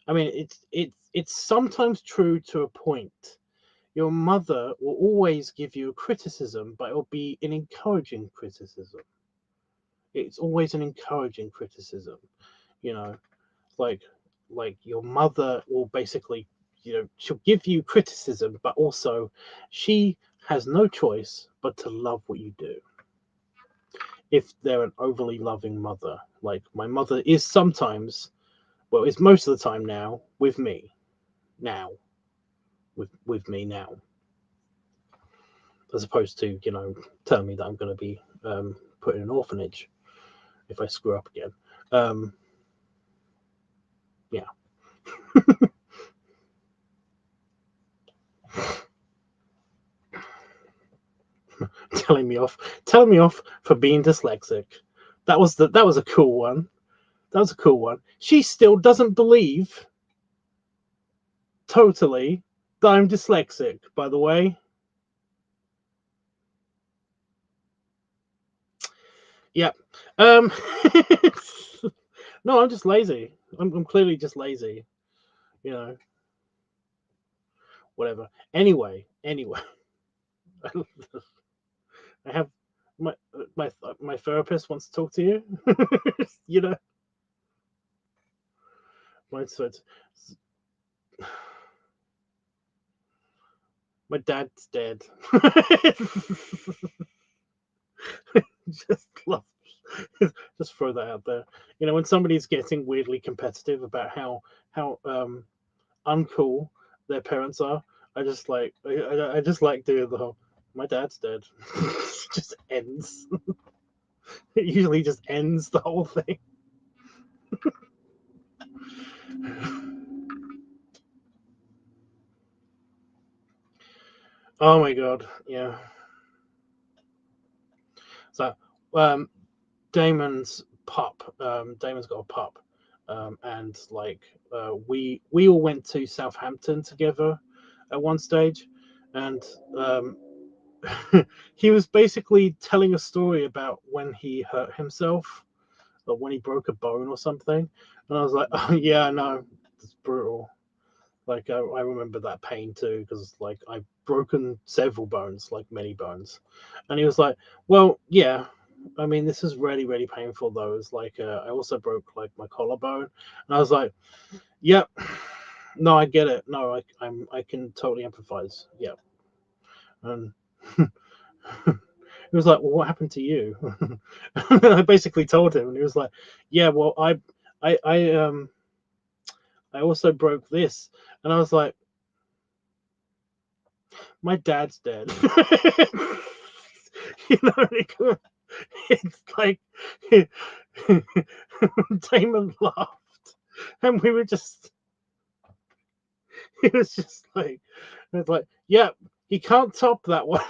I mean, it's sometimes true to a point. Your mother will always give you a criticism, but it will be an encouraging criticism. It's always an encouraging criticism, you know, like your mother will basically, you know, she'll give you criticism, but also she has no choice but to love what you do. If they're an overly loving mother, like my mother is sometimes, well, is most of the time now with me, now with me now, as opposed to, you know, telling me that I'm going to be put in an orphanage if I screw up again. Yeah. telling me off for being dyslexic. That was a cool one. That was a cool one. She still doesn't believe totally that I'm dyslexic, by the way. Yep. Um No, I'm just lazy. I'm clearly just lazy, you know. Whatever. Anyway. I have my therapist wants to talk to you. You know. My dad's dead. Just love. Just throw that out there. You know, when somebody's getting weirdly competitive about how uncool their parents are, I just like doing the whole my dad's dead. Just ends. It usually just ends the whole thing. Oh my god, yeah. So, um, Damon's got a pup, and like we all went to Southampton together at one stage, and he was basically telling a story about when he hurt himself, or when he broke a bone or something, and I was like, oh yeah, I know, it's brutal. Like I remember that pain too, because like I've broken several bones, like many bones, and he was like, "Well, yeah, I mean this is really really painful though. It's like I also broke like my collarbone," and I was like, "Yep, no, I get it. No, I can totally empathize. Yep." And he was like, "Well, what happened to you?" And I basically told him, and he was like, "Yeah, well, I, I, um, I also broke this," and I was like, my dad's dead. You know, it's like Damon laughed, and we were just, it was just like, it's like, yeah, he can't top that one.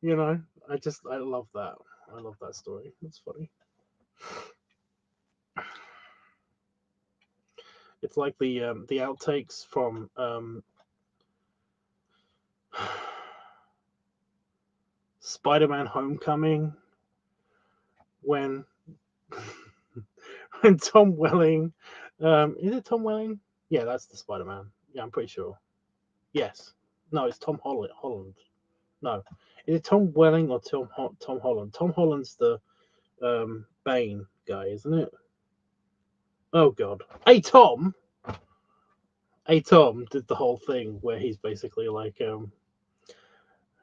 You know, I love that. I love that story. It's funny. It's like the outtakes from Spider-Man: Homecoming when when Tom Welling, is it Tom Welling? Yeah, that's the Spider-Man. Yeah, I'm pretty sure. Yes. No, it's Tom Holland. Holland. No, is it Tom Welling or Tom Holland? Tom Holland's the Bane guy, isn't it? Oh God. Hey Tom did the whole thing where he's basically like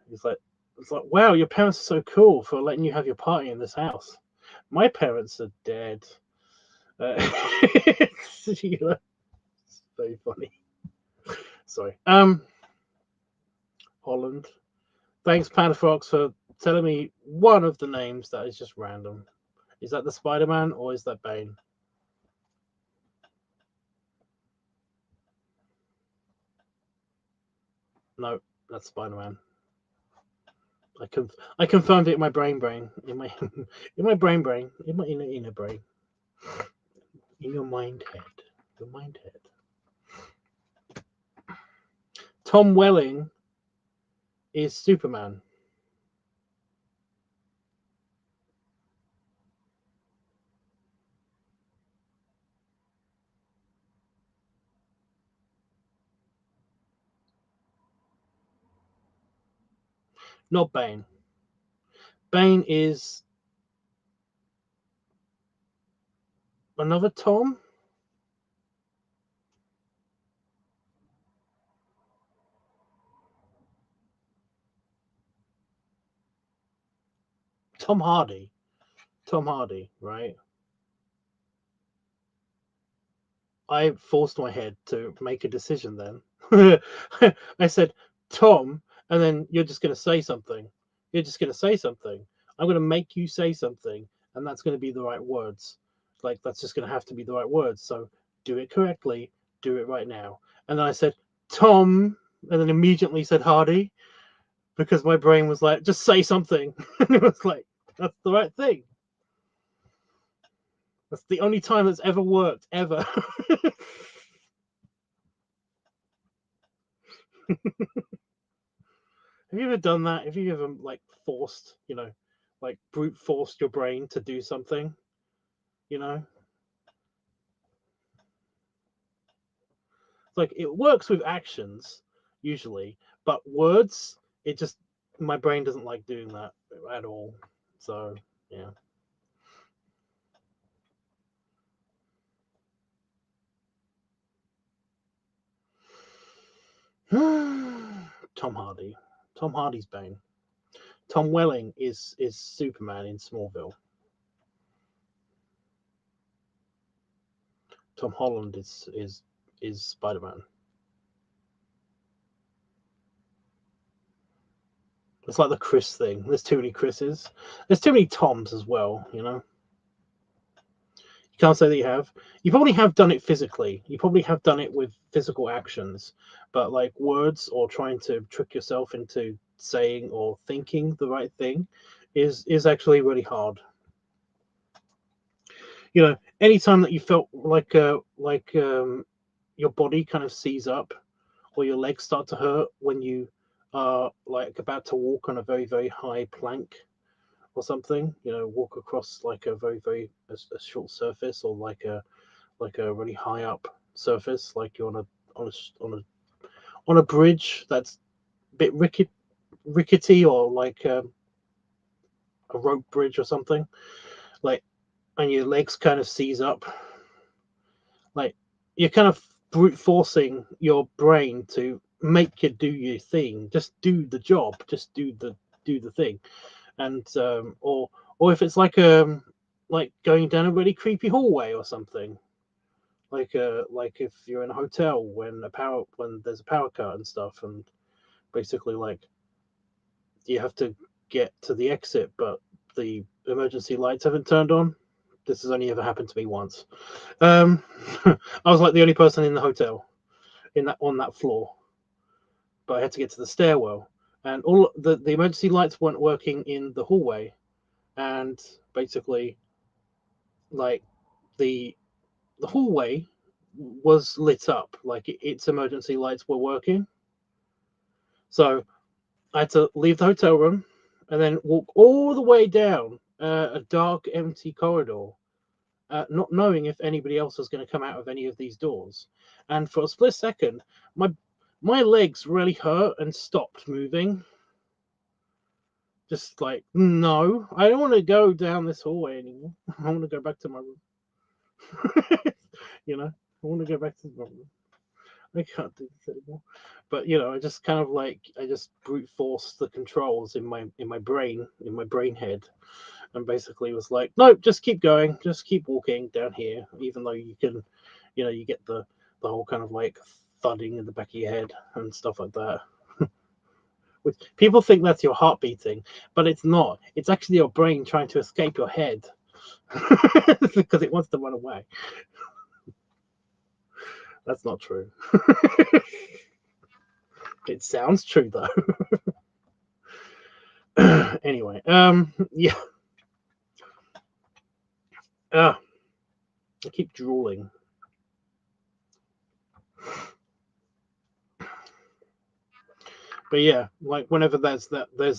he's like it's like wow, your parents are so cool for letting you have your party in this house. My parents are dead. You know, it's very funny. Sorry. Holland. Thanks, Panafox, for telling me one of the names that is just random. Is that the Spider-Man or is that Bane? No, that's Spider-Man. I confirmed it in my brain in my in my brain in my inner brain in your mind head. Tom Welling is Superman, not Bane. Bane is another Tom. Tom Hardy. Tom Hardy, right? I forced my head to make a decision then. I said, Tom, and then you're just going to say something. You're just going to say something. I'm going to make you say something, and that's going to be the right words. Like, that's just going to have to be the right words. So do it correctly. Do it right now. And then I said, Tom, and then immediately said Hardy because my brain was like, just say something. And it was like, that's the right thing. That's the only time that's ever worked, ever. Have you ever done that? Have you ever like forced, like brute forced your brain to do something? You know, like it works with actions usually, but words, it just my brain doesn't like doing that at all. So yeah. Tom Hardy. Tom Hardy's Bane. Tom Welling is Superman in Smallville. Tom Holland is Spider-Man. It's like the Chris thing. There's too many Chris's. There's too many Toms as well, you know. You can't say that you have. You probably have done it physically. You probably have done it with physical actions, but like words or trying to trick yourself into saying or thinking the right thing is actually really hard. You know, anytime that you felt like your body kind of seize up or your legs start to hurt when you are like about to walk on a very, very high plank or something, you know, walk across like a very, very a short surface, or like a really high up surface, like you're on a bridge that's a bit rickety, or like a rope bridge or something, like, and your legs kind of seize up, like you're kind of brute forcing your brain to make you do your thing, just do the job, just do the thing. And or if it's like going down a really creepy hallway or something, like if you're in a hotel when there's a power cut and stuff, and basically like you have to get to the exit but the emergency lights haven't turned on. This has only ever happened to me once. I was like the only person in the hotel on that floor, but I had to get to the stairwell, and all the emergency lights weren't working in the hallway, and basically like the hallway was lit up, like its emergency lights were working. So I had to leave the hotel room and then walk all the way down a dark, empty corridor, not knowing if anybody else was going to come out of any of these doors. And for a split second, my legs really hurt and stopped moving. Just like, no, I don't want to go down this hallway anymore. I want to go back to my room. You know, I want to go back to my room. I can't do this anymore. But you know, I just kind of like I just brute forced the controls in my brain head, and basically was like, no, just keep going, just keep walking down here, even though you can, you know, you get the whole kind of like thudding in the back of your head and stuff like that. Which people think that's your heart beating, but it's not. It's actually your brain trying to escape your head because it wants to run away. That's not true. It sounds true though. Anyway, yeah. I keep drooling. But yeah, like whenever there's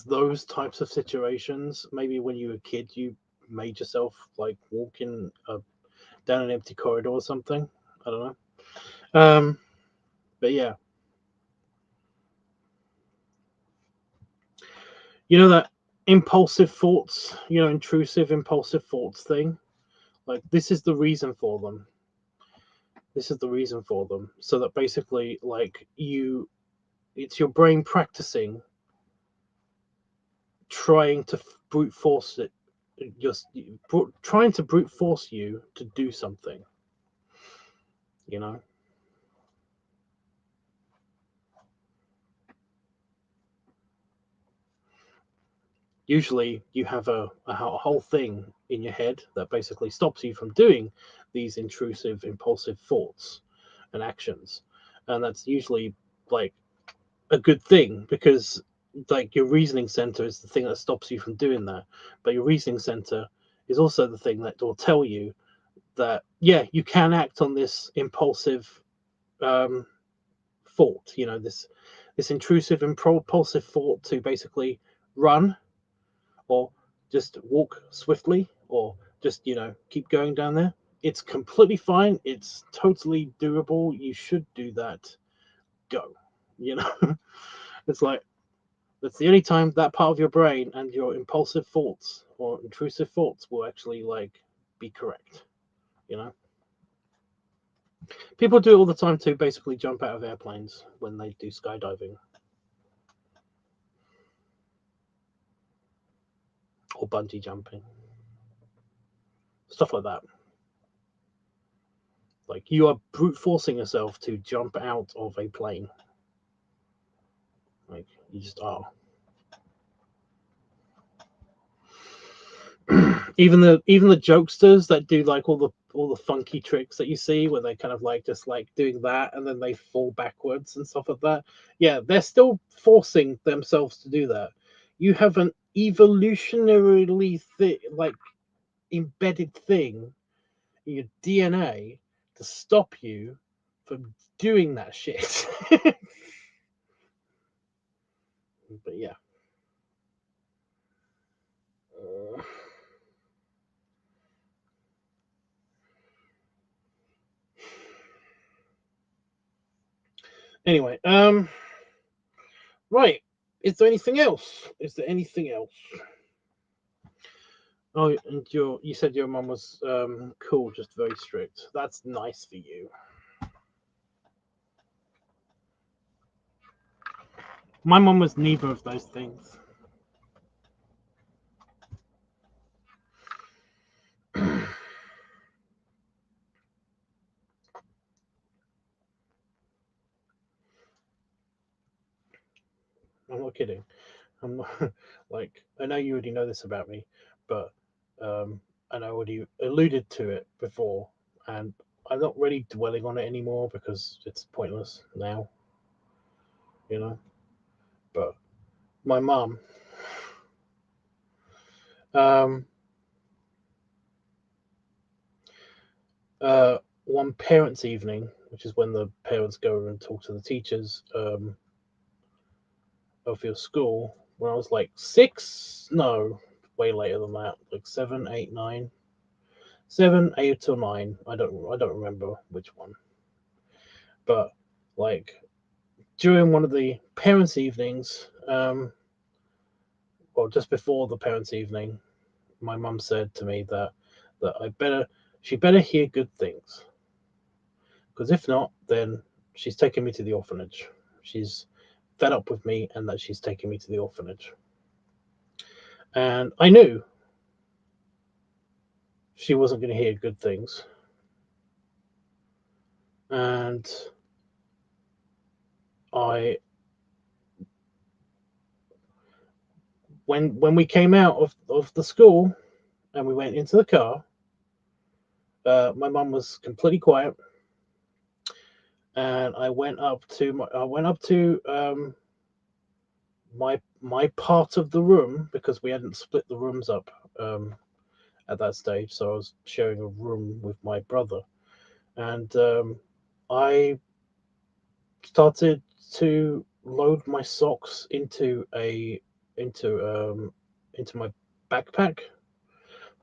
those types of situations, maybe when you were a kid, you made yourself like walk in down an empty corridor or something. I don't know. But yeah, you know that impulsive thoughts, you know, intrusive impulsive thoughts thing. Like this is the reason for them. This is the reason for them. So that basically, like it's your brain practicing trying to brute force it, just trying to brute force you to do something, you know. Usually you have a whole thing in your head that basically stops you from doing these intrusive impulsive thoughts and actions, and that's usually like a good thing, because like your reasoning center is the thing that stops you from doing that, but your reasoning center is also the thing that will tell you that yeah, you can act on this impulsive thought, you know, this intrusive and propulsive thought to basically run, or just walk swiftly, or just, you know, keep going down there. It's completely fine, it's totally doable, you should do that, go, you know. It's like that's the only time that part of your brain and your impulsive thoughts or intrusive thoughts will actually like be correct, you know. People do it all the time to basically jump out of airplanes when they do skydiving or bungee jumping, stuff like that. Like, you are brute forcing yourself to jump out of a plane. Like, you just are. Even the jokesters that do like all the funky tricks that you see where they kind of like just like doing that and then they fall backwards and stuff like that. Yeah, they're still forcing themselves to do that. You have an evolutionarily like embedded thing in your DNA to stop you from doing that shit. But yeah. Anyway, right. Is there anything else? Is there anything else? Oh, and you said your mum was cool, just very strict. That's nice for you. My mum was neither of those things. I'm not kidding. I'm not like, I know you already know this about me, but and I already alluded to it before, and I'm not really dwelling on it anymore because it's pointless now, you know. But my mum, um, one parents' evening, which is when the parents go and talk to the teachers of your school, when I was like 6, no, way later than that, like 7, 8, 9, 7, 8 or 9. I don't remember which one, but like during one of the parents' evenings, well, just before the parents' evening, my mum said to me that she better hear good things, because if not, then she's taking me to the orphanage. She's fed up with me, and that she's taking me to the orphanage. And I knew she wasn't going to hear good things. And I, when we came out of the school and we went into the car, my mum was completely quiet, and I went up to my part of the room, because we hadn't split the rooms up at that stage, so I was sharing a room with my brother, and I started to load my socks into my backpack,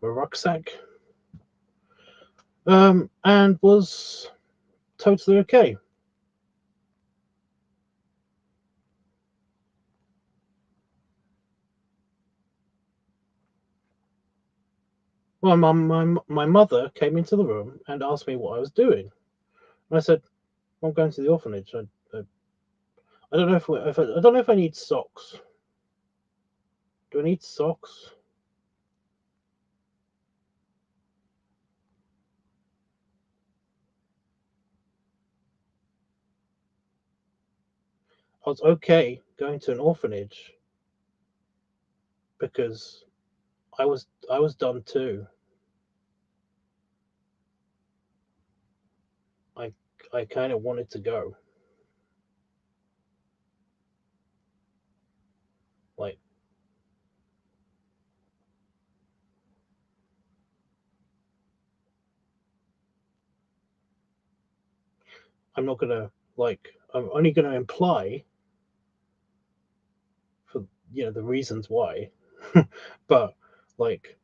my rucksack, and was totally okay. Well, my mother came into the room and asked me what I was doing, and I said, "I'm going to the orphanage. I don't know if I don't know if I need socks. Do I need socks?" I was okay going to an orphanage because I was done too. I I kind of wanted to go. Like, I'm not gonna I'm only gonna imply for the reasons why, but like,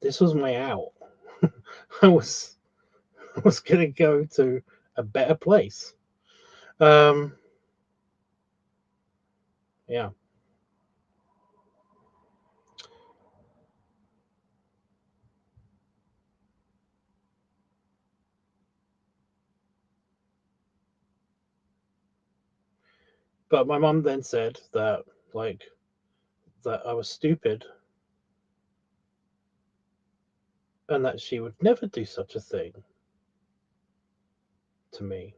this was my out. I was I was gonna go to a better place. Um, yeah. But my mum then said that, like, that I was stupid and that she would never do such a thing to me.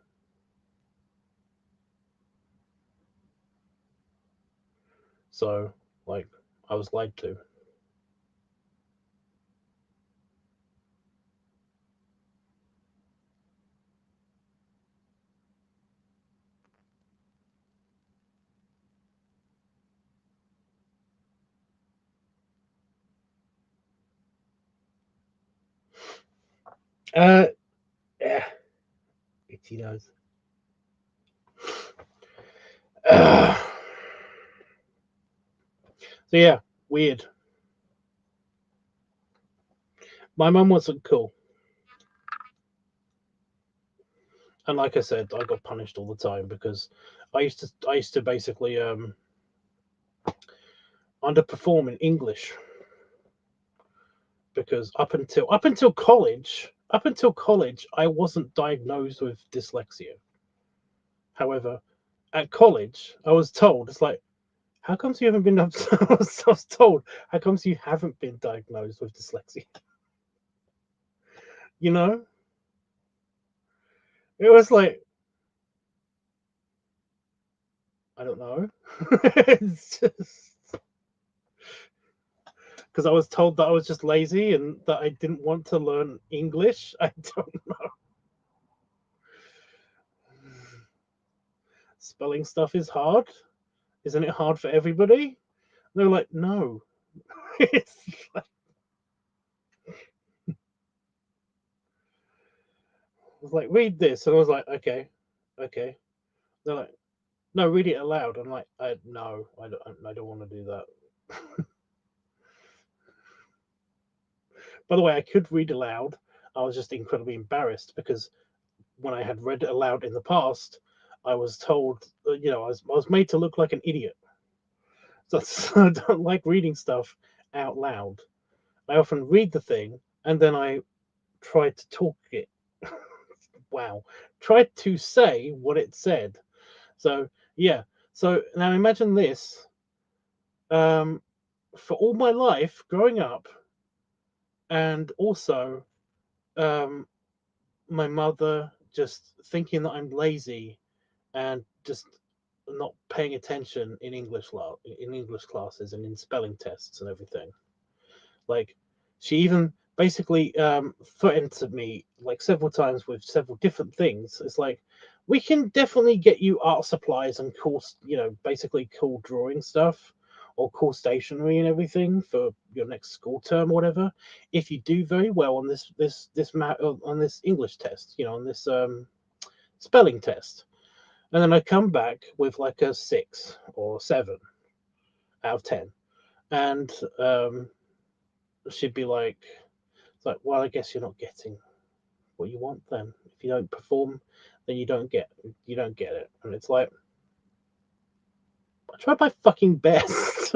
So, like, I was lied to. Yeah, itchy nose. So yeah, weird. My mum wasn't cool, and like I said, I got punished all the time because I used to basically underperform in English because up until college, I wasn't diagnosed with dyslexia. However, at college, I was told it's like, how comes you haven't been? I was told, how comes you haven't been diagnosed with dyslexia? You know, it was like, I don't know. It's just because I was told that I was just lazy and that I didn't want to learn English. I don't know. Spelling stuff is hard. Isn't it hard for everybody? They're like, no. It's like, I was like, read this. And I was like, okay, okay. They're like, no, read it aloud. I'm like, no, I don't want to do that. By the way, I could read aloud. I was just incredibly embarrassed because when I had read aloud in the past, I was told, I was made to look like an idiot. So I don't like reading stuff out loud. I often read the thing and then I try to talk it. Wow. Try to say what it said. So, yeah. So now imagine this. Um, for all my life growing up, and also um, my mother just thinking that I'm lazy and just not paying attention in English classes and in spelling tests and everything. Like, she even basically threatened to me like several times with several different things. It's like, we can definitely get you art supplies and cool, basically cool drawing stuff or cool stationery and everything for your next school term or whatever. If you do very well on on this English test, on this spelling test, and then I come back with like a 6 or 7 out of 10, and she'd be like, it's like, well, I guess you're not getting what you want then. If you don't perform, then you don't get it. And it's like, I tried my fucking best.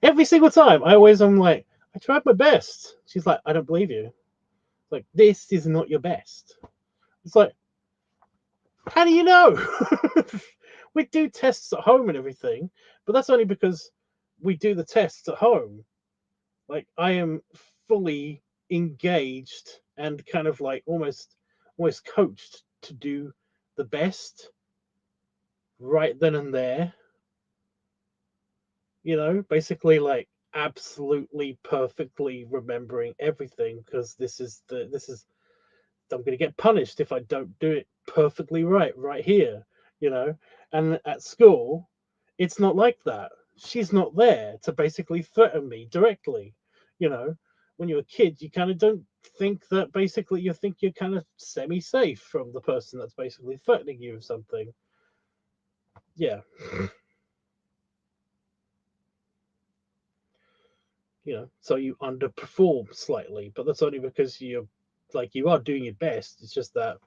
Every single time, I'm like, I tried my best. She's like, I don't believe you. Like, this is not your best. It's like, how do you know? We do tests at home and everything, but that's only because we do the tests at home. Like, I am fully engaged and kind of like almost coached to do the best right then and there. Basically, like, absolutely perfectly remembering everything, because I'm going to get punished if I don't do it perfectly right here. you know and at school, it's not like that. She's not there to basically threaten me directly. you know when you're a kid, you kind of don't think that. Basically, you think you're kind of semi-safe from the person that's basically threatening you with something. Yeah. So you underperform slightly, but that's only because you are doing your best. It's just that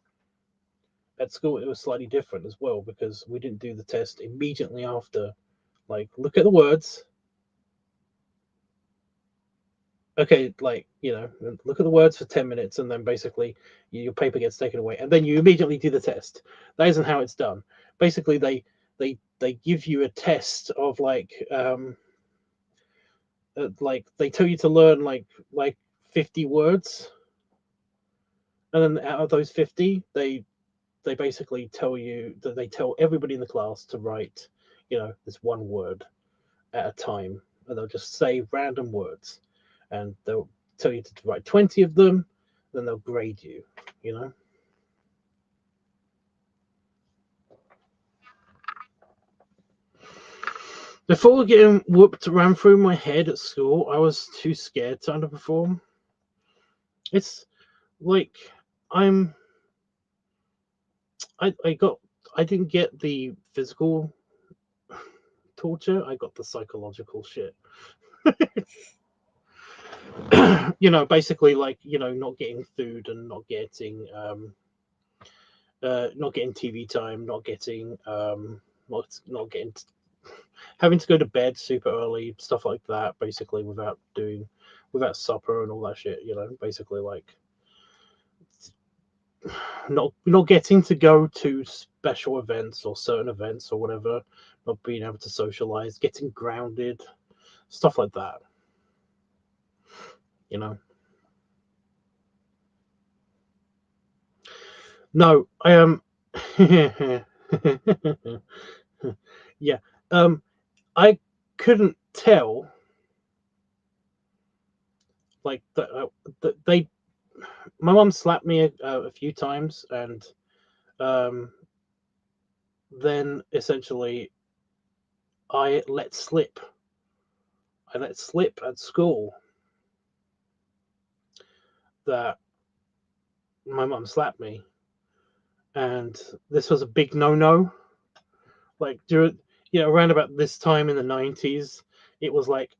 at school it was slightly different as well, because we didn't do the test immediately after. Like, look at the words. Okay, like, look at the words for 10 minutes, and then basically your paper gets taken away, and then you immediately do the test. That isn't how it's done. Basically, they they give you a test of like they tell you to learn like 50 words, and then out of those 50, they basically tell you that they tell everybody in the class to write, this one word at a time, and they'll just say random words, and they'll tell you to write 20 of them, then they'll grade you, Before getting whooped ran through my head at school, I was too scared to underperform. It's like I'm I didn't get the physical torture, I got the psychological shit. Basically like, not getting food and not getting TV time, not getting having to go to bed super early, stuff like that, basically without supper and all that shit, basically like not getting to go to special events or certain events or whatever, not being able to socialize, getting grounded, stuff like that. No, I am. Yeah. I couldn't tell. Like they, my mom slapped me a few times, and then essentially I let slip. I let slip at school that my mom slapped me, and this was a big no-no. Like during, around about this time in the 90s, it was like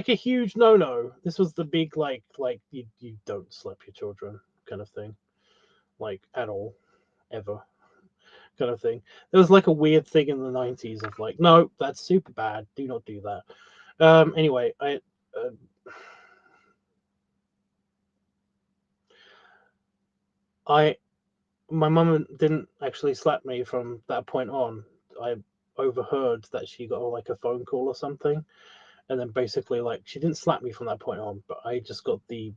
a huge no-no. This was the big like you don't slap your children kind of thing, like at all, ever kind of thing. There was like a weird thing in the 90s of like, no, that's super bad. Do not do that. Anyway, my mum didn't actually slap me from that point on. I overheard that she got like a phone call or something, and then basically like she didn't slap me from that point on, but I just got the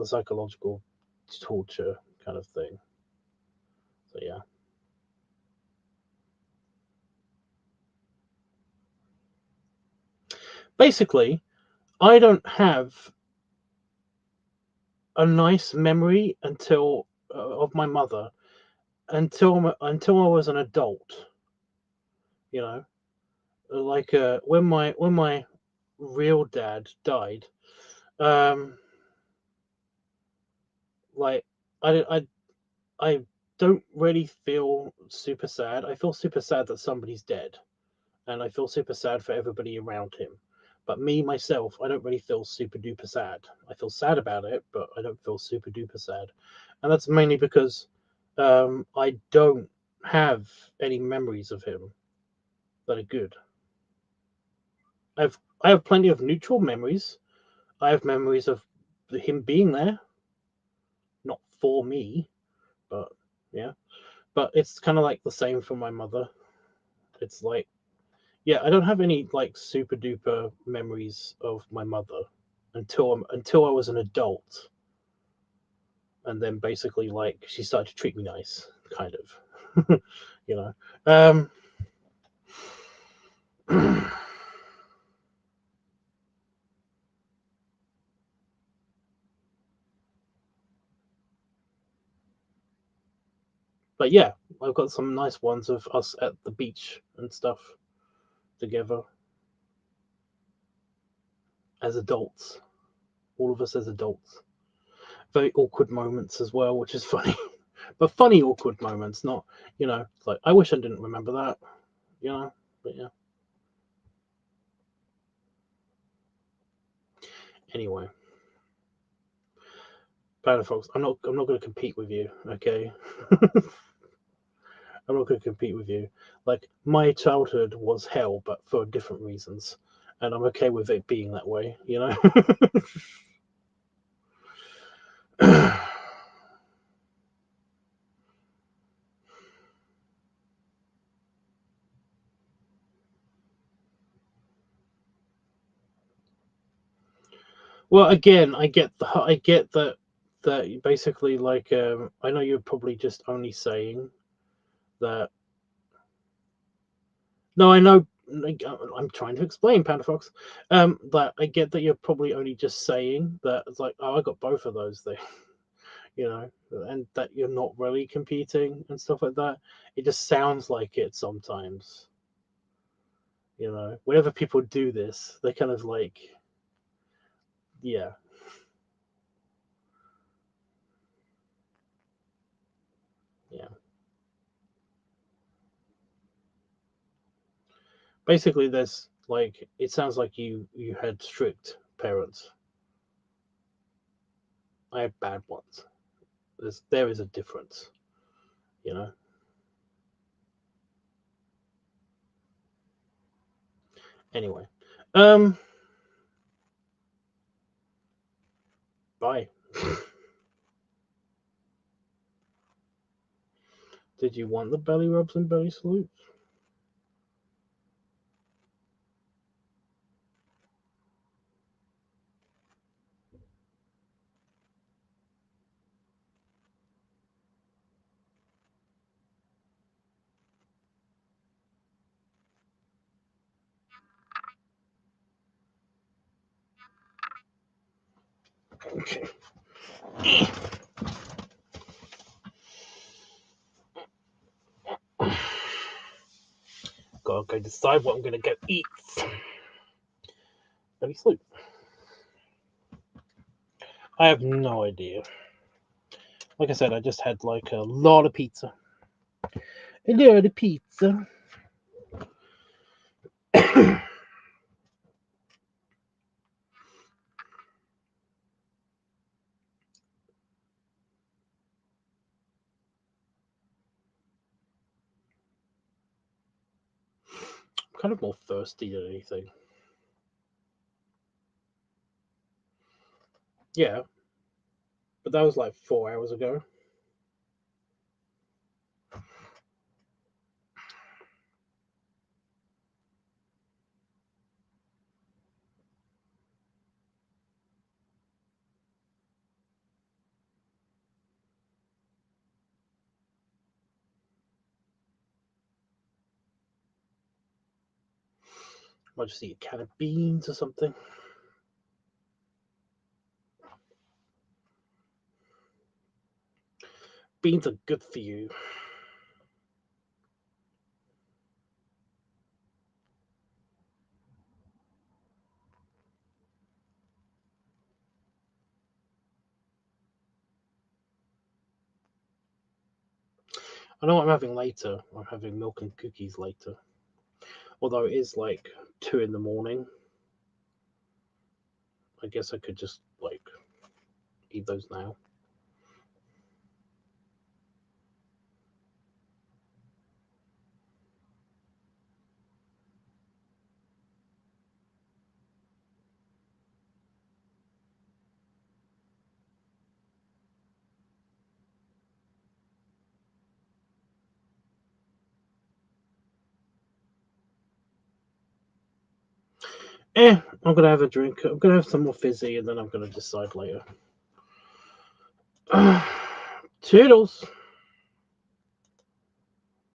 psychological torture kind of thing. So yeah. Basically, I don't have a nice memory until of my mother until I was an adult. You know, like when my real dad died, um, like I don't really feel super sad. I feel super sad that somebody's dead, and I feel super sad for everybody around him. But me myself, I don't really feel super duper sad. I feel sad about it, but I don't feel super duper sad, and that's mainly because I don't have any memories of him that are good. I have plenty of neutral memories. I have memories of him being there, not for me, but yeah. But it's kind of like the same for my mother. It's like, yeah, I don't have any like super duper memories of my mother until I was an adult, and then basically like she started to treat me nice, kind of, you know. But yeah, I've got some nice ones of us at the beach and stuff together as adults, all of us as adults. Very awkward moments as well, which is funny, but funny awkward moments, not like I wish I didn't remember that, but yeah. Anyway, Banner folks, I'm not going to compete with you, okay? I'm not going to compete with you. Like my childhood was hell, but for different reasons, and I'm okay with it being that way, Well, again, I get that basically, like, I know you're probably just only saying that. No, I know. Like, I'm trying to explain, Panda Fox. That I get that you're probably only just saying that. It's like, oh, I got both of those things, you know, and that you're not really competing and stuff like that. It just sounds like it sometimes, you know. Whenever people do this, they kind of like, yeah, yeah. Basically, there's like, it sounds like you had strict parents. I have bad ones. There is a difference, you know. Anyway, um, bye. Did you want the belly rubs and belly salutes? Okay. Gotta go decide what I'm gonna go eat. Belly salute. I have no idea. Like I said, I just had like a lot of pizza. A lot of pizza. Kind of more thirsty than anything. Yeah, but that was like 4 hours ago. Might just eat a can of beans or something. Beans are good for you. I know what I'm having later. I'm having milk and cookies later. Although it is like 2 in the morning. I guess I could just like eat those now. I'm gonna have a drink. I'm gonna have some more fizzy, and then I'm gonna decide later. Toodles.